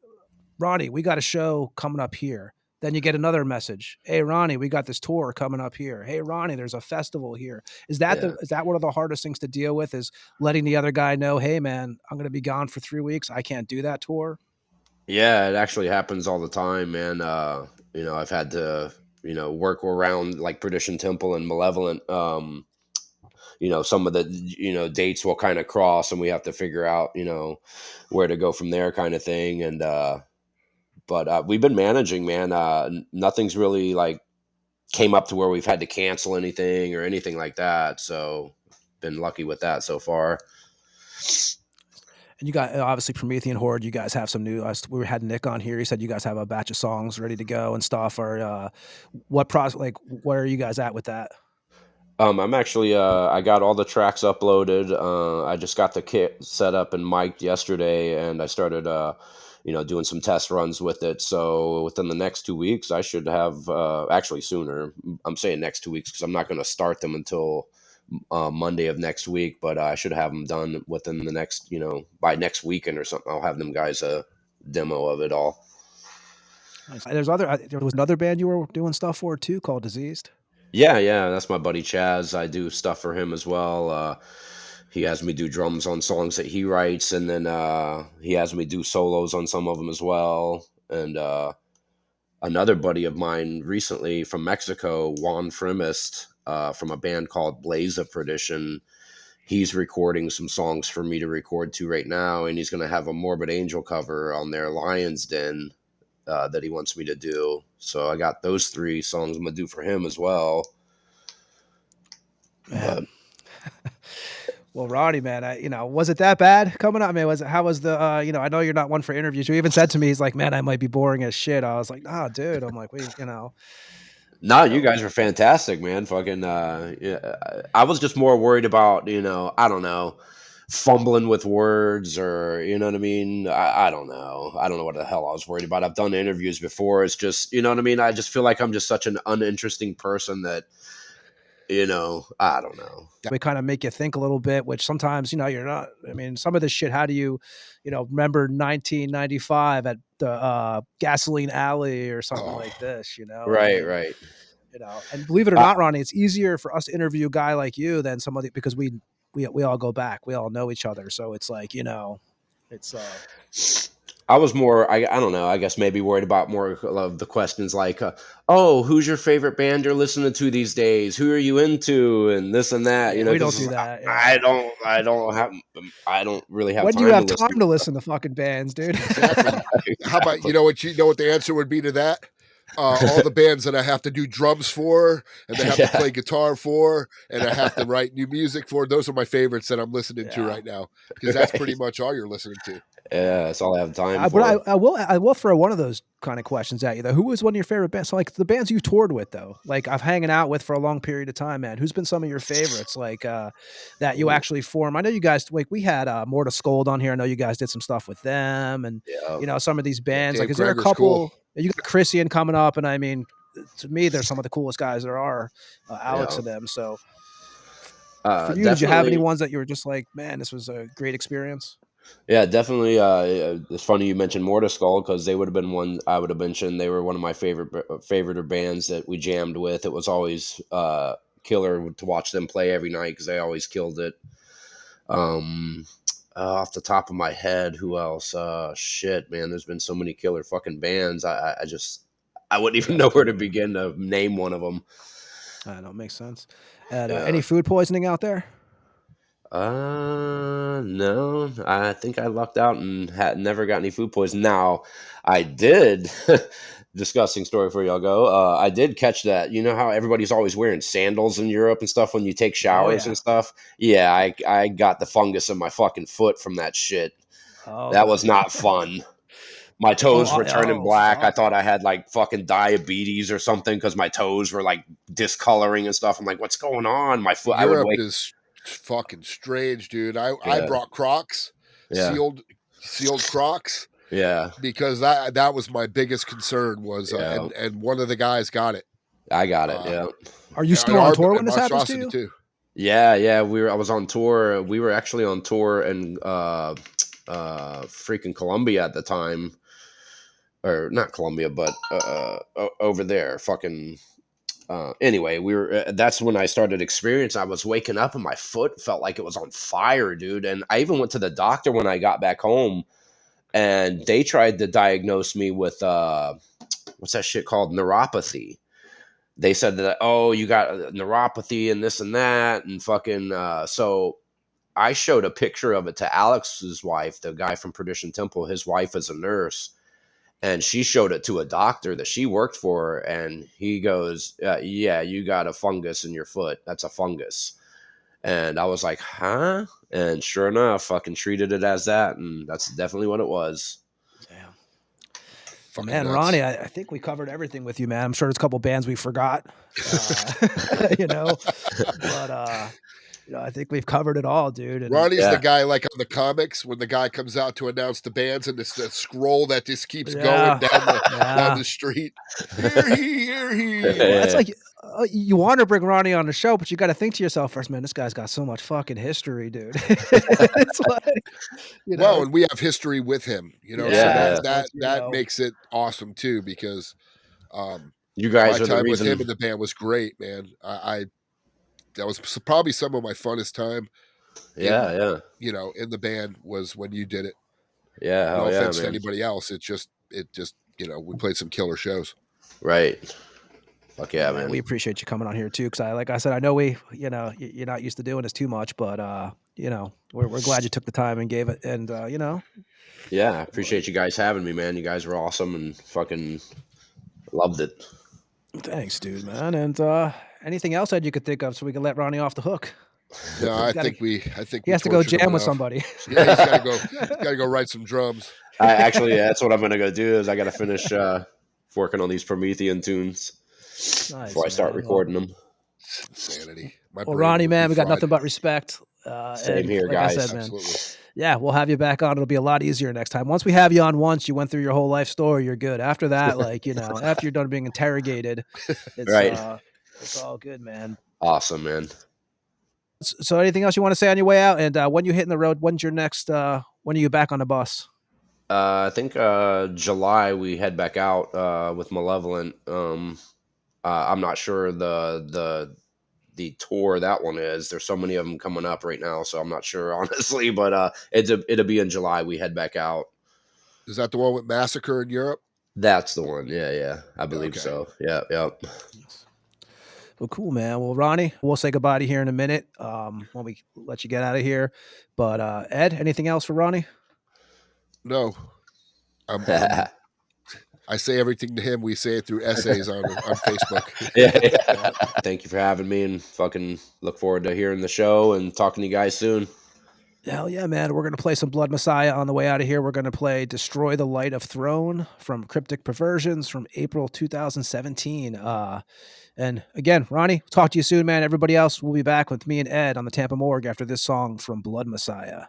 Ronnie, we got a show coming up here. Then you get another message. Hey, Ronnie, we got this tour coming up here. Hey, Ronnie, there's a festival here. Yeah. Is that one of the hardest things to deal with? Is letting the other guy know, hey, man, I'm going to be gone for 3 weeks. I can't do that tour. Yeah, it actually happens all the time, man. I've had to, work around like Perdition Temple and Malevolent. some of the dates will kind of cross, and we have to figure out where to go from there, kind of thing. And but we've been managing, man. Nothing's really like came up to where we've had to cancel anything or anything like that. So been lucky with that so far. And you got obviously Promethean Horde. You guys have some new. We had Nick on here. He said you guys have a batch of songs ready to go and stuff. Or what process? Like, where are you guys at with that? I'm actually I got all the tracks uploaded. I just got the kit set up and mic'd yesterday, and I started doing some test runs with it. So within the next 2 weeks, I should have actually sooner. I'm saying next 2 weeks because I'm not going to start them until Monday of next week, but I should have them done within the next by next weekend or something. I'll have them guys a demo of it all. Nice. There was another band you were doing stuff for too called Diseased. Yeah, that's my buddy Chaz. I do stuff for him as well. He has me do drums on songs that he writes, and then he has me do solos on some of them as well. And another buddy of mine recently from Mexico, Juan Frimist, from a band called Blaze of Perdition, he's recording some songs for me to record to right now, and he's going to have a Morbid Angel cover on their Lion's Den that he wants me to do. So I got those 3 songs I'm going to do for him as well. But well, Ronnie, man, was it that bad coming up? I mean, how was the, I know you're not one for interviews. You even said to me, he's like, man, I might be boring as shit. I was like, nah, dude. I'm like, no, you guys are fantastic, man. Fucking, yeah. I was just more worried about, I don't know, fumbling with words or, you know what I mean? I don't know. I don't know what the hell I was worried about. I've done interviews before. It's just, you know what I mean? I just feel like I'm just such an uninteresting person that, I don't know. We kind of make you think a little bit, which sometimes, you're not. I mean, some of this shit, how do you, remember 1995 at the Gasoline Alley or something like this, Right. And believe it or not, Ronnie, it's easier for us to interview a guy like you than somebody because we all go back. We all know each other. So it's like, it's I was more, I don't know, I guess maybe worried about more of the questions like, oh, who's your favorite band you're listening to these days? Who are you into? And this and that, we don't do that. I don't really have when time do you have to time to listen to fucking bands, dude? Exactly. How about, you know what the answer would be to that? All the bands that I have to do drums for, and I have to play guitar for, and I have to write new music for. Those are my favorites that I'm listening to right now, because that's pretty much all you're listening to. Yeah, that's all I have time for. But I will throw one of those kind of questions at you though. Who was one of your favorite bands? So like the bands you toured with though, like I've hanging out with for a long period of time, man. Who's been some of your favorites, like that you actually form? I know you guys like we had More to Scold on here. I know you guys did some stuff with them, and some of these bands. Dave like, is there a Greger's couple? cool. You got Christian coming up, and I mean, to me, they're some of the coolest guys there are. Alex and them. So for you, did you have any ones that you were just like, man, this was a great experience? Yeah, definitely. It's funny you mentioned Mortar Skull because they would have been one I would have mentioned. They were one of my favorite bands that we jammed with. It was always killer to watch them play every night because they always killed it. Off the top of my head, who else? Shit, man, there's been so many killer fucking bands. I wouldn't even know where to begin to name one of them. I know, it makes sense. And any food poisoning out there? No, I think I lucked out and had never got any food poisoning. Now, I did, disgusting story for y'all go. I did catch that. You know how everybody's always wearing sandals in Europe and stuff when you take showers and stuff? Yeah, I got the fungus in my fucking foot from that shit. That was not fun. My toes were turning black. I thought I had like fucking diabetes or something because my toes were like discoloring and stuff. I'm like, what's going on? My foot. Europe is fucking strange, dude. I brought Crocs, sealed Crocs. Yeah, because that was my biggest concern was, and one of the guys got it. I got it. Yeah. Are you still on tour when this happens to you? Too. Yeah. I was on tour. We were actually on tour in freaking Colombia at the time, or not Colombia, but over there, fucking. Anyway, we were. That's when I started experiencing. I was waking up and my foot felt like it was on fire, dude. And I even went to the doctor when I got back home, and they tried to diagnose me with what's that shit called, neuropathy. they said that, oh, you got neuropathy and this and that, and fucking. So I showed a picture of it to Alex's wife, the guy from Perdition Temple. His wife is a nurse, and she showed it to a doctor that she worked for, and he goes, yeah, you got a fungus in your foot. That's a fungus. And I was like, huh? And sure enough, fucking treated it as that, and that's definitely what it was. Damn. Fucking Man, nuts. Ronnie, I think we covered everything with you, man. I'm sure there's a couple bands we forgot, you know, but you know, I think we've covered it all, dude. And Ronnie's Yeah. the guy like on the comics when the guy comes out to announce the bands and it's the scroll that just keeps Yeah. going down the Yeah. down the street. Hear he, hear he. Well, it's like you want to bring Ronnie on the show, but you got to think to yourself first, man, this guy's got so much fucking history, dude. It's like, you know, Well, and we have history with him, you know, Yeah, so that's, you that know. makes it awesome too, because You my guys are the time with reason. him in the band was great, man. I that was probably some of my funnest time. Yeah. You know, in the band was when you did it. Yeah. No Hell yeah, offense to man. anybody else. It just, you know, we played some killer shows. Right. Fuck yeah, Man, man. we appreciate you coming on here too, because like I said, I know you know, you're not used to doing this too much, but you know, we're glad you took the time and gave it, and you know. Yeah, I appreciate you guys having me, man. You guys were awesome and fucking loved it. Thanks, dude, man. And anything else that you could think of so we can let Ronnie off the hook? No, I gotta- think we He has to go tortured him jam with enough. somebody. Yeah, he's gotta go write some drums. I actually, that's what I'm gonna go do. Is I gotta finish working on these Promethean tunes before I start man. recording them. Insanity. My Well, brain Ronnie, would man, be we got fried. nothing but respect. Same and here, like guys. I said, man, Absolutely. yeah, we'll have you back on. It'll be a lot easier next time. Once we have you on once, you went through your whole life story, you're good. After that, like, you know, after you're done being interrogated, it's Right. it's all good, man. Awesome, man. So anything else you want to say on your way out? And when you hitting the road, when's your next when are you back on the bus? I think July we head back out with Malevolent. I'm not sure the tour that one is. There's so many of them coming up right now, so I'm not sure honestly. But it'll be in July. We head back out. Is that the one with Massacre in Europe? That's the one. Yeah. I believe Okay. so. Yeah. Well, cool, man. Well, Ronnie, we'll say goodbye to you here in a minute when we let you get out of here. But Ed, anything else for Ronnie? No. I say everything to him. We say it through essays on Facebook. Yeah. Thank you for having me, and fucking look forward to hearing the show and talking to you guys soon. Hell yeah, man. We're going to play some Bloodmessiah on the way out of here. We're going to play Destroy the Light of Throne from Cryptic Perversions from April 2017. And again, Ronnie, talk to you soon, man. Everybody else, we'll be back with me and Ed on the Tampa Morgue after this song from Bloodmessiah.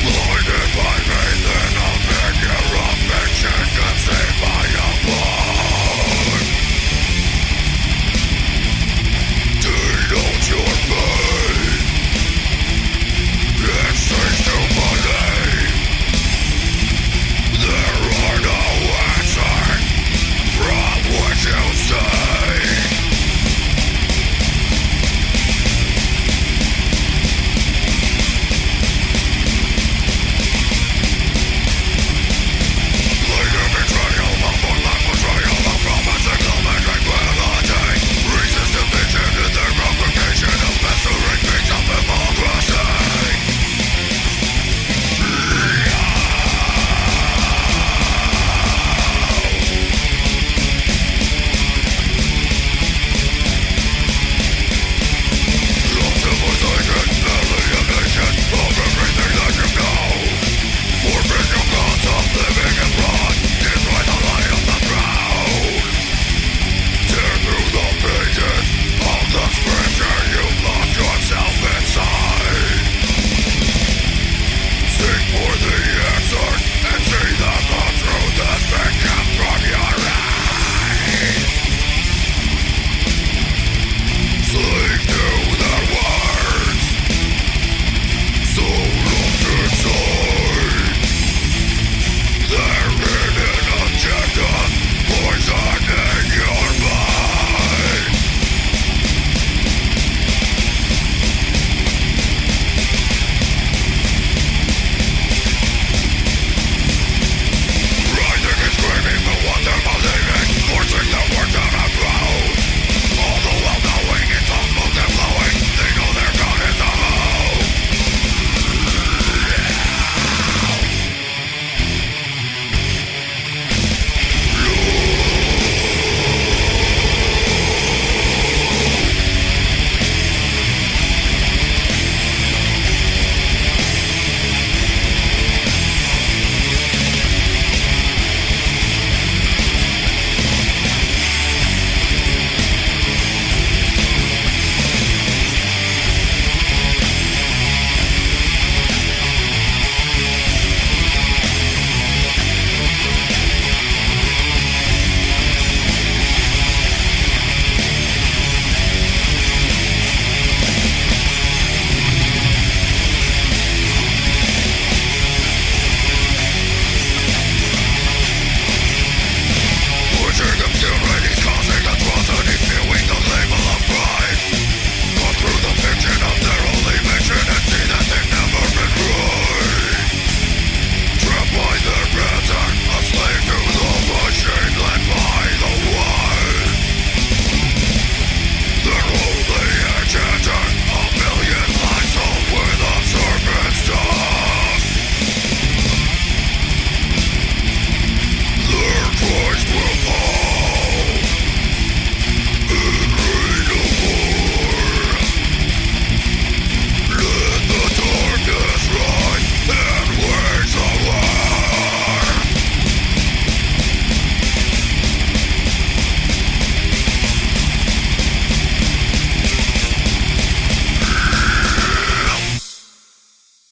Blinded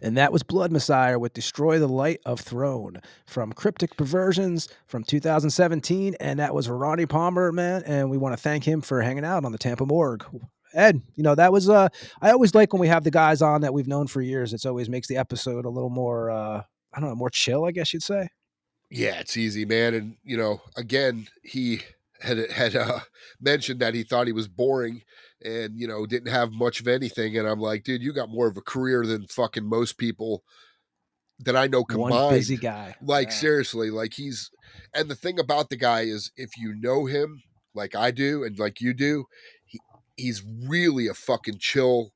And that was Bloodmessiah with Destroy the Light of Throne from Cryptic Perversions from 2017. And that was Ronnie Parmer, man. And we want to thank him for hanging out on the Tampa Morgue. Ed, that was I always like when we have the guys on that we've known for years. It always makes the episode a little more I don't know, more chill, I guess you'd say. Yeah, it's easy, man. And again, he had mentioned that he thought he was boring and didn't have much of anything. And I'm like, dude, you got more of a career than fucking most people that I know One busy combined. guy. Like, Yeah. seriously, like and the thing about the guy is, if you know him like I do and like you do, he's really a fucking chill,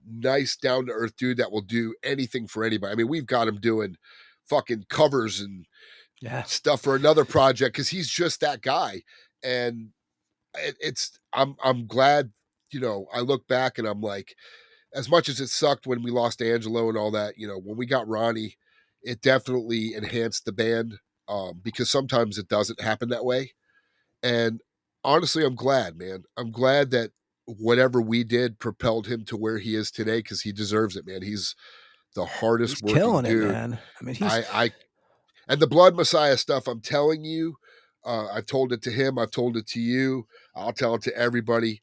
nice, down to earth dude that will do anything for anybody. I mean, we've got him doing fucking covers and stuff for another project because he's just that guy. And I'm glad, I look back and I'm like, as much as it sucked when we lost Angelo and all that, when we got Ronnie, it definitely enhanced the band, because sometimes it doesn't happen that way. And honestly, I'm glad, man. I'm glad that whatever we did propelled him to where he is today, because he deserves it, man. He's the hardest He's working killing it, dude. man. I mean, And the Bloodmessiah stuff, I'm telling you, I've told it to him, I've told it to you, I'll tell it to everybody.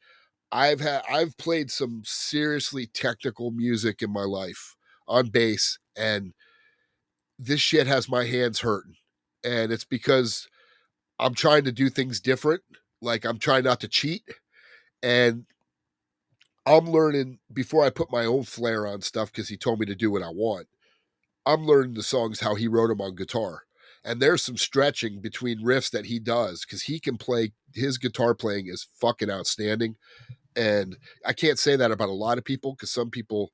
I've played some seriously technical music in my life on bass, and this shit has my hands hurting. And it's because I'm trying to do things different. Like, I'm trying not to cheat. And I'm learning before I put my own flair on stuff, because he told me to do what I want. I'm learning the songs how he wrote them on guitar. And there's some stretching between riffs that he does, because he can play, his guitar playing is fucking outstanding. And I can't say that about a lot of people, because some people,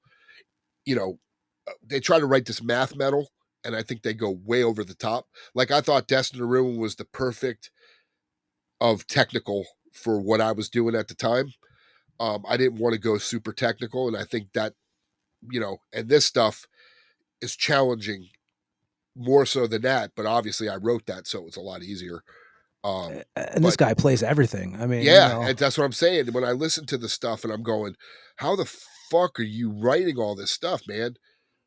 they try to write this math metal, and I think they go way over the top. Like, I thought Destined to Ruin was the perfect of technical for what I was doing at the time. I didn't want to go super technical, and I think that, and this stuff is challenging more so than that, but obviously I wrote that, so it's a lot easier. And this guy plays everything. I mean, yeah, and that's what I'm saying. When I listen to the stuff and I'm going, how the fuck are you writing all this stuff, man?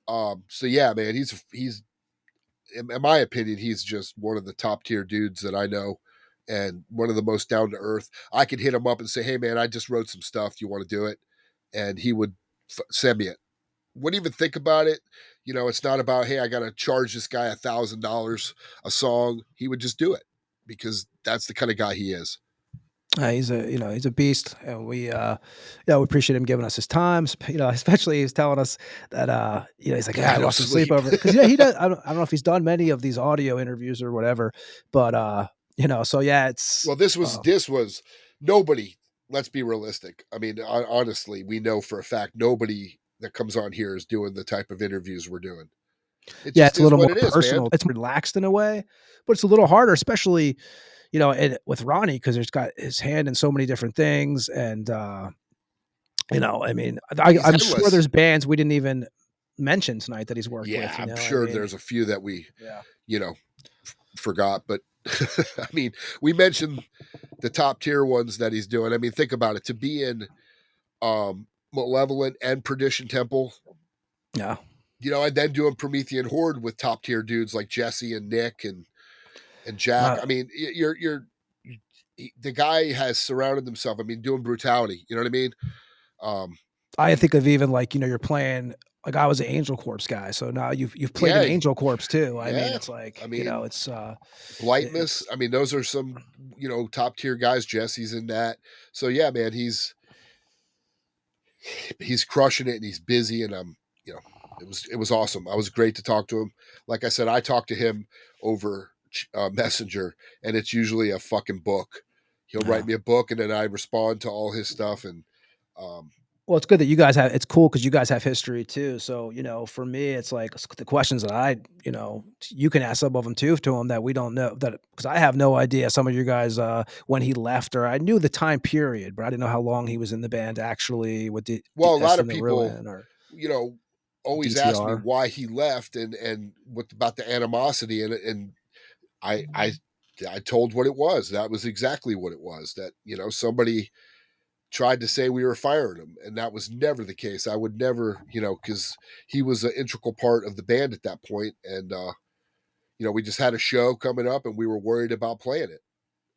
So yeah, man, he's in my opinion, he's just one of the top tier dudes that I know, and one of the most down to earth. I could hit him up and say, hey man, I just wrote some stuff. Do you want to do it? And he would send me it. Wouldn't even think about it. It's not about, hey, I got to charge this guy $1,000 a song. He would just do it, because that's the kind of guy he is. He's a beast, and we appreciate him giving us his time. Especially he's telling us that he's like, I lost some sleep over it, because he does. I don't know if he's done many of these audio interviews or whatever, but so yeah, it's this was nobody. Let's be realistic. I mean, honestly, we know for a fact nobody that comes on here is doing the type of interviews we're doing. It's a little more personal. It's relaxed in a way, but it's a little harder, especially with Ronnie, because he's got his hand in so many different things. And, I mean, I'm sure there's bands we didn't even mention tonight that he's worked with. Yeah, I'm sure there's a few that we, forgot. But I mean, we mentioned the top tier ones that he's doing. I mean, think about it. To be in Malevolent and Perdition Temple. Yeah. And then doing Promethean Horde with top tier dudes like Jesse and Nick and Jack. I mean, the guy has surrounded himself. I mean, doing Brutality. You know what I mean? I think of even like, you're playing, like, I was an Angel Corpse guy, so now you've played an Angel Corpse too. I mean, it's like, it's Blightmass. I mean, those are some, top tier guys. Jesse's in that. So yeah, man, he's crushing it, and he's busy, and it was awesome. I was great to talk to him. Like I said, I talked to him over Messenger, and it's usually a fucking book. He'll write me a book, and then I respond to all his stuff. And well, it's good that you guys have. It's cool because you guys have history too. So for me, it's like the questions that you can ask some of them too to him that we don't know, that because I have no idea. Some of you guys when he left, or I knew the time period, but I didn't know how long he was in the band actually. With a lot of people, always ask me why he left and what about the animosity, and I told what it was. That was exactly what it was. That somebody tried to say we were firing him, and that was never the case. I would never, because he was an integral part of the band at that point, and we just had a show coming up, and we were worried about playing it.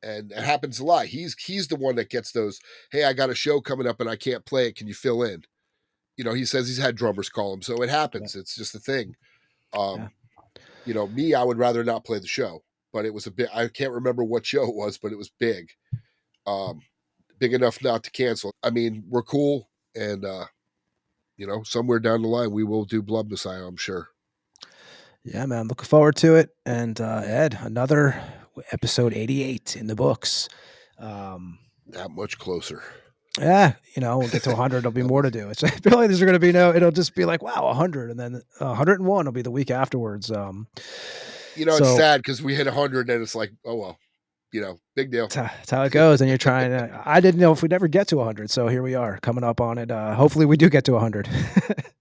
And it happens a lot. He's the one that gets those, hey, I got a show coming up and I can't play it. Can you fill in? He says he's had drummers call him. So it happens. It's just a thing. Me, I would rather not play the show. But it was I can't remember what show it was, but it was big. Big enough not to cancel. I mean, we're cool. And, somewhere down the line, we will do Bloodmessiah, I'm sure. Yeah, man. Looking forward to it. And Ed, another episode 88 in the books. That much closer. Yeah, we'll get to 100. There'll be more to do. I feel like there's going to be it'll just be like, wow, 100. And then 101 will be the week afterwards. It's sad because we hit 100 and it's like, oh, well, big deal. That's how it goes. And you're trying to, I didn't know if we'd ever get to 100. So here we are coming up on it. Hopefully we do get to 100.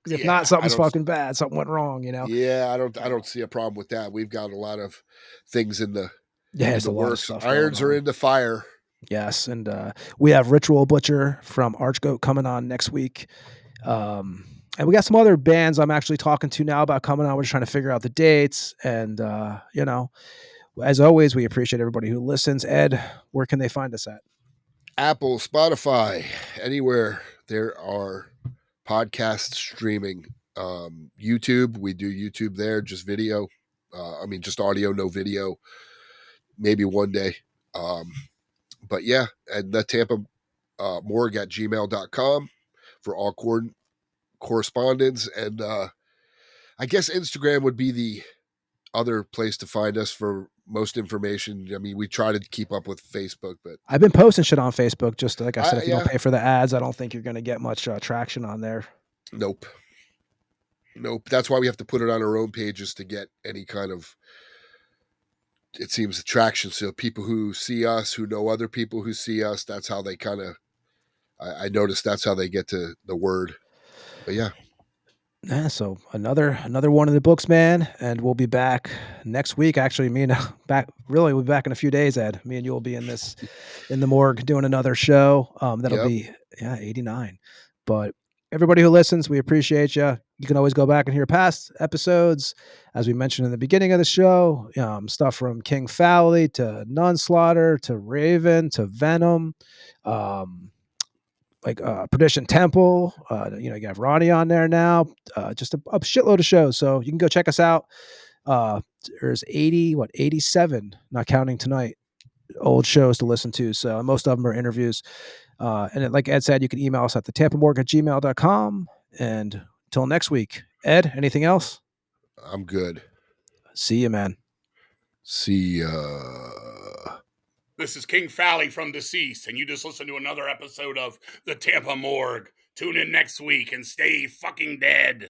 Because if not, something's fucking bad. Something went wrong, Yeah, I don't see a problem with that. We've got a lot of things in the works. Irons are in the fire. Yes, and we have Ritual Butcher from Archgoat coming on next week. And we got some other bands I'm actually talking to now about coming on. We're just trying to figure out the dates. And, as always, we appreciate everybody who listens. Ed, where can they find us at? Apple, Spotify, anywhere there are podcasts streaming. YouTube, we do YouTube there, just video. Just audio, no video. Maybe one day. But yeah, and the Tampa Morgue at gmail.com for all correspondence. And I guess Instagram would be the other place to find us for most information. I mean, we try to keep up with Facebook, but I've been posting shit on Facebook. Just like I said, if you don't pay for the ads, I don't think you're going to get much traction on there. Nope. That's why we have to put it on our own pages to get any kind of, it seems, attraction. So people who see us, who know other people who see us, that's how they kind of, I noticed that's how they get to the word. But yeah. Yeah, so another one in the books, man, and we'll be back next week. Actually, we'll be back in a few days, Ed. Me and you will be in the morgue doing another show. That'll be 89. But everybody who listens, we appreciate you. You can always go back and hear past episodes, as we mentioned in the beginning of the show. Stuff from King Fowley to Nunslaughter to Raven to Venom. Perdition Temple, you have Ronnie on there now, just a shitload of shows. So you can go check us out. There's 87, not counting tonight, old shows to listen to. So most of them are interviews. And like Ed said, you can email us at thetampamorgue at gmail.com. And until next week, Ed, anything else? I'm good. See you, man. See ya. This is King Fowley from Deceased, and you just listened to another episode of the Tampa Morgue. Tune in next week and stay fucking dead.